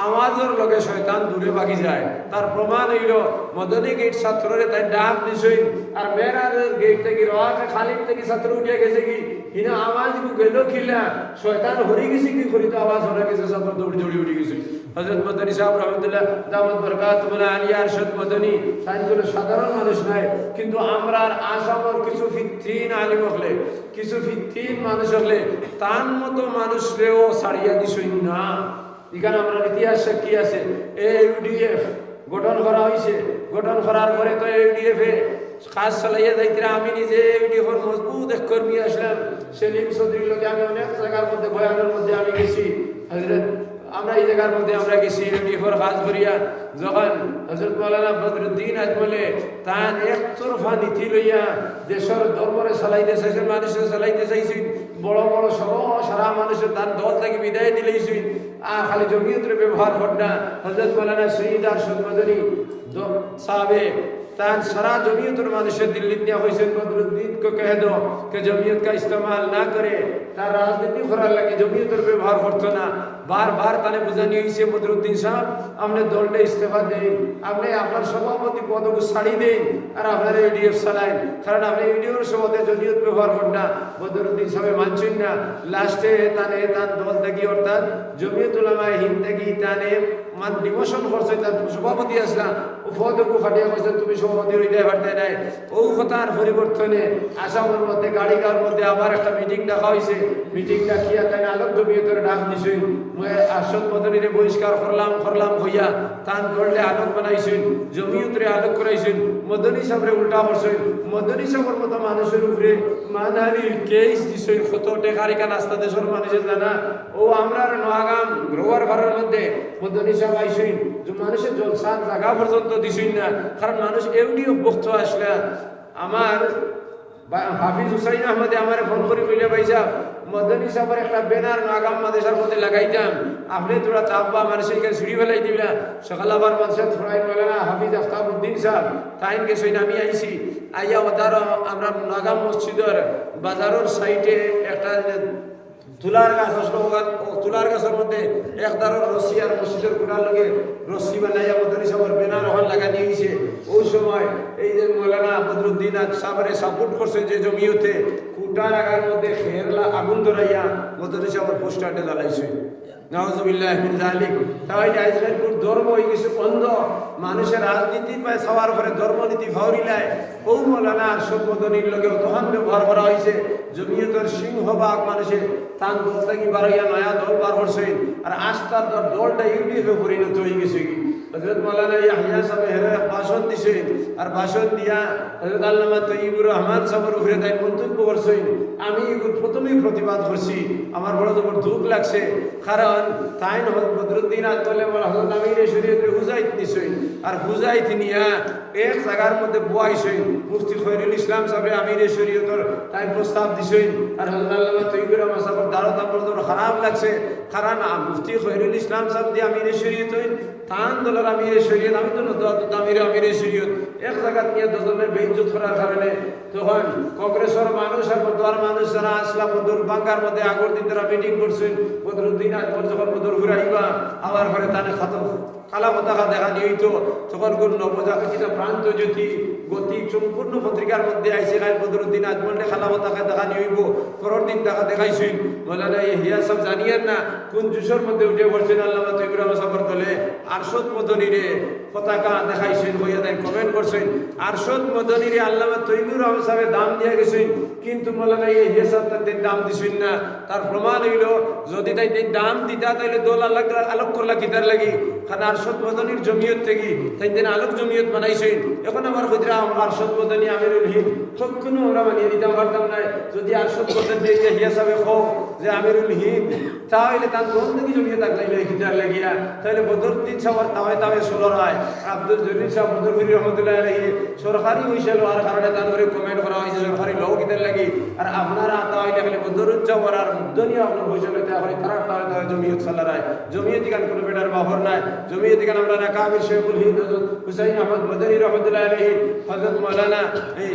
আওয়াজের লগে শয়তান দূরে ভাগি যায়। তার প্রমাণ হইল মদনী গেট ছাত্ররে তাই ডাক দিছই। আর মেরাজের গেট থেকে রাতে খালিদ থেকে ছাত্র উঠিয়া গেছে কি হিনা আওয়াজ গেল খিলা শয়তান হরি গেছে কি করি তো আওয়াজ হয়ে গেছে, ছাত্র দৌড়ি উঠে গেছে। হযরত মদনী সাহেব রহমতুল্লাহ দামাত বরকাতুহুল আলিয়া আরশাদ মদনী তাইগুলো সাধারণ মানুষ নয়, কিন্তু আমরা আসামর কিছু ফিত্তিন আলিম হলে, কিছু ফিত্তিন মানুষ হলে তার মতো মানুষরেও ছাড়িয়া দিছই না। এখানে আমরা ইতিহাস সাক্ষী আছে। ইউডিএফ গঠন করা হয়েছে, গঠন করার পরে তো ইউডিএফ এ কাজ চালাইয়া যাইতে আমি নিজে ইউডিএফের মজবুত এক কর্মী আসলাম। সেলিম চৌধুরীর লোকে আমি অনেক জায়গার মধ্যে বয়ানের মধ্যে আমি গেছি। হযরত আমরা এই জায়গার মধ্যে আমরা গেছি ইউডিএফের কাজ করিয়া, যখন হযরত মাওলানা বদরুদ্দিন আজমলে তার একতরফা নীতি লইয়া দেশের দরবারে চালাইতে চাইছেন, মানুষের চালাইতে চাইছেন, বড় বড় সারা মানুষের তার দল থেকে বিদায় দিলেইছেন, আর খালি জমিয়তের ব্যবহার ঘটনা। হযরত মাওলানা সৈয়দ আরশাদ মদনী সাহাবে तान सारा जमीयत और मानुष्य दिल्ली ने होइसे बदरुद्दीन को कह दो कि जमीयत का इस्तेमाल ना करे, तार राजनीति करार लगे जमीयत और व्यवहार करतो ना। बार बार ताने बुझानी হইছে বদরুদ্দিন সাহেব আপনি দলটা ইস্তেফা দেন, আপনি আপনার সভাপতি পদকে ছাড়ি দেন, আর আপনার ইউডিএফ চালান, কারণ আপনি ইউডিএফের সভাপতি জমিয়ত ব্যবহার করেন না। বদরুদ্দিন সাহেব মানছেন না। লাস্টে তানে তার দল থেকে অর্থাৎ জমিয়ত উলামায়ে হিন্দ থেকে তানে মান ডিমোশন করছে, তার সভাপতি আসলা পদকে খাটিয়া কইছে তুমি সভাপতি হইতে পারতে নাই। ও কথার পরিবর্তনে আসামের মধ্যে গাড়িঘার মধ্যে আবার একটা মিটিং ডাকা হয়েছে। মিটিং ডাকিয়া তাই আলোক জমিয়তের ডাক দিছে, আরশাদ মদনীরে বহিষ্কার করলাম হইয়া তান দলটা আলোক বানাইছেন, জমিয়তরে আলোক করাইছেন, মদনী সাহেবরে উল্টা করছেন। মদনী সাহেবের মতো মানুষের উপরে মানহানির কেস দিছেন, কত টেকার এখান আস্তা দেশের মানুষের জানা। ও আমরা নোয়াগাম রোয়ার ঘরের মধ্যে মদনী সাহেব আইসেন, যে মানুষের জলসান জায়গা পর্যন্ত দিছেন না, কারণ মানুষ এমনিও বক্ত আসলে। আমার হাফিজ হুসাইন আহমদে আমার ফোন করে কইলে ভাই সাহেব মদনী সাহেবের একটা ব্যানার নাগাম মাদেশার মধ্যে লাগাইতাম, আপনি তোরা চাপবা মানুষের এখানে ছুরি ফেলাই দিবি না। সকাল আবার মানুষের থোড়াই বলে না হাফিজ আফতাবউদ্দিন সাহেব তাইন গেছেন, আমি আইছি আইয়া ওদার আমরা নাগাম মসজিদের বাজারের সাইডে একটা তুলার গাছ আসলো, তুলার গাছের মধ্যে একদারের রশি আর মসজিদের গোড়ার লগে রশি বানাইয়া মদনী সাহেবের ব্যানার ওখান লাগানি হয়েছে। ওই সময় এই যে মৌলানা বদরুদ্দিন সাহেবের সাপোর্ট করছে যে জমিয়তে কুটার আগার মধ্যে খেরলা আগুন ধরাইয়া মদনী সাহেবের পোস্টারটা জ্বালাইছে। নাউজুবিল্লাহ মিন যালিক। তাই আজকাল ধর্ম হয়ে গেছে বন্ধ, মানুষের রাজনীতি পায় সবার পরে ধর্মনীতি ফাউরিলায়। ও মৌলানা আরশাদ মদনীর লগে তখন ব্যবহার করা হয়েছে। জমিয়তের সিংহভাগ মানুষের তান দল থেকে বাড়াইয়া নয়া দল বার করছেন, আর আস্থার দলটা ইউডিএফে পরিণত হয়ে গেছে। হযরত মাওলানা ইয়াহইয়া সাহেব ভাষণ দিছেন, আর ভাষণ দিয়া হযরত আল্লামা তৈয়বুর রহমান সাহেবের উপরে তাই মন্তব্য করছেন। আমি প্রথমেই প্রতিবাদ করছি, আমার বড় জবর দুঃখ লাগছে, কারণ তাই বদরুদ্দিন আতলে হযরত আমিরে শরীয়তের হুজাইত দিছেন, আর হুজাইত নিয়া এক জায়গার মধ্যে বয়াইছেন। মুফতি খৈরুল ইসলাম সাহেব আমিরে শরীয়তের তাই প্রস্তাব দিছেন, আর হযরত আল্লামা তৈয়বুর রহমান সাহেবের দারত আমার খারাপ লাগছে, কারণ মুফতি খৈরুল ইসলাম সাহেব দিয়ে আমিরে শরীয়ত তান দলের আমিরে শরীয়ত, আমি তো আমিরে শরীয়ত এক জায়গা নিয়ে দুজনের বেইজ্জত করার কারণে তখন কংগ্রেসের মানুষ আর বদুয়ার মানুষ যারা আসলা বদর বাঙ্গার মধ্যে আগর দিন তারা মিটিং করছেন। বদরুদ্দিন আকবর যখন বদর ঘুরাইবা আবার পরে তানে খাতম কালা পতাকা দেখা নিয়েইতো, তখন কোন নবজাগৃত প্রান্ত জ্যোতি গতি সম্পূর্ণ পত্রিকার মধ্যে আইসে গায়ে বদরুদ্দিন আজমলে খালা পতাকা দেখা নিয়েইব। পরের দিন দেখা দেখাইছেন মৌলানা ইয়াহিয়া সাহেব জানিয়েন না কোন জুসের মধ্যে উঠে পড়ছেন আল্লামা তৈয়বুর রহমান সাহেবের দলে আরশাদ মদনীরে পতাকা দেখাইছেন, হইয়া দেন কমেন্ট করছেন আরশাদ মদনীরে আল্লামা তৈয়বুর রহমান সাহেব দাম দিয়ে গেছেন, কিন্তু মৌলানা ইয়াহিয়া সাহেব তাদের দাম দিছেন না। তার প্রমাণ হইল যদি তাই দাম দিতা তাইলে দল আলোক করলা কিতার লাগি, কারণ আরশাদ মদনীর জমিয়ত থেকে তাই দিন আলোক জমিয়ত বানাইছেন। এখন আমার খুদরা আরশাদ মদনী আমিরুল হিন্দ কখনো আমরা মানিয়ে দিতে পারতাম না। যদি আরশাদ মদনী ইয়াহিয়া সাহেব হোক যে আমিরুল হিন্দ, তাহলে তার দল থেকে জমিয়ত আগলাইলে কিতার লাগিয়া, তাহলে বদরুদ্দিন সাহেব তাওয়ে ষোলোর হয়, আব্দুল জলিল সাহেব বদরুদ্দিন রহমতুল্লাহ আলাইহি সরকারি হইছিল, আর কারণে তার করে কমেন্ট করা হয়েছে সরকারি লোক কিতার লাগি। আর আপনারা তাহলে খালি বদরুদ্দিন সাহেব আর দুনিয়া আপনার হইছিল, তাহলে তারা তাহলে জমিয়ত চালায়। জমিয়ত গান কোনো বেটার বাহর নাই, জমিয়ত গান আমরা না কাবির শেখুল হিন্দ হযরত হুসাইন আহমদ মদনী রহমতুল্লাহ আলাইহি, হযরত মাওলানা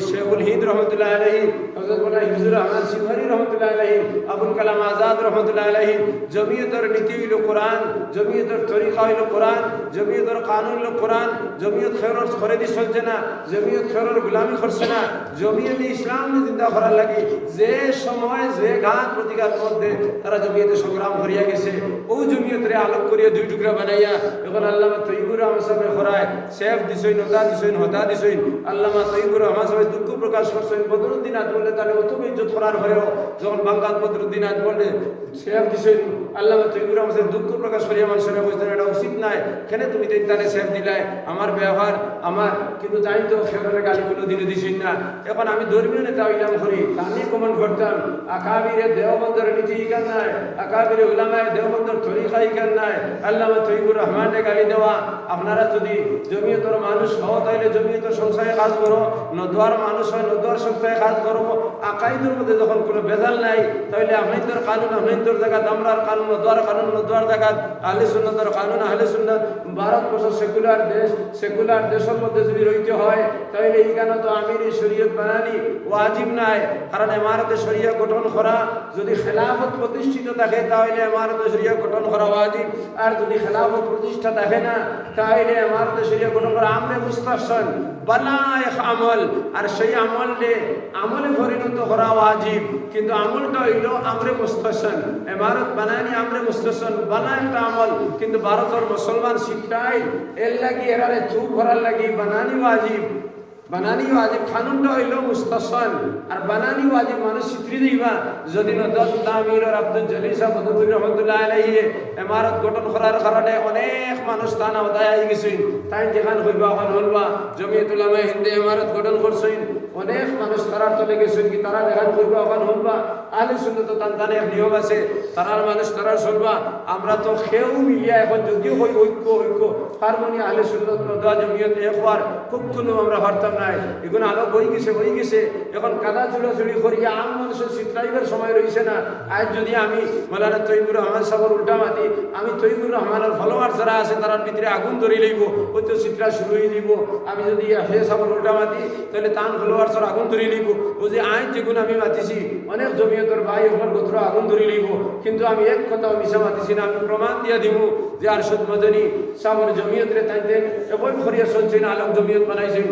শেখুল হিন্দ রহমতুল্লাহ আলাইহি, হযরত মাওলানা হিফজুর রহমান সিংহারি রহমতুল্লাহ আলাইহি, আবুল কালাম ইসলাম আজাদ রহমতুল্লাহ আলাইহি জমিয়তের নীতি হইল কোরআন, জমিয়তের তরিকা হইল কোরআন, জমিয়তের কানুন হইল কোরআন। জমিয়ত খেরর খরেদি চলছে না, জমিয়ত খেরর গুলামি করছে না, জমিয়তে ইসলাম জিন্দা করার লাগি যে সময় যে ঘাত প্রতিঘাত মধ্যে তারা জমিয়তে সংগ্রাম করিয়া গেছে, ও জমিয়তরে আলোক করিয়া দুই টুকরা বানাইয়া এখন আল্লামা তৈয়বুর রহমান সাহেবের খরায় শেফ দিছইন, হতা দিছইন, হতা দিছইন। আল্লামা তৈয়বুর রহমান সাহেব দুঃখ প্রকাশ করছেন বদরুদ্দিন আজমলে তাহলে অত ইজ্জত করার পরেও যখন বাঙ্গাল বদরুদ্দিন আজমলে শেফ দিছইন, আল্লামা তৈয়বুর রহমান সাহেব দুঃখ প্রকাশ করিয়া মানুষেরা বুঝতেন এটা উচিত নাই, কেন তুমি তাহলে শেফ দিলাই, আমার ব্যবহার আমার কিন্তু জানি তো খেররে গালি কোনো দিনে দিছইন না। এখন আমি ধর্মীয় নেতা হইলাম করি আমি কমেন্ট করতাম আকাবিরে দেওবন্দর নীতি ইকান নাই, আকাবিরে উলামায়ে দেওবন্দর তরিকা ইকান নাই। আল্লামা তৈয়বুর রহমানে গালি দেওয়া, আপনারা যদি জমিয়তের মানুষ হও তাইলে জমিয়তের সংস্থায় কাজ করো, নদওয়ার মানুষ হয় নদওয়ার সংস্থায় কাজ করো। আকাইদের মধ্যে যখন কোনো বেজাল নাই তাহলে আপনাদের কানুন আপনাদের জায়গাত, আমরার কানুন নদওয়ার জায়গাত, আহলে সুন্নাতের কানুন আহলে সুন্নাত। ভারতবর্ষ সেকুলার দেশ, সেকুলার দেশের মধ্যে যদি রইতে হয় তাহলে এইখানে তো আমিরি শরীয়ত বানানি ওয়াজিব নাই, কারণ ইমারতে শরিয়া গঠন করা যদি খেলাফত প্রতিষ্ঠিত থাকে তাহলে ইমারতে শরিয়া গঠন করা ওয়াজিব, আর যদি খেলাফত প্রতিষ্ঠা থাকে না তাহলে ইমারতে শরিয়া গঠন করা আমরে মুস্তাহসান বালা এক আমল, আর সেই আমলে পরিণত করা ওয়াজিব। কিন্তু আমলটা হইল আমরে মুস্তাহসান, ইমারত বানানি আমরে মুস্তাহসান বালা একটা আমল, কিন্তু ভারতের মুসলমান শিক্ষায় এর লাগি এরারে চুপ করার লাগি বানানি ওয়াজিব, বানানি ওয়াজিব। কানুনটা হইল মুস্তাহসান আর বানানি ওয়াজিব মানুষ স্বীকৃতি দিবা। যদি নদামির আব্দুল জলিল সাহেব বদরুদ্দিন রহমতুল্লাহ আলাইহি ইমারত গঠন করার কারণে অনেক মানুষ তানা হতায় আই গেছেন, তাই যেখান হইবা ওখান হলবা জমিয়ত উলামায়ে হিন্দে ইমারত গঠন করছেন, অনেক মানুষ তারার তলে গেছেন কি তারা যেখান হইবা ওখান হলবা। আহলে সুন্নাত তানতানে এক নিয়ম আছে, তারার মানুষ তারার চলবা। আমরা তো কেউ মিলিয়া এখন যদিও হই ঐক্য হারমোনি আহলে সুন্নাত নদওয়া জমিয়ত এক হওয়ার কখনো আমরা পারতাম নাই। এখন আলোক হয়ে গেছে, এখন কাদা চুড়াচুড়ি করিয়া আম মানুষের চিত্রাইবার সময় রয়েছে না। আজ যদি আমি মৌলানা তৈয়বুর রহমান সাহেবের উল্টা মাতি, আমি তৈয়বুর রহমানের ফলোয়ার যারা আছে তার ভিতরে আগুন ধরে লইব, ওই তো চিত্রা শুরু হয়ে দিব। আমি যদি হে সাহেবের উল্টা মাতি তাহলে তান ফলোয়ার সার আগুন ধরে লইব। ওই যে আইন যেগুলো আমি মাতিছি অনেক জমিয়তের ভাই ওপর গোত্র আগুন ধরে লইব, কিন্তু আমি এক কথাও মিশা মাতিছি না। আমি প্রমাণ দিয়া দিব যে আরশদ মদনী সাহেবের জমিয়তরে তাইতেন এবং করিয়া চলছেন, আলোক জমিয়ত বানাইছেন।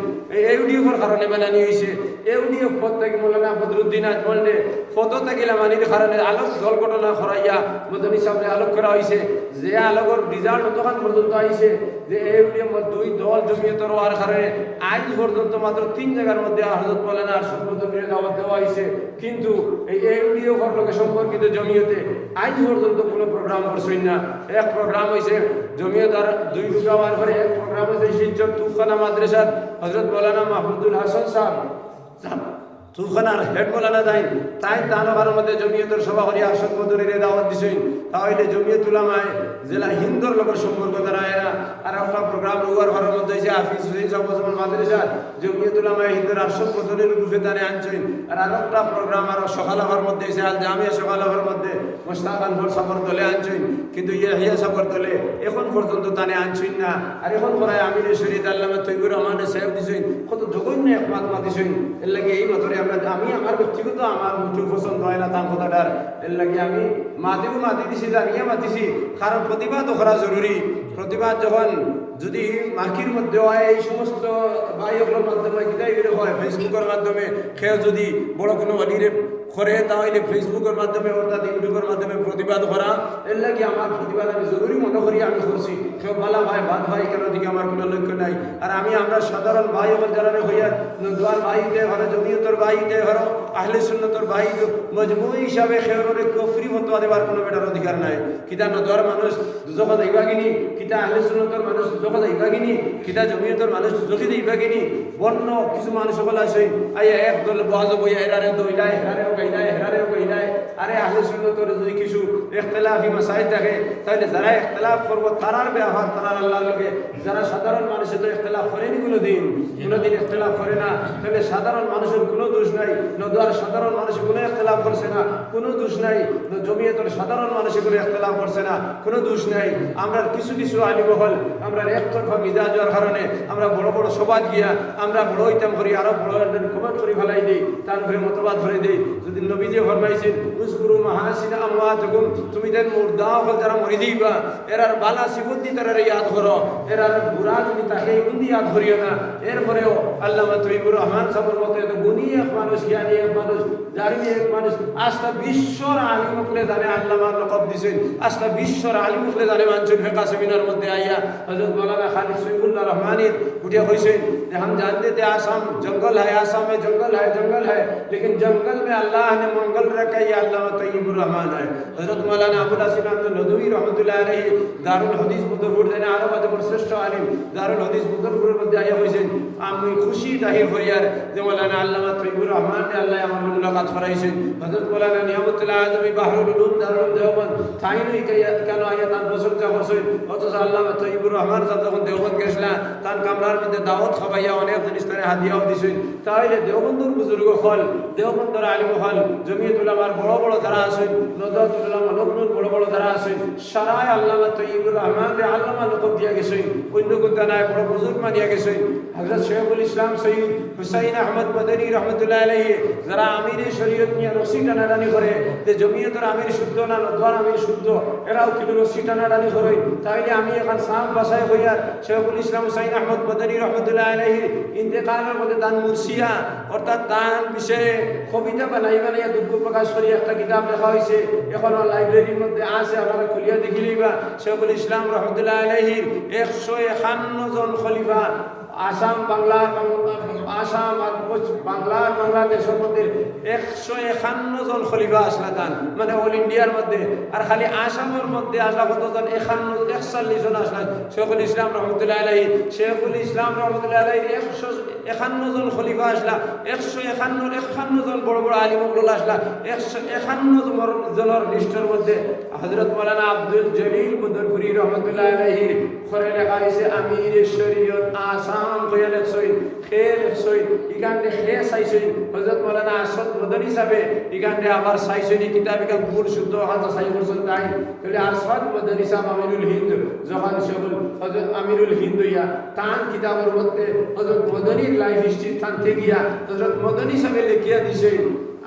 ইউডিএফের কারণে বানানি হয়েছে। ইউডিএফ পদ থেকে মৌলানা বদরুদ্দিন আজমলে পদ থাকিলা মানির কারণে আলোক দল ঘটনা করাইয়া মদনী সাহেবরে আলোক করা হয়েছে। যে আলোকর রিজাল্ট তখন পর্যন্ত আইছে যে ইউডিএফ দুই দল জমিয়তর হওয়ার কারণে আজ পর্যন্ত মাত্র 3 জায়গার মধ্যে হযরত মৌলানা আরশদ মদনীর দাওয়াত দেওয়া হয়েছে, কিন্তু এই ইউডিএফের লোকের সম্পর্কিত জমিয়তে আজ পর্যন্ত কোনো প্রোগ্রাম করছেন না। এক প্রোগ্রাম হয়েছে জমিয়ত আর 2 টুকা হওয়ার পরে, এক প্রোগ্রাম হয়েছে শিলচর তুফখানা মাদ্রাসার হযরত মৌলানা মাহমুদুল হাসান সাহেব তুফখানার হেড মৌলানা যাই তাই তানবার মধ্যে জমিয়তের সভা করিয়া আরশদ মদনীর দাওয়াত দিছেন। তাহলে জমিয়ত উলামায়ে জেলা হিন্দুর লোকের সম্পর্ক দ্বারা এরা আর একটা প্রোগ্রাম রুয়ার ঘরের মধ্যে হয়েছে হাফিজ হুসেন সাহেব মাদ্রাসার জমিয়ত উলামায়ে হিন্দুর আরশদ মদনীর রূপে তানে আনছেন। আর একটা প্রোগ্রাম আর সকালবেলার মধ্যে হয়েছে আল জামিয়া সকালবেলার মধ্যে মোস্তাক আনফর সাফর দলে আনছেন, কিন্তু ইয়া সাফর দলে এখন পর্যন্ত তানে আনছেন না। আর এখন প্রায় আমির শরীদ আল্লামা তৈয়বুর রহমানের সাহেব দিছেন, কত জঘন্য এক মাত দিছেন। এর লাগে এই মাত্রে আমি আমার ব্যক্তিগত আমার মুঠু পছন্দ হয় না তার কথাটার, এর লাগে আমি মাতি দিছি, জানিয়ে মাতিছি, কারণ প্রতিবাদ করা জরুরি। প্রতিবাদ যখন যদি মার্কির মধ্যে হয় এই সমস্ত ভাইগুলোর মাধ্যমে কিতাই হয় ফেসবুকের মাধ্যমে কেউ যদি বড় কোনো অলিরে করে তাহলে ফেসবুকের মাধ্যমে অর্থাৎ ইউটিউবের মাধ্যমে প্রতিবাদ করা, এর লাগে আমার প্রতিবাদ আমি জরুরি মনে করি আমি করছি। কেউ বালা ভাই বাদ ভাই কেন দিকে আমার কোনো লক্ষ্য নাই। আর আমরা সাধারণ ভাই হল যারা হইয়া দোয়ার ভাইতে ঘরে জমিয়তর ভাইতে ঘর আহলে সুন্নতর ভাই মজমুই হিসাবে খেয়রে কফরি ফতোয়া দেওয়ার কোনো বেটার অধিকার নাই। কিতা নদওয়ার মানুষ দুজকে যাইবাগিনি, কিতা আহলে সুন্নতর মানুষ দুজকে যাইবাগিনি, কিতা জমিয়তর মানুষ দুজকে যাইবাগিনি। বন্য কিছু মানুষ সকল আছে আইয়া এক দল বহাজ বইয়া এরারে দইলাই হেরারেও গাইলাই হেরারেও গাইলাই। আরে আহলে সুন্নতর যদি কিছু ইখতিলাফি মাসাইল থাকে তাহলে যারা ইখতিলাফ করবো তারার ব্যবহার তারার আল্লাহর লগে, যারা সাধারণ মানুষের তো ইখতিলাফ করেনি কোনোদিন ইখতিলাফ করে না, তাহলে সাধারণ মানুষের কোনো দোষ নাই। নদওয়ার সাধারণ মানুষ কোনো ইখতিলাফ করছে না, কোনো দোষ নাই। জমিয়তের সাধারণ মানুষ কোনো ইখতিলাফ করছে না, কোনো দোষ নাই। আমরা কিছু আলিমহল আমরা একতরফা মিজাজ হওয়ার কারণে আমরা বড় বড় সবাদ গিয়া আমরা বড় হইতাম করি, আরো বড় কমেন্ট করে ফেলাই দিই, তারপরে মতবাদ ধরে দিই। নবীজি ফরমাইছেন উযকুরু মাহাসিনা আমওয়াতুকুম, তুমি দেন মুর্দা হল যারা মরি দিবা এরার বালা সিফত দি তারা ইয়াদ করো, এরার বুড়া যদি তাকে গুন্দি ইয়াদ করিও না। এরপরেও আল্লামা তৈয়বুর রহমান সাহেবের মতো এত গুণী এক মানুষ, জ্ঞানী এক মানুষ, জার্মি এক মানুষ, আজটা বিশ্বর আলিম হকলে জানে আল্লামার লকব দিছেন, আজটা বিশ্বর আলিম হকলে জানে মানসুর ফিকা সেমিনার মধ্যে আইয়া হযরত মাওলানা খালিদ সৈফুল্লাহ রহমানী উঠিয়া কইছেন যে हम जानते थे आसाम जंगल है, आसाम में जंगल है, लेकिन जंगल में अल्लाह ने मंगल रखा, ये अल्लामा तय्यबुर रहमान है। हजरत मौलाना अबुल हसन नदवी रहमतुल्लाह अलैहि दारुल हदीस मुदरपुर देने আরব আদমের শ্রেষ্ঠ আলিম দারুল হাদিস মুদরপুরের মধ্যে আইয়া কইছেন আমি খুশি তাহির হইয়ার যে মৌলানা আল্লামা তয়্যবুর রহমান আল্লাহ আমার মুলাকাত করাইছেন। হযরত মৌলানা নিয়ামতুল্লাহ আজমি বাহরুল উলুম দারুল দেওবন্দ তাইনই কেন আইয়া তার প্রশংসা করছেন, অথচ আল্লামা তয়্যবুর রহমান সাহেব যখন দেওবন্দ গেছিলা তার কামরার মধ্যে দাওয়াত খাওয়াইয়া অনেক জিনিস তারে হাদিয়াও দিছেন। তাহলে দেওবন্দর বুজুর্গ হল, দেওবন্দর আলিম হল, জমিয়ত উলামার বড় বড় যারা আছেন, নদওয়াতুল উলামা লখনৌর বড় বড় যারা আছেন, সারাই আল্লামা তয়্যবুর রহমান আল্লামা লকব দিয়া গেছেন, অন্য কোনটা নাই বড় বুজুর্গ মানিয়া গেছেন। হযরত শেখুল ইসলাম সৈয়দ হুসাইন আহমদ মাদানী রহমতুল্লাহ আলাইহি যারা আমিরে শরীয়ত নিয়ে রশি টানাটানি করে যে জমিয়তের আমির শুদ্ধ না নদওয়ার আমির শুদ্ধ, এরাও কিন্তু রশি টানাটানি করে। তাইলে আমি এখন সাম বাসায় হইয়ার শেখুল ইসলাম হুসাইন আহমদ মাদানী রহমতুল্লাহ আলাইহি ইন্তেকালের মধ্যে দান মুরসিয়া অর্থাৎ দান বিষয়ে কবিতা বানাইয়া দুঃখ প্রকাশ করি একটা কিতাব লেখা হয়েছে, এখনো লাইব্রেরির মধ্যে আছে, আপনারা খুলিয়া দেখিলিবা। শেখুল ইসলাম রহমতুল্লাহ আলাইহির 151 জন খলিফা আসাম বাংলার আসাম আর বাংলাদেশের মধ্যে 151 জন খলিফা আসলা দান, মানে অল ইন্ডিয়ার মধ্যে। আর খালি আসামের মধ্যে আসলা কতজন? 41 জন আসলা শেখুল ইসলাম রহমতুল্লাহ আলাইহি। শেখুল ইসলাম রহমতুল্লাহ আলাইহি 151 জন খলিফা আসলা, 151 জন বড় বড় আলিম আসলা, 151 জনের লিস্টের মধ্যে হযরত মাওলানা আব্দুল জলিল বদরপুরি রহমতুল্লাহ আলাইহি করে লেখা হয়েছে আমির শরীয়ত আসাম কইয়া লেখছইন, খেয়ে লেখছইন, ইকান্ডে খেয়ে চাইছইন। হযরত মাওলানা আসাদ মদনী সাহেবে ইকান্ডে আবার চাইছইন কিতাবিকা গুণ শুদ্ধ হাজা চাই করছেন তাই। তাহলে আসাদ মদনী সাহেব আমিরুল হিন্দ যখন সেগুল হযরত আমিরুল হিন্দ ইয়া তান কিতাবের মধ্যে হযরত মদনীর লাইফ হিস্ট্রি থানতে গিয়া হযরত মদনী সাহেবে লিখিয়া দিছেন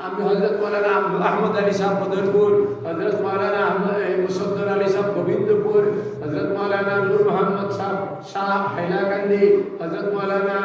আমি হযরত মাওলানা আহমদ আলী সাহেব বদরপুর, হযরত মাওলানা মুসদ্দর আলী সাহেব গোবিন্দপুর, হযরত মাওলানা নূর মোহাম্মদ সাহেব শাহ হাইলাকান্দি, হযরত মাওলানা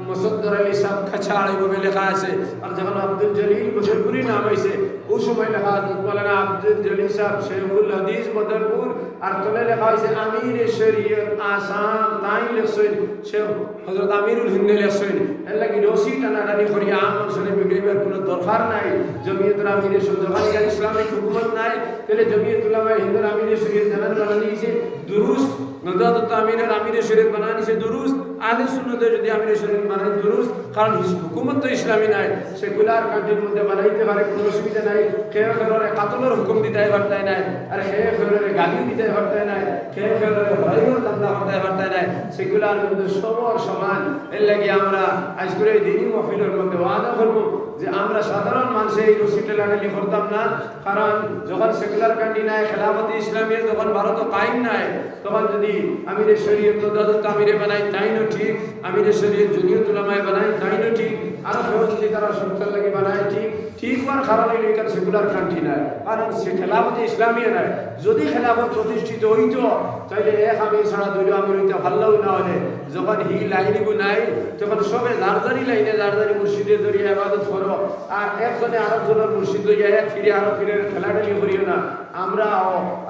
মুসদ্দর আলী সাহেব খাছাড় এইভাবে লেখা আছে। আর যখন আব্দুল জলিল বদরপুরি নাম হয়েছে ওই সময় লেখা হযরত মাওলানা আব্দুল জলিল সাহেব শেখুল হাদিস বদরপুর, আর তলে লেখা হয়েছে আমির শরীয়ত আসাম তাই লেখছেন শেখ হযরত আমিরুল হিন্দ লেখছেন। এর লাগি রশি টানাটানি করি আম মানুষের বিগড়িবার কোনো দরকার নাই। জমিয়তুল আমিরের যখন ইসলামিক হুকুমত নাই তাহলে জমিয়তুল উলামা হিন্দুর আমিরের শরীয়ত জানান বানানি দিয়েছে দুরুস্ত, নদাদত আমিরের শরীয়ত বানানি দিয়েছে দুরুস্ত, আহলে সুন্নাতের যদি আমিরের শরীয়ত বানাই দুরুস্ত, কারণ হুকুমত তো ইসলামী নাই। সেকুলার কান্ট্রির মধ্যে বানাইতে পারে, কোনো অসুবিধা নাই। খেয়ে খেলোরে কাতলের হুকুম দিতে পারতাই নাই, আর খেয়ে খেলোরে গালি দিতে পারতাই নাই, খেয়ে খেলোরে হরিবর দান্দা করতে পারতাই নাই। সেকুলার মধ্যে সবর সমান। এর লাগে আমরা আজকের এই দিনই মহফিলের মধ্যে ওয়াদা করবো যে আমরা সাধারণ মানুষে এই রশি টেলাটালি করতাম না। কারণ যখন সেকুলার কান্ট্রি নাই, খেলাফত ইসলামের যখন ভারত কায়েম নাই, তখন যদি আমিরের শরীয়ত নদাদত আমিরে বানাই তাইনও ঠিক, আমিরের শরীয়ত জমিয়তুল উলামায়ে বানাই তাইনও ঠিক, আরো যদি তারা সরকার লাগে বানায় ঠিক হওয়ার কারণে এখানে সেকুলার কান্ট্রি নাই, কারণ সে খেলাফত ইসলামিয়া নাই। যদি খেলাফত প্রতিষ্ঠিত হইতো তাইলে এক আমির ছাড়া দুইটা আমির হইতে ভাল্লাও না হলে যখন হি লাইনগু নাই তখন সবে জারজারি লাইনে জারজারি মুর্শিদের জড়িয়ে ইবাদত করো, আর একজনে আরেকজনের মুর্শিদ লইয়া এক ফিরে আরো ফিরে ঠেলাঠেলি করিও না। আমরা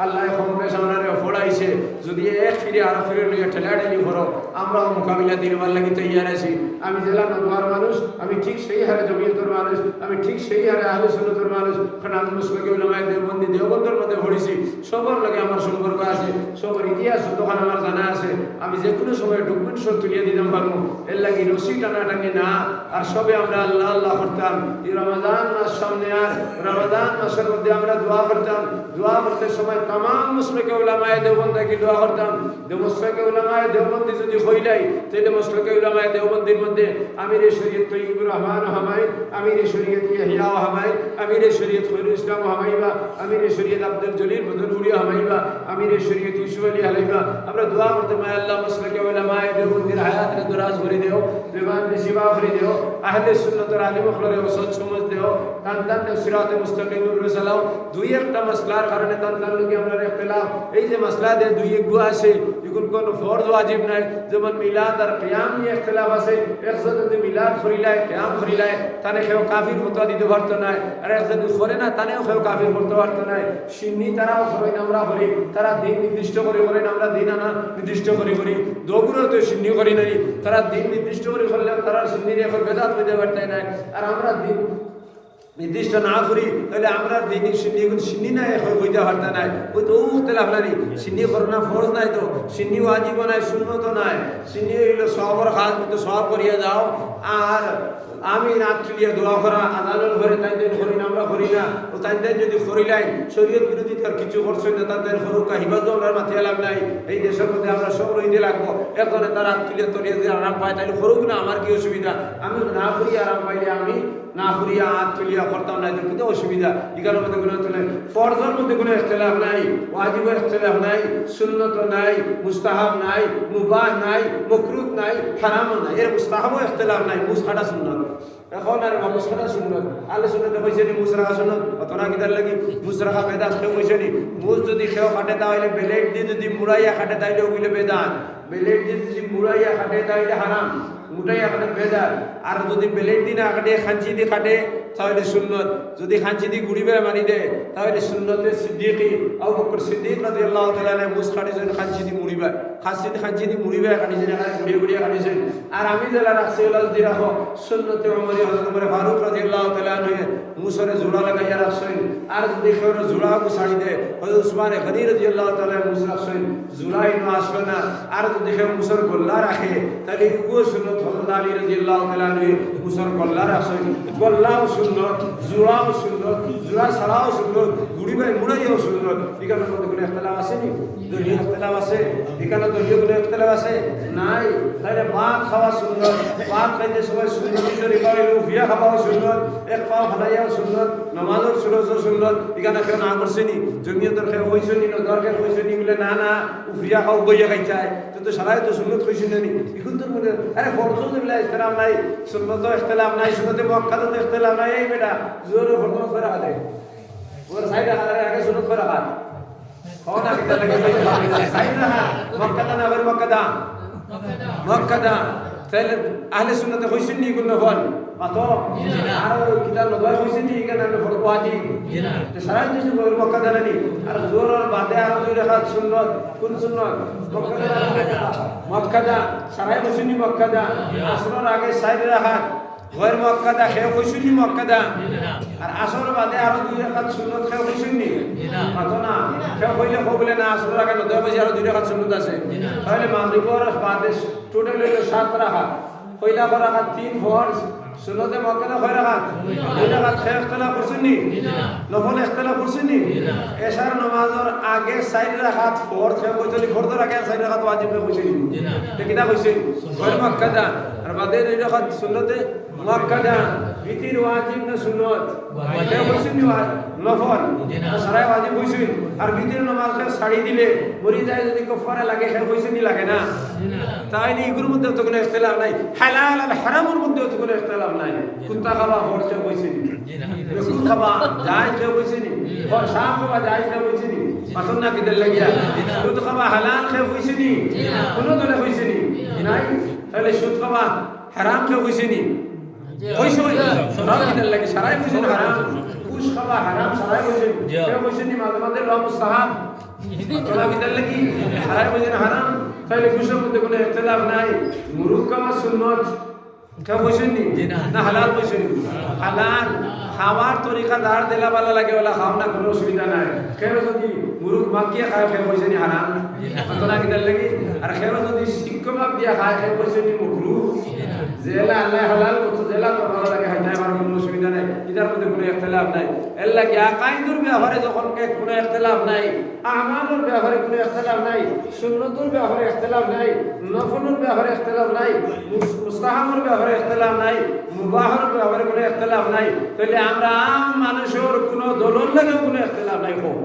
আল্লাহ কমবেশ আমাদের ফোড়াইছে, যদি এক ফিরে আরো ফিরে লইয়া ঠেলাঠেলি করো আমরাও মোকাবিলা দিনবার লাগি তৈয়ার আছি। আমি জেলা নদওয়ার মানুষ, আমি ঠিক সেই হারে জমিয়তের মানুষ, আমি ঠিক সেই হারে আহলে সুন্নাতের মানুষ। কারণ আমি মুসলিম উলামায়ে দেওবন্দি দেওবন্দের মধ্যে পড়েছি, সবার লাগে আমার সম্পর্ক আছে, সবার ইতিহাস তখন আমার জানা আছে। আমি যে কোনো সময় ডকুমেন্ট সব তুলিয়ে দিতাম পারবো। এর লাগে রশি টানাটানি না, আর সবে আমরা আল্লাহ আল্লাহ করতাম। এই রমাদান মাস সামনে, আর রমাদান মাসের মধ্যে আমরা দোয়া করতাম দোয়া করতে সময় तमाम মুসলিকে উলামায়ে দেওবন্দ কি দোয়া করতাম যে মুসলিকে উলামায়ে দেওবন্দি যদি হইলাই তাহলে মুসলিকে উলামায়ে দেওবন্দির মধ্যে আমির শরীয়ত তৈয়বুর রহমান হামাই আমির শরীয়ত ইহয়া হামাই আমির শরীয়ত খৈরুল ইসলাম হামাইবা আমির শরীয়ত আব্দুল জলিল বদরুরি হামাইবা আমির শরীয়ত ইউসুফ আলী হালাইবা আমরা দোয়া করতে মাই আল্লাহ মুসলিকে উলামায়ে দেওবন্দির হায়াতকে দরাজ করে দিও বিমান শিবা করে দিও আহলে সুন্নাতের আলিম ওখলরে ওসদ সমাজ দিও তান সিরাতে মুস্তাকিমুর রাসালাও দুই একটা মাসলার কারণে তান লোকে আমরা ইখতিলাফ এই যে মাসলা দে দুই এক গো আছে এগুন কোন ফরজ ওয়াজিব নাই যেমন মিলাদ আর কিয়াম নিয়ে ইখতিলাফ আছে একজন যদি মিলাদ করিলায় কিয়াম করিলায় তানে কেউ কাফির ফতোয়া দিতে পারতো না আর একজন করে না তানেও কেউ কাফির করতে পারতো না সুন্নি তারাও করে না আমরা করি তারা দিন নির্দিষ্ট করে করে না আমরা দিন আনা নির্দিষ্ট করে করি দগুরও তো সুন্নি করি নাই তারা দিন নির্দিষ্ট করে করলে তারা সুন্নির এখন বেদাত হইতে পারতে না আর আমরা দিন নির্দিষ্ট না করি তাহলে আমরা দিনই সুন্নি এখন সুন্নি নাই হইতে পারতে নাই ওই তো ইখতিলাফ নাই সুন্নি করনা ফরজ নাই তো সুন্নি ওয়াজিব নাই সুন্নত নাই সুন্নি হইলো সওয়াবের কাজ তো সওয়াব করিয়া যাও আর আমি রাত চলিয়া দোয়া করা আদালত ঘরে তাই দেন করি না আমরা করি না ও তাই দেন যদি করিলাই শরীয়ত বিরোধী তার কিছু করছে না তাদের করুক হিবাজ আমরা মাথিয়া লাভ নাই এই দেশের মধ্যে আমরা সব রইতে লাগবো এখন তারা তুলিয়া তলিয়া যদি আরাম পায় তাহলে করুক না আমার কি অসুবিধা আমি না করি আরাম পাইলে আমি না করিয়া হাত তুলিয়া করতাম না কিন্তু অসুবিধা এগুলোর মধ্যে কোনো তুলে ফরজের মধ্যে কোনো ইখতিলাফ নাই ওয়াজিবের ইখতিলাফ নাই সুন্নত নাই মুস্তাহাব নাই মুবাহ নাই মাকরুহ নাই হারামও নাই এর মুস্তাহাবও ইখতিলাফ নাই মুসহাটা সুন্নত এখন আর মুসহাটা সুন্নত আলে সুন্নতে কইছে নি মুসরাহা সুন্নত অতনা কিদার লাগি মুসরাহা বেদাত কেউ কইছে নি মুস যদি কেউ কাটে তাহলে বেলেট দিয়ে যদি মুড়াইয়া কাটে তাইলে ওগুলো বেদাত বেলেট দিয়ে যদি মুড়াইয়া কাটে তাইলে হারাম মুটাই কাটে বেদাত আর যদি বেলেট দিয়ে না কাটে খাঞ্চি দিয়ে কাটে তাহলে সুন্নত যদি খাঞ্চি দিয়ে গুড়ি বেড়া মারি দেয় তাহলে সুন্নতে সিদ্দিকি আবু বকর সিদ্দিক রাদিয়াল্লাহু তাআলা আনহু মুস কাটিছেন খাঞ্চি দিয়ে মুড়ি বেড়া খাঞ্চি দিয়ে মুড়ি বেড়া কাটিছেন গুড়িয়ে গুড়িয়ে কাটিছেন আর আমি যারা রাখছি ওলা যদি রাখো সুন্নতে ওমরে হযরত ওমর ফারুক রাদিয়াল্লাহু তাআলা আনহু মুসরে জোড়া লাগাইয়া রাখছেন আর যদি কেউ জোড়া গুছাড়ি দেয় হযরত উসমান গনি রাদিয়াল্লাহু তাআলা মুস রাখছেন জোড়াই না আসবে না আর যদি কেউ মুসর গোল্লা রাখে তাহলে কো সুন্নত হযরত আলী রাদিয়াল্লাহু তাআলা আনহু মুসর গোল্লা রাখছেন গোল্লাও সুন্নত জোড়াও সুন্নত জোড়া ছাড়াও সুন্নত গুড়ি বাই মুড়াইও সুন্নত এখানের মধ্যে কোনো ইখতিলাফ আছে নি দলীয় ইখতিলাফ আছে এখানে দলীয় কোনো ইখতিলাফ আছে নাই তাহলে ভাত খাওয়া সুন্নত ভাত খাইতে সময় সুন্নত তরিকা হইল উফিয়া খাওয়াও সুন্নত এক পাও হালাইয়াও সুন্নত নামাজের সুন্নত এখানে কেউ না করছে নি জমিয়তের কেউ হইছে নি নদরকে হইছে নি বলে না না উফিয়া খাও বইয়া খাইছায় তো সারাই তো সুন্নত হইছে নি এখন তোর মধ্যে আরে ফরজ দিলে ইখতিলাফ নাই সুন্নত ইখতিলাফ নাই সুন্নতে মুআক্কাদা ইখতিলাফ নাই এই বেটা জোরে ফরজ করে আদে ওর সাইডে আগে সুন্নত করে আদ কোন আগে লাগে সাইডে মুআক্কাদা না গैर মুআক্কাদা তাহলে আহলে সুন্নতে হইছেন নি কোন ফল পাতো আর কিতাব লগাই হইছেন নি কেন ফরজ ওয়াজিব তো সারাই কিছু গैर মুআক্কাদা নানি আর জোর আর বাদে আর দুই রাকাত সুন্নত কোন সুন্নত মুআক্কাদা সারাই হইছেন নি মুআক্কাদা আসরের আগে সাইডে রাকাত গैर মুআক্কাদা খেয়ে হইছেন নি মুআক্কাদা আর আসর বাদে আর দুই রাকাত সুন্নত খেয়ে হইছেন নি পাতো না খেয়ে হইলে বলে না আসরের আগে 9 বাজে আর দুই রাকাত সুন্নত আছে তাহলে মাগরিবের বাদে টোটাল হলো 7 রাকাত কয়লা রাকাত 3 ফরজ সুন্নতে মুআক্কাদা কয় রাকাত 2 রাকাত খেয়ে ইখতিলাফ করছেন নি নফল ইখতিলাফ করছেন নি এশার নামাজের আগে 4 রাকাত ফরজ খেয়ে কইতলি ফরজের আগে 4 রাকাত ওয়াজিব হইছেন নি এটা কিটা কইছে গैर মুআক্কাদা আর বাদে 2 রাকাত সুন্নতে মুআক্কাদা বিতির ওয়াজিব না সুন্নত এটা হইছেন নি নফল সারাই ওয়াজিব হইছেন আর বিতির নামাজকে ছাড়ি দিলে মরি যায় যদি কাফারা লাগে খেয়ে হইছেন নি লাগে না তাই নি এগুলোর মধ্যে তো কোনো ইখতিলাফ নাই হালাল আর হারামের মধ্যে তো কোনো ইখতিলাফ নাই কুত্তা খাওয়া ফরজ হইছেন নি রসুল খাওয়া জায়েজ হইছেন নি আর শাম খাওয়া জায়েজ হইছেন নি পাতন না কিদের লাগিয়া সুদ খাওয়া হালাল খেয়ে হইছেন নি কোনো দলে হইছেন নি নাই তাহলে সুদ খাওয়া হারাম খেয়ে হইছেন নি হইছে সব কিদের লাগি সারাই হইছেন হারাম ঘুষ খাওয়া হারাম সারাই হইছেন কেউ হইছেন নি মাঝে মাঝে ল মুস্তাহাব তোলা কিদের লাগি সারাই হইছেন হারাম তাহলে ঘুষের মধ্যে কোনো ইখতিলাফ নাই মুরুখ খাওয়া সুন্নত কেউ হইছেন নি না হালাল হইছেন হালাল খাওয়ার তরিকা দাঁড় দিলা ভালো লাগে ওলা খাও না কোনো অসুবিধা নাই কেউ যদি মুরুখ মাখিয়ে খায় কেউ হইছেন নি হারাম তোলা কিদের লাগি আর কেউ যদি শিক্ষক দিয়া খায় কেউ হইছেন নি মাকরুহ জেলা আল্লাহ হালাল করছে জেলা তো ভালো লাগে খাইতে আমার কোনো অসুবিধা নাই এটার মধ্যে কোনো ইখতিলাফ নাই এর লাগে আকাইদুর ব্যাপারে যখন কোনো ইখতিলাফ নাই আমালের ব্যাপারে কোনো ইখতিলাফ নাই সুন্নতুর ব্যাপারে ইখতিলাফ নাই নফলুর ব্যাপারে ইখতিলাফ নাই মুস্তাহাবের ব্যাপারে ইখতিলাফ নাই মুবাহের ব্যাপারে কোনো ইখতিলাফ নাই তাহলে আমরা আম মানুষের কোনো দলের লাগেও কোনো ইখতিলাফ নাই হোক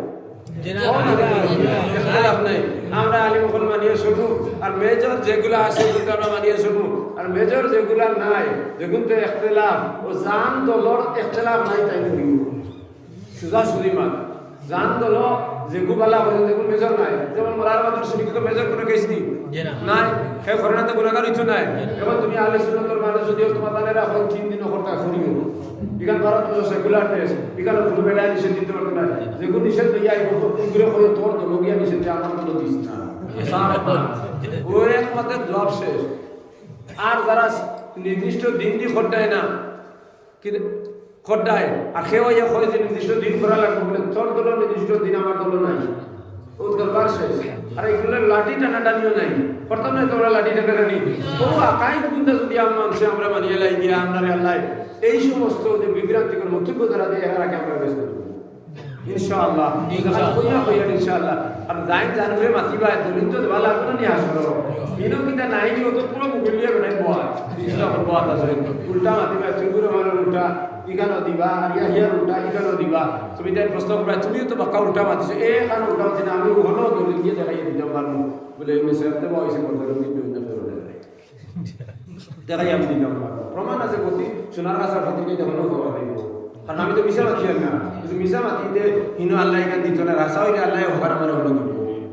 আমরা আলিম হল মানিয়ে শুনু আর মেজর যেগুলো আছে সেগুলো আমরা মানিয়ে শুনু আর মেজর যেগুলো নাই যেগুলো তো ইখতিলাফ ও জান দলর ইখতিলাফ নাই তাই করি সুজা সুদিমান জান দল যেগু বালা বলে যেগুলো মেজর নাই যেমন মোলার মাদর শুনি তো মেজর কোনো কেস নেই নাই সেই ঘটনাতে গুণাগার হইতো নাই এখন তুমি আহলে সুন্নাতের মানুষ যদিও তোমার তাহলে রাখো 3 দিন করতে করিও ইকান ভারত সেকুলার দেশ ইকান কোনো বেলা নিষেধ দিতে পারতো না যেগুলো নিষেধ লইয়া আইব ঘুরে করে তোর তো লগিয়া নিষেধ আমার কোনো দিস না ও একমাত্র জব শেষ আর যারা নির্দিষ্ট দিন দিয়ে খড্ডায় না কি খড্ডায় আর খেয়ে হয়ে হয় যে নির্দিষ্ট দিন করা লাগবে বলে তোর দল নির্দিষ্ট দিন আমার দল নাই ও দরবার শেষ আর এগুলো লাঠি টানা টানিও নাই প্রথম না তোমরা লাঠি টানা টানি ও আকাই কিন্তু যদি আমরা মানিয়ে লাই গিয়া আমরা আল্লাহ এই সমস্ত যে বিভ্রান্তিকর মন্তব্য দ্বারা দিয়ে এরাকে আমরা ব্যস্ত ইনশাআল্লাহ ইনশাআল্লাহ আর যাই জানবে মাতিবা দলিত ভালো লাগবে না আসলো কিনো কিটা নাই নি তো পুরো মুগলিয়া বানাই boa ইসলাম boa আছে উল্টা মাতিবা চুগুর মারার উল্টা ইগানো দিবা আর ইয়াহিয়ার উল্টা ইগানো দিবা তুমি তাই প্রশ্ন করবা তুমি তো বাক্কা উল্টা মাতিছো এ কারণ উল্টা মাতিছ না আমি হলো দলিত দিয়ে দেখাই দিতে পারবো বলে এই মেসেজ দেব ওইসে করতে হবে কিন্তু না ফেরো দেখাই আমি দিতাম প্রমাণ আছে গতি সোনার কাছার ফাতিকে যখন খবর দিব কারণ আমি তো মিশা মাতি না কিন্তু মিশা মাতিতে হিনো আল্লাহ এখান দিত না রাসা হইলে আল্লাহ হবার আমার হলো দিব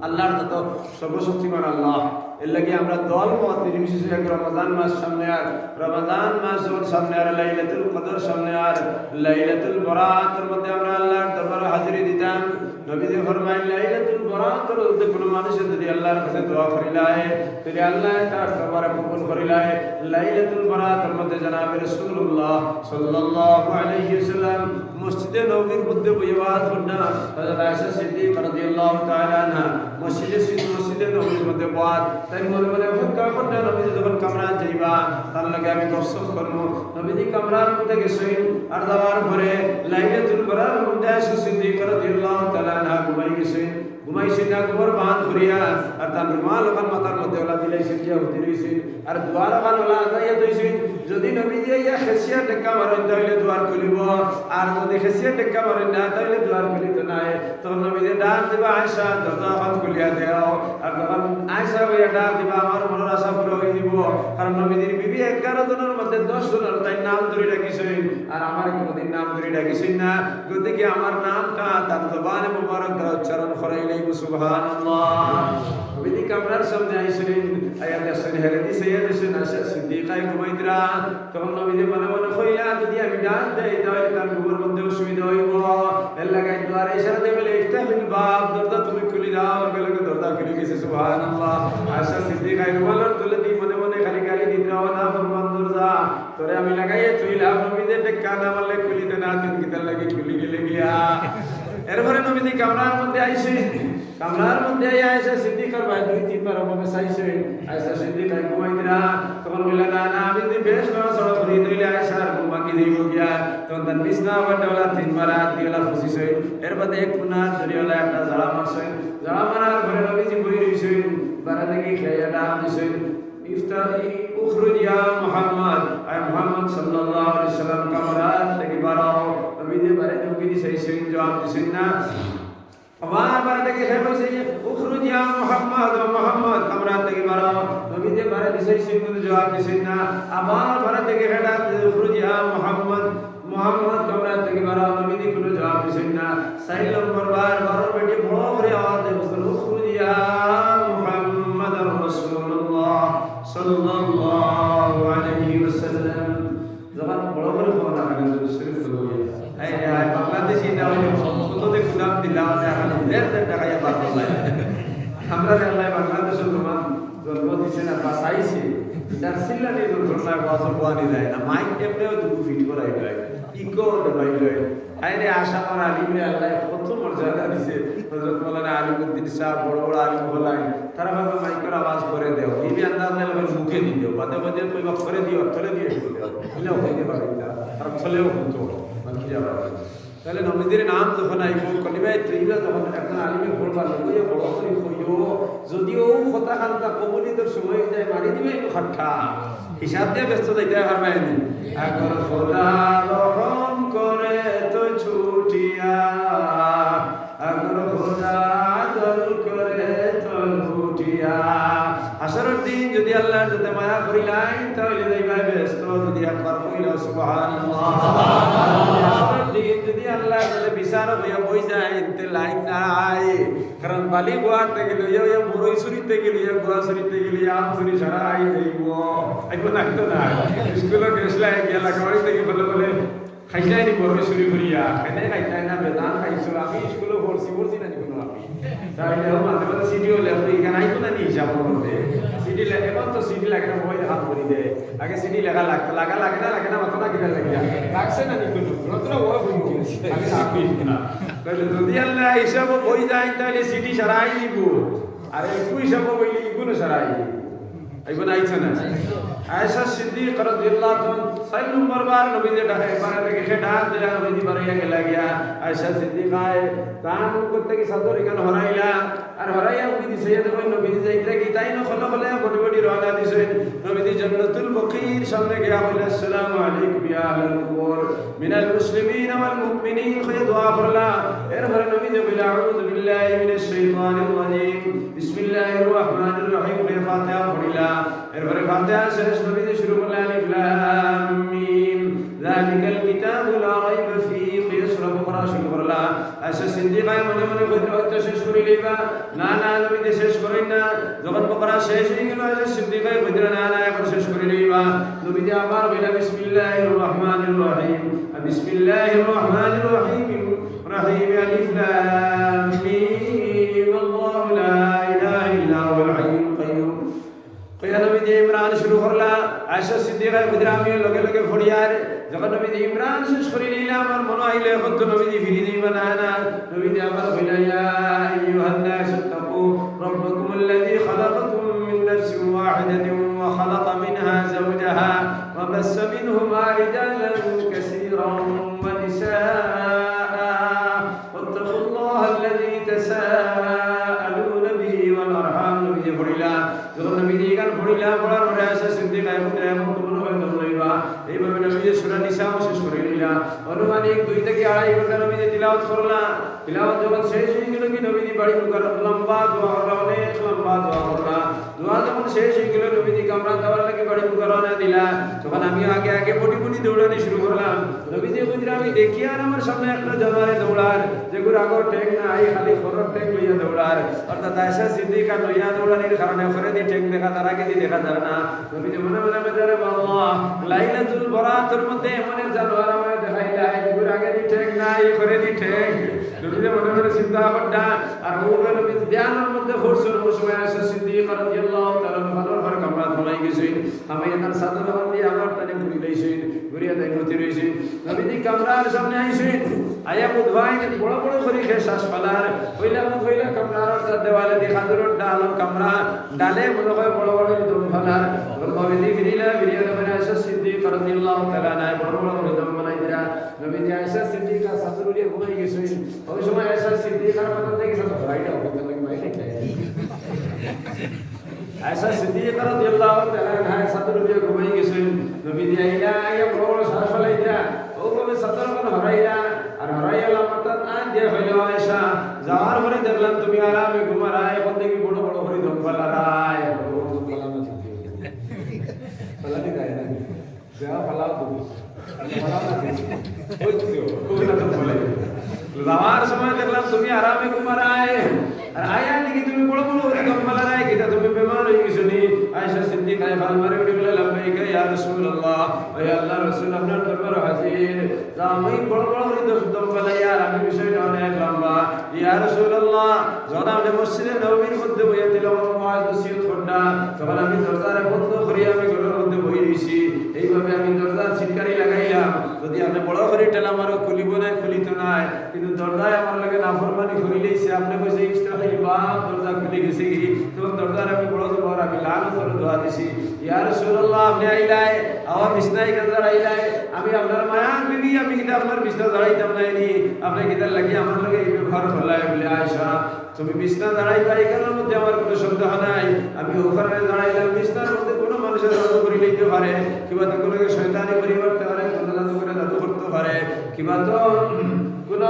আল্লাহর তো সর্বশক্তিমান আল্লাহ এর লাগে আমরা দল মত নির্বিশেষে রমজান মাস সামনে আর রমজান মাস সামনে আর লাইলাতুল কদর সামনে আর লাইলাতুল বরাতের মধ্যে আমরা আল্লাহর দরবারে হাজিরি দিতাম নবী যে ফরমায় লাইলাতুল বরাতের মধ্যে কোন মানুষ যদি আল্লাহর কাছে দোয়া করিলায় তাহলে আল্লাহ তার দরবারে কবুল করিলায় লাইলাতুল বরাতের মধ্যে জনাবে রাসূলুল্লাহ সাল্লাল্লাহু আলাইহি ওয়াসাল্লাম মসজিদে নববীর মধ্যে বইয়াজ করনা হযরত আয়েশা সিদ্দিকা রাদিয়াল্লাহু তাআলা আনহা মসজিদে নববীর মধ্যে বয়াত তাই মনে মনে ফুটকা করতে নবীজি যখন কামরান যাইবা তার লাগে আমি গফসফ করব নবীজি কামরার মধ্যে গেছেন আর যাওয়ার পরে লাইলাতুল বরার মধ্যে আয়েশা সিদ্দিকা রাদিয়াল্লাহু তাআলা আনহা ঘুমাইছেন না গোবর বাঁধ করিয়া আর তার রুমাল ওখান মাথার মধ্যে ওলা দিলাইছেন যে হতে রইছেন আর দুয়ার ওখান ওলা যাইয়া দইছেন যদি নবীজি ইয়া খেসিয়া টেক্কা মারেন তাহলে দুয়ার খুলিব আর যদি খেসিয়া টেক্কা মারেন না তাহলে দুয়ার খুলিত নাই তখন নবীজি ডাক দিবা আয়েশা দরজা ওখান খুলিয়া দেও আর তখন আয়েশা ভাইয়া ডাক দিবা আমার মনের আশা পুরো হয়ে দিব কারণ নবীজির বিবি 11 জনের মধ্যে 10 জনের তাই নাম ধরে ডাকিছেন আর আমার কোনোদিন নাম ধরে ডাকিছেন না গতিকে আমার নামটা তার জবানে মুবারক দ্বারা উচ্চারণ করাইলে সুবহানাল্লাহ নবীজি কামরার সামনে আইছেন আয়াত আসেন হেরে দিছে এসেন আয়েশা সিদ্দিকা ঘুমাইতরা তখন নবীজি মনে মনে কইলা যদি আমি ডাক দেই তাহলে তার ঘুমের মধ্যে অসুবিধা হইব এর লাগাই দুয়ারে ইশারা দিয়ে বলে ইফতাহিল বাব দরজা তুমি খুলে দাও লগে লগে দরজা খুলে গেছে সুবহানাল্লাহ আয়েশা সিদ্দিকা রুমালের তুলে দি মনে মনে খালি গালি দিতে হবে না ফরমান দরজা তোরে আমি লাগাইয়ে তুইলাম নবীজি টেক্কা না মারলে খুলিতে না তিন কিতার লাগি খুলি গেলে গিয়া এরপরে নবীজি কামরার মধ্যে আইছে কামরার মধ্যে আয়েশা সিদ্দিকার ভাই 2-3 বার ওভাবে চাইছে আয়েশা সিদ্দিকা ঘুমাইতরা তখন বললা না না আমি যদি বেশ নড়া চড়া করি তাহলে আয়েশার ঘুম ভাঙি দিব গিয়া তখন তার বিছনা বাটাওয়ালা 3 বার হাত দিয়েলা ফুসিছে এরপরে এক কোনা ধরিওয়ালা একটা জাড়া মারছে জাড়া মারার পরে নবীজি বই রইছেন বারা থেকে খেয়া ডাক দিছেন ইফতারি উখরুজ ইয়া মুহাম্মদ আয় মুহাম্মদ সাল্লাল্লাহু আলাইহি সাল্লাম কামরাত থেকে বারাও নবীজি বারে নবীজি সেই জবাব দিছেন না আবার বারে থেকে হে বলছে উখরুজ ইয়া মুহাম্মদ ও মুহাম্মদ কামরাত থেকে বারাও নবীজি বারে দিছেন কিন্তু জবাব দিছেন না আবার বারে থেকে হেডা উখরুজ ইয়া মুহাম্মদ মুহাম্মদ কামরাত থেকে বারাও নবীজি কোনো জবাব দিছেন না সাইল নম্বর বার বারোর বেটি বড় করে আওয়াজ দিয়ে বলছেন উখরুজ ইয়া মুহাম্মাদুর রাসূলুল্লাহ সাল্লাল্লাহু আলাইহি ওয়াসাল্লাম যখন বড় করে কথা বলেন শরীফ হলো এই বাংলাদেশি না হলে কততে গুনাহ দিলাম না এখন দেড় টাকা ইয়া বাদ আমরা আল্লাহ বাংলাদেশের জন্য জন্ম দিছেন আর বাঁচাইছে ডারসিল্লা নিয়ে ধরনা বাসা পানি যায় না মাইক এমনিও দুটো ফিট করাই যায় ইকো দেবাই যায় আরে আশা করা আলিমে আল্লাহ কত মর্যাদা দিছে হযরত মাওলানা আলিমউদ্দিন সাহেব বড় বড় আলিম হলাই তারা ভাবে মাইকের আওয়াজ করে দেও এই আন্দাজ না লাগে মুখে দিও বাদে বাদে কইবা করে দিও চলে দিয়ে দিও হইতে পারে না আর চলেও হতো মানে কি যাবে তাহলে নবীদের নাম যখন আইব কলিমায়ে তৈয়বা যখন একজন আলিমে বলবা লইয়া বড় করে কইও যদিও কথা খানটা কবুলিতের সময় যায় মারি দিবে একটু খাট্টা হিসাব দিয়ে ব্যস্ত যাইতে পারবে না আগর খোদা রহম করে তো ছুটিয়া আগর খোদা দল করে তো লুটিয়া আসরের দিন যদি আল্লাহর সাথে মায়া করিলাই তাহলে যাইবা ব্যস্ত যদি একবার কইলা সুবহানাল্লাহ আসরের দিন যদি আল্লাহর সাথে বিচার হইয়া বই যায় এতে লাইন নাই কারণ বালি গোয়াতে গেলে ইয়া মুরই সুরিতে গেলে ইয়া গোয়া সুরিতে গেলে আম সুরি ছাড়া আই যাইব আইবো না তো না স্কুলে গেছলা গেলা গাড়ি থেকে বলে বলে খাইলাই নি বড় সুরি করিয়া কেনে খাইলাই না বেদান খাইছো আমি স্কুলে পড়ছি না কোনো আমি তাইলে মাঝে মাঝে সিডিও লেখো এখানে আইতো না নি হিসাব করতে সিডি লেখে এখন তো সিডি লাগে না বই হাত করি দে আগে সিডি লেখা লাগে না মাথা না কিনা লাগিয়া লাগছে না নি কোনো নতুন ও ভুল আমি আপনি না তাহলে যদি আল্লাহ হিসাব বই যায় তাহলে সিডি সারাই দিব আর একটু হিসাব বই ইগুলো সারাই আইবো না আইছে না আয়েশা সিদ্দিকা রাদিয়াল্লাহু তাআলা 6 নম্বর বার নবীজি ডাকে পারে থেকে ডাক দিলা নবীজি বাড়িয়া গেলা গিয়া আয়েশা সিদ্দিকায় কাম করতে কি সাদর এখানে হরাইলা আর হরাইয়া নবীজি সাইয়্যিদ নবীজি যাইতে কি তাই না খলে খলে বড় বড় রওনা দিছে নবীজি জান্নাতুল বকির সামনে গিয়া বলে আসসালামু আলাইকুম ইয়া আহলাল কুবুর মিনাল মুসলিমিন ওয়াল মুমিনিন কই দোয়া করলা এরপরে নবীজি বলে আউযু বিল্লাহি মিনাশ শাইতানির রাজিম বিসমিল্লাহির রহমানির রহিম ফাতিহা পড়িলা এরপরে ফাতিহা শেষ নবীজি শুরু করলেন আলিফ লাম মিম যালিকাল কিতাবু লা রাইবা ফীহি ইসরা বকরা শুরু করলা আয়েশা সিদ্দিকা মনে মনে কইতে শেষ করে লইবা না নবীজি শেষ করেন না যখন বকরা শেষ হয়ে গেল আয়েশা সিদ্দিকা কইতে না এখন শেষ করে লইবা নবীজি আবার বলেন বিসমিল্লাহির রহমানির রহিম বিসমিল্লাহির রহমানির রহিম আলিফ লাম মিম আল্লাহু লা ইলাহা ইল্লা হুয়াল হাইয়ুল কাইয়্যুম কইয়া নবীজি ইমরান শুরু করলা আয়েশা সিদ্দিকা বিদ্রামি লগে লগে ফড়িয়ার যখন নবীজি ইমরান শেষ করে নিলা আমার মনে হইলো এখন তো নবীজি ফিরে দিবা না নবীজি আবার কইলা ইয়া আইয়ুহান নাস তাকু রাব্বাকুমুল্লাযী খালাকাকুম মিন নাফসিন ওয়াহিদাতিন ওয়া খালাকা মিনহা যাওজাহা ওয়া বাসসা মিনহুমা রিজালান কাসীরান ওয়া নিসাআ ওয়াত্তাকুল্লাহা আল্লাযী তাসাআলুনা বিহি ওয়াল আরহাম নবীজি পড়িলা যখন নবীজি গান পড়িলা পড়ার পরে আয়েশা সিদ্দিকা এমন তো মনে হয় দৌড়াইবা এইভাবে নবীজি সূরা নিসা শেষ করে নিলা অনুমানিক 2 থেকে 2.5 ঘন্টা নবীজি তিলাওয়াত করলা তিলাওয়াত যখন শেষ হয়ে গেল কি নবীজি বাড়ি মুকার লম্বা দোয়া করলা অনেক লম্বা দোয়া করলা দোয়া যখন শেষ হয়ে গেল নবীজি কামরা দেওয়ার লাগে বাড়ি মুকার রওনা দিলা তখন আমি আগে পটি দৌড়ানি শুরু করলাম নবীজি বুঝরা আমি দেখি আর আমার সামনে একটা জামারে দৌড়ার যেগুলো আগর টেক না আই খালি খরর টেক লইয়া দৌড়ার অর্থাৎ আয়েশা সিদ্দিকা লইয়া দৌড়ানির কারণে করে দি টেক দেখা তার আগে দেখা যায় না নবীজি মনে মনে বেজারে আল্লাহ লাইলাতুল বরাতের মধ্যে এমন এক জানোয়ার আমায় দেখাইলা যেগুলো আগে দি টেক না আই করে দি টেক নবীজি মনে মনে চিন্তা করতা আর ও নবী ধ্যানের মধ্যে ফোরসুর সময় আয়েশা সিদ্দিকা রাদিয়াল্লাহু তাআলা ভালোর পর কামরা ধলাই গেছেন আমি এখান সাদর বান্ধি আমার তানে ঘুরি লইছেন ঘুরিয়া তাই নতি রইছেন নবীজি কামরার সামনে আইছেন আয়া বুধবাই বড় করে শ্বাস ফালার কইলা কামরার দেওয়ালে দেখা দূর ডাল কামরা ডালে মনে হয় বড় দম ফালার নবীজি ফিরিয়া নবী আয়েশা সিদ্দিকা রাদিয়াল্লাহু তাআলা নাই বড় দম বানাই দিরা নবীজি আয়েশা সিদ্দিকা সাদরুলিয়ে ঘুমাই গেছেন ওই সময় আয়েশা সিদ্দিকার কথা দেখি সব ভাইটা হতে লাগে মাইনে আয়েশা সিদ্দিকা রাদিয়াল্লাহু তাআলা নাই সাদরুলিয়ে ঘুমাই গেছেন নবীজি আইয়া বড় শ্বাস ফালাই দিরা ও কবে সাদর কোন হরাইয়া আর হরাইয়া মাতা আন দিয়ে হইল আয়েশা যাওয়ার পরে দেখলাম তুমি আরামে ঘুমারায় এখন দেখি বড় করে দম ফালারায় ফালাতে যায় না যা ফালাও তুমি যাওয়ার সময় দেখলাম তুমি আরামে ঘুমারায় আর আয়া নাকি তুমি বড় বড় করে দম ফেলা নাই কিটা তুমি বেমার হয়ে গেছো নি আয়েশা সিদ্দিকা ফাল মারে উঠে বলে লাব্বাইকা ইয়া রাসূলুল্লাহ ও আল্লাহর রাসূল আপনার দরবারে হাজির যা আমি বড় বড় করে দম ফেলাই আর আমি বিষয়টা অনেক লম্বা ইয়া রাসূলুল্লাহ যখন আপনি মসজিদে নববীর মধ্যে বইয়া তিলাওয়াত ওয়াজ নসিহত করনা তখন আমি দরজারে বন্ধ করি আমি ঘরের মধ্যে বই রইছি এইভাবে আমি দরজার ছিটকারি লাগাইলাম যদি আপনি বড় করে ঠেলা মারো খুলিব না খুলিত নাই কিন্তু দরজায় আমার লাগে নাফরমানি করিলেইছে আপনি কইছে ইস্তাহিল বাপ দরজা খুলে গেছে কি তখন দরজার আমি বড় জবর আমি লানত করে দোয়া দিছি ইয়া রাসূলুল্লাহ আপনি আইলাই আমার বিছনায় কাজার আইলাই আমি আপনার মায়ার বিবি আমি কিটা আপনার বিছনা দাঁড়াইতাম না নি আপনি কিটা লাগি আমার লাগে এই ব্যবহার করলাই বলে আয়েশা তুমি বিছনা দাঁড়াইবা এই কারণের মধ্যে আমার কোনো সন্দেহ নাই আমি ওখানে দাঁড়াইলাম বিছনার মধ্যে কোনো মানুষের জাদু করে লইতে পারে কিংবা তো কোনো শয়তানি পরিবর্তে পারে কোনো জাদু করে জাদু করতে পারে কিংবা তো কোনো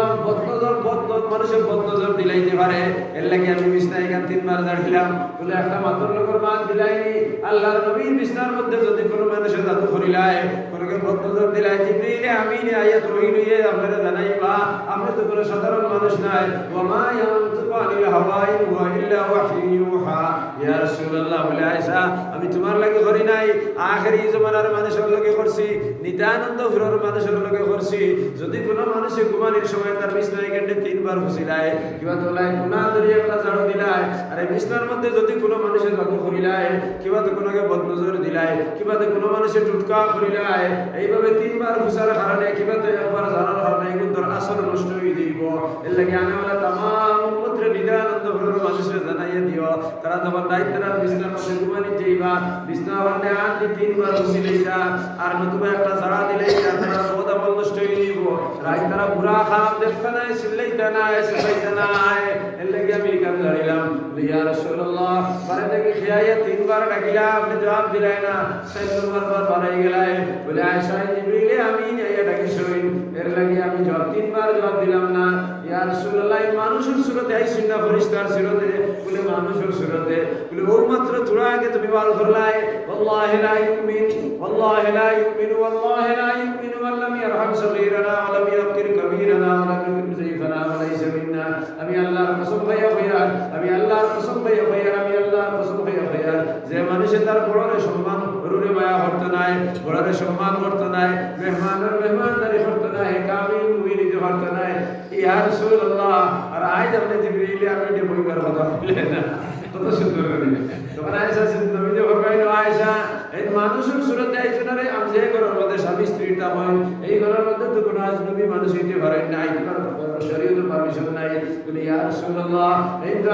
মানুষের বদনজর দিলাইতে পারে এর লাগে আমি বিছনায় এখান 3 বার দাঁড়িলাম বলে একটা মাত্র লোকের মান দিলাইনি আল্লাহর নবীর বিছনার মধ্যে যদি কোনো মানুষের জাদু করিলায় কোনোকে বদনজর দিলাই জিবরিলে আমিনে আয়াত রইলিয়ে আপনারা জানাইবা আপনি তো কোনো সাধারণ মানুষ নাই ওয়া মা ইয়ানতিকু আনিল হাওয়া ইন হুয়া ইল্লা ওয়াহয়ুন ইউহা ইয়া রাসূলুল্লাহ বলে আয়েশা আমি তোমার লাগে করি নাই আখেরি জমানার মানুষের লাগে করছি নিত্যানন্দ ফিরর মানুষের লাগে করছি যদি কোনো মানুষে ঘুমানোর সময় তার বিছনায় গেটে 3 বার ফুসিলায় কিবা তোলায় গুনাহ ধরে একটা ঝাড়ু দিলায় আরে বিছনার মধ্যে যদি কোনো মানুষের জাদু করিলায় কিবা তো কোনোকে বদনজর দিলায় কিবা তো কোনো মানুষের টুটকা করিলায় এইভাবে 3 বার ফুসার কারণে কিবা তো একবার জানার কারণে কিন্তু আসর নষ্ট হয়ে দিব এর লাগে আনাওয়ালা तमाम উম্মতরে নিদানন্দ ফিরর মানুষের জানাইয়া দিও তারা যখন দায়িত্বরা বিছনার মধ্যে ঘুমানি যাইবা বিছনা বান্নে আনতে 3 বার ফুসিলাইতা আর নতুবা একটা জাড়া দিলাইতা তারা ওদা বন্ধ হয়ে দিব রাই তারা বুড়া খারাপ দেখতে নাই সিল্লাইতে নাই সিল্লাইতে নাই এর লাগে আমি কাম দাঁড়িলাম ইয়া রাসূলুল্লাহ পরে দেখি খেয়াইয়া 3 বার ডাকিলা আপনি জবাব দিলাই না 4 নম্বর বার বাড়াই গেলাই বলে আয়েশা জিবরিলে আমি নিয়ে ডাকি শুইন এর লাগে আমি জবাব 3 বার জবাব দিলাম না ইয়া রাসূলুল্লাহ মানুষের সুরতে আইছিস না ফেরেশতার সুরতে বলে মানুষের সুরতে বলে ও মাত্র তোরা আগে তুমি ওয়াল করলাই ওয়াল্লাহি লা ইউমিন ওয়াল্লাহি লা ইউমিন ওয়াল্লাহি লা ইউমিন ওয়াল্লাম ইয়ারহাম সগীরানা ওয়ালাম ইয়াকির কবীরানা ওয়ালাম ইয়াকির যায়ফানা ওয়ালাইসা মিন্না আমি আল্লাহর কসম খাইয়া কইয়ার আমি আল্লাহর কসম খাইয়া কইয়ার আমি আল্লাহর কসম খাইয়া কইয়ার যে মানুষে তার বড়রে সম্মান গরুরে মায়া করতে নাই বড়রে সম্মান করতে নাই মেহমানের মেহমানদারি করতে নাই কামিল মুমিন যে করতে নাই ইয়া রাসূলুল্লাহ আর আজ আপনি জিবরিল আপনি যে বইবার কথা বললেন না কত সুন্দর করে তখন আয়েশা নবী যে ফরমাইলো আয়েশা এই মানুষের সুরতে আইছে না রে আমি যে ঘরের মধ্যে স্বামী স্ত্রীটা হয় এই ঘরের মধ্যে তো কোনো আজনবী মানুষ হইতে পারে না এই শরীয়তের পারমিশন নাই বলে ইয়া রাসূলুল্লাহ এই তো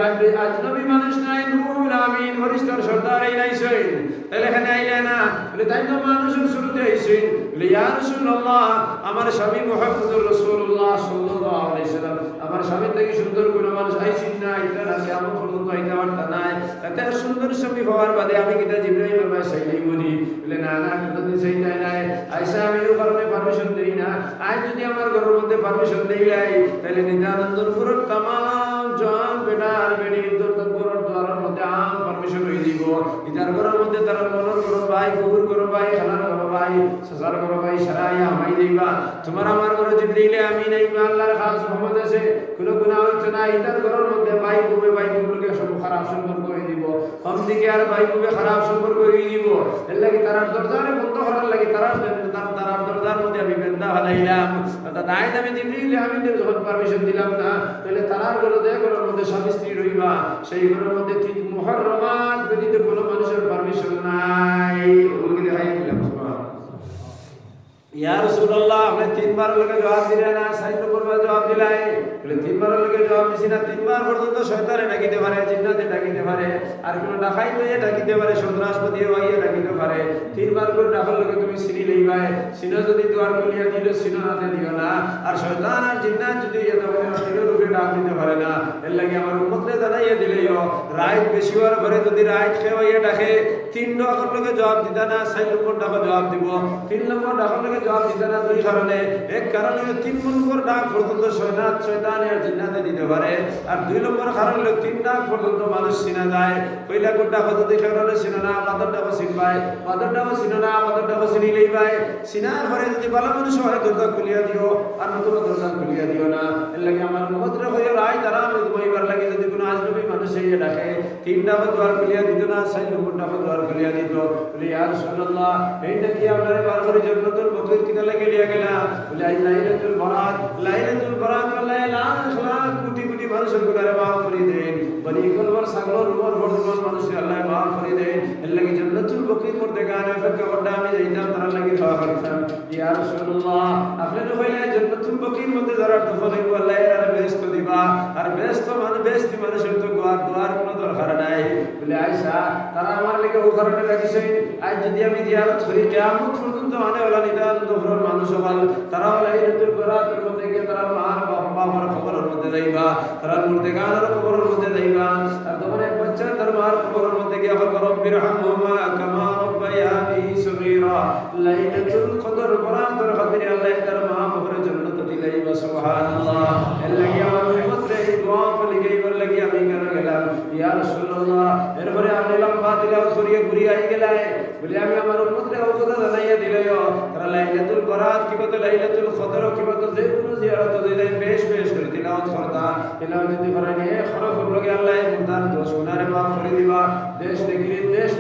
আজনবী মানুষ নাই রুহুল আমিন ফেরেশতার সর্দার এই নাইছেন তাহলে এখানে আইলে না বলে তাই তো মানুষের সুরতে আইছেন বলে ইয়া রাসূলুল্লাহ আমার স্বামী মুহাম্মদুর রাসূলুল্লাহ সাল্লাল্লাহু আলাইহি সাল্লাম আমার স্বামী থেকে সুন্দর কোনো মানুষ আইছেন না এটা রাতে আমার পর্যন্ত আইতে পারতা নাই এত সুন্দর স্বামী হওয়ার বাদে আমি কিটা জিবরাইলের ভাই চাইলেই বলি বলে না না কোনদিন চাইতাই নাই আয়েশা আমি এই কারণে পারমিশন দেই না আজ যদি আমার ঘরের মধ্যে পারমিশন দেইলাই তাহলে নিদানন্দর পুরো तमाम জান বেটার বেডির দরকার দ্বারার মধ্যে আম পারমিশন হই দিব ইদার ঘরের মধ্যে তার মনের করো ভাই কুকুর করো ভাই খানার করো ভাই সাজার করো ভাই সারাইয়া হামাই দিবা তোমার আমার ঘরে জিবরাইলে আমি নাই আল্লাহর খাস রহমত আছে কোনো গুনাহ হইছে না ইদার ঘরের মধ্যে ভাই বুবে সব খারাপ সম্পর্ক হয়ে দিব কম দিকে আর ভাই বুবে খারাপ সম্পর্ক হয়ে দিব এর লাগি তার দরজারে বন্ধ করার লাগি তার দরজার মধ্যে আমি বেন্দা হালাইলাম তাই আমি জিবরিল আমি যখন পারমিশন দিলাম না তাহলে তার ঘরে দেয় ঘরের মধ্যে স্বামী স্ত্রী রইবা সেই ঘরের মধ্যে ঠিক মুহররমাত ব্যতীত কোনো মানুষের পারমিশন নাই ওগুলো দেখাই দিলাম ইয়া রাসূলুল্লাহ আপনি 3 বার লগে জবাব দিলেন না 4 নম্বর বার জবাব দিলাই বলে 3 বার লগে জবাব দিছি না 3 বার পর্যন্ত শয়তানে ডাকিতে পারে জিন্নাতে ডাকিতে পারে আর কোন ডাকাই তো ডাকিতে পারে সন্ত্রাসবাদী হইয়া ডাকিতে পারে 3 বার করে ডাকার লগে তুমি সিনি লইবাই সিনা যদি দুয়ার খুলিয়া দিলে সিনা হাতে দিও না আর শয়তান আর জিন্নাত যদি এটা বলে সিনের উপরে ডাক দিতে পারে না এর লাগি আমার উম্মতরে জানাইয়া দিলেও রাত বেশি হওয়ার পরে যদি রাত খেয়ে হইয়া ডাকে 3 ডাকার লগে জবাব দিতা না 4 নম্বর ডাকা জবাব দিব 3 নম্বর ডাকার লগে জবাব দিতে না দুই কারণে। এক কারণ হলো 3 নম্বর ডাক পর্যন্ত শয়তান আর জিন্নাতে দিতে পারে। আর 2 নম্বর কারণ হলো 3 ডাক পর্যন্ত মানুষ চিনা যায়। পয়লা কোনটা যদি কারণে চিনো না বাদরটাও চিনবাই, বাদরটাও চিনো না বাদরটাও চিনি লইবাই। চিনার পরে যদি ভালো মানুষ হয় দরজা খুলিয়া দিও, আর নতুন দরজা খুলিয়া দিও না। এর লাগে আমার উম্মতরা হইয়া রায় তারা বইবার লাগে যদি কোনো আজনবী মানুষ এসে ডাকে 3টা দ্বার খুলিয়া দিত না, 4 নম্বরটা দ্বার খুলিয়া দিত। বলে ইয়া রাসূলুল্লাহ এইটা কি আপনারে বার করে জান্নাতুল বকরির কিনা লাগে লিয়া গেলা? বলে আই লাইলাতুল বরাত, লাইলাতুল বরাত লাখ লাখ কোটি কোটি মানুষের গুনাহে মাফ করে দেন। বনি কলবার সাগর উপর বর্তমান মানুষের আল্লাহ মাফ করে দেন। এর লাগে জান্নাতুল বকরির মধ্যে গানে অপেক্ষা করতে আমি যাইতাম, তারা লাগে খাওয়া করতাম। ইয়া রাসূলুল্লাহ আপনি তো হইলে জান্নাতুল বকরির মধ্যে যারা দফন হইব আল্লাহ এর বেহেশত দিবা। আর বেহেশত মানে বেহেশতি মানুষের তো দোয়ার কোনো দরকার নাই। বলে আয়েশা তারা আমার লাগে ও কারণে রাখিছে আজ যদি আমি জিয়ারত করি কিয়ামত পর্যন্ত মানে ওলা নিদান দফরের মানুষ হল তারা লাইলাতুল বরাতের মধ্যে গিয়ে তারা মার বাবার খবরের মধ্যে যাইবা, তারা মুর্দেগানের খবরের মধ্যে যাইবা। আর তখন এক বাচ্চা তার মার খবরের মধ্যে গিয়ে রব্বির হামহুমা কামা রব্বায়ানি সগীরা, লাইলাতুল কদর বরাতের খাতিরে আল্লাহ তার মা বাবার জান্নাত দিলাইবা। সুবহানাল্লাহ। এর লাগি আমার উম্মতরে এই দোয়া বলি গইবার লাগি আমি কেন গেলাম? ইয়া রাসূলুল্লাহ এরপরে আপনি লম্বা তিলাওয়াত করিয়ে ঘুরিয়ে আই গেলাই। বলি আমি আমার উম্মতরে ও কথা জানাইয়া দিলাইও তারা লাইলাতুল বরাত কিবা তো লাইলাতুল কদর কিবা তো যে কোনো জিয়ারত দিলে বেশ বেশ করে তিলাওয়াত করতা। তিলাওয়াত যদি করে নিয়ে খরচ লগে আল্লাহ মুদার দোষ গুনাহে মাফ করে দিবা, দেশ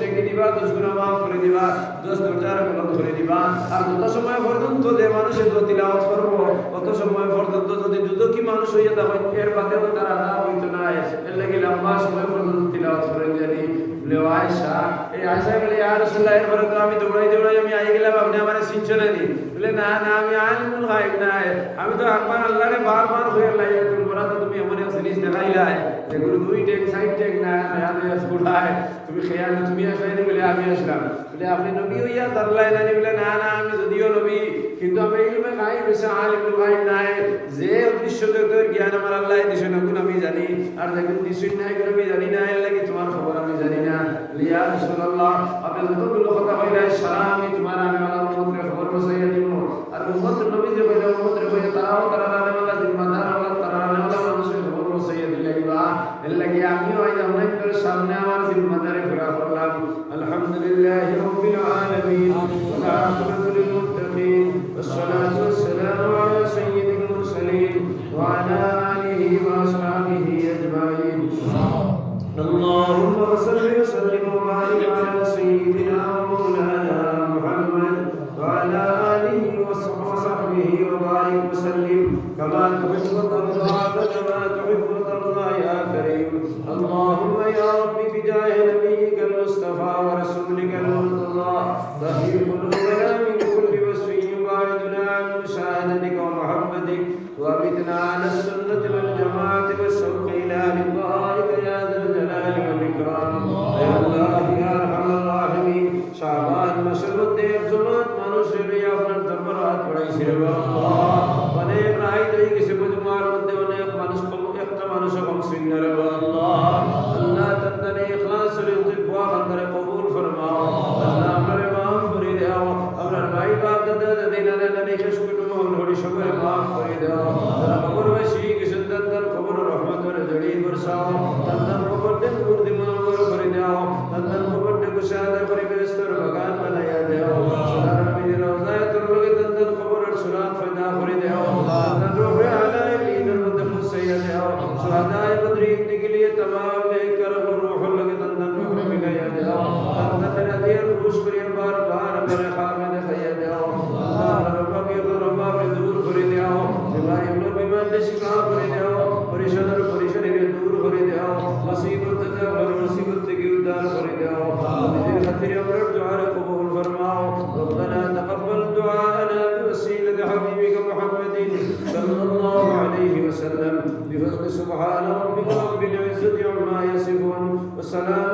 নেকি দিবা, দোষ গুনাহ মাফ করে দিবা, দোষ দরজার বলদ করে দিবা। আর যত সময় পর্যন্ত যে মানুষের তিলাওয়াত করবো কত সময় পর্যন্ত যদি দুদকি মানুষ হইয়া তখন এর বাদেও তারা না হইতো না। এর লাগি লম্বা সময় পর্যন্ত তিলাওয়াত করেন জানি। বলে আয়েশা এই আয়েশা বলে ইয়া রাসূলুল্লাহ এরপরে তো আমি দৌড়াই আমি আই গেলাম, আপনি আমার চিনছেন না? বলে না না আমি আলিমুল গায়ব না, আমি তো একবার আল্লাহরে বারবার হয়ে লাইলাতুল বরাত তুমি এমন এক জিনিস দেখাইলাই যেগুলো 2 টেক 4 টেক না দেয়া ফুটায় তুমি খেয়াল তুমি আসলে বলে আমি আসলাম। বলে আপনি নবী হইয়া দাঁড়াই না? বলে না না আমি যদিও নবী কিন্তু আমি ইলমে গায়ব এসে আলিমুল গায়ব নাই, যে অদৃশ্য জগতের জ্ঞান আমার আল্লাহ দিছে না গুণ আমি জানি, আর দেখুন দিছুন নাই গুণ আমি জানি না। এর লাগি তোমার খবর আমি জানি না। ইয়া রাসূলুল্লাহ আপনি যতগুলো কথা কইলেন সারা আমি তোমার আমি আমার উম্মতের খবর বসাইয়া দিব। আর উম্মত নবী যে কইলেন উম্মতের কইয়া তারা আল্লাহ জিম্মাদার আল্লাহ তারা আল্লাহ মানুষের খবর বসাইয়া দিলাইবা। এর লাগি আমিও আজ আপনাদের সামনে আমার জিম্মাদারি পুরা করলাম। আলহামদুলিল্লাহি রাব্বিল আলামিন ওয়া আখিরু লিল মুত্তাকিন والصلاة والسلام على سيد المرسلين وعلى آله وأصحابه أجمعين. اللهم صل وسلم وبارك على سيدنا ومولانا محمد وعلى آله وصحبه وبارك وسلم كما تحب وترضى كما تحب وترضى يا كريم. اللهم يا رب بجاه نبيك المصطفى ورسولك المرتضى طهر قلوبنا من كل وسوء وابعدنا عن مشاهدتك ومحبتك وابتنا على السنة والجماعة والشوق إلى لقائك يا ذا الجلال والإكرام. يا الله يا أرحم الراحمين শাবান মাসের মধ্যে জমাত মানুষের আপনার দরবারে পড়াইছে আল্লাহ। অনেক রাত হয়ে গেছে জুমার মধ্যে অনেক মানুষ একটা মানুষ কম সুন্নাহ আল্লাহ। আল্লাহ তাআলা ইখলাসের দোয়া করে কবুল ফরমাও। আল্লাহ আমারে maaf করে দাও, আমার ভাই বাপ দাদা দাদি নানা নানি শেষ কুটুম্ব হরি সবাই maaf করে দাও। যারা কবরবাসী কিছু তাদের কবর রহমতের জড়িয়ে বর্ষাও, তাদের কবরকে নূর দিয়ে মনোবর করে দাও, তাদের কবরকে কুশাদা করে বেহেশতের বাগান বানায়া দাও। সোনার নবীর রওজায় তোর লগে তাদের কবরের সুরাত পয়দা করে দাও। তাদের রূহে আলায়ে দীনের মধ্যে পৌঁছাইয়া দাও। সুহাদায়ে বদরিন के लिए तमाम नेकर रूह लगे तंदन में मिलाया दाओ। तंदन नदियर खुश करिए बार बार मेरे खामे ने खैया दाओ। अल्लाह रब्बा के रब्बा पे दूर करे दाओ। बीमारी में बीमार ने शिफा करे दाओ। परेशानी ने दूर करे दाओ। मुसीबत से हर मुसीबत की उद्धार करे दाओ। मेरे खातिर अमर दुआ कबूल फरमाओ। रब्बना तकब्बल दुआना बिवसीलत हबीबिक मुहम्मद सल्लल्लाहु अलैहि वसल्लम। बिफضل सुब्हान रब्बिक रब्बिल इज्जति अम्मा यसिफून व सलाम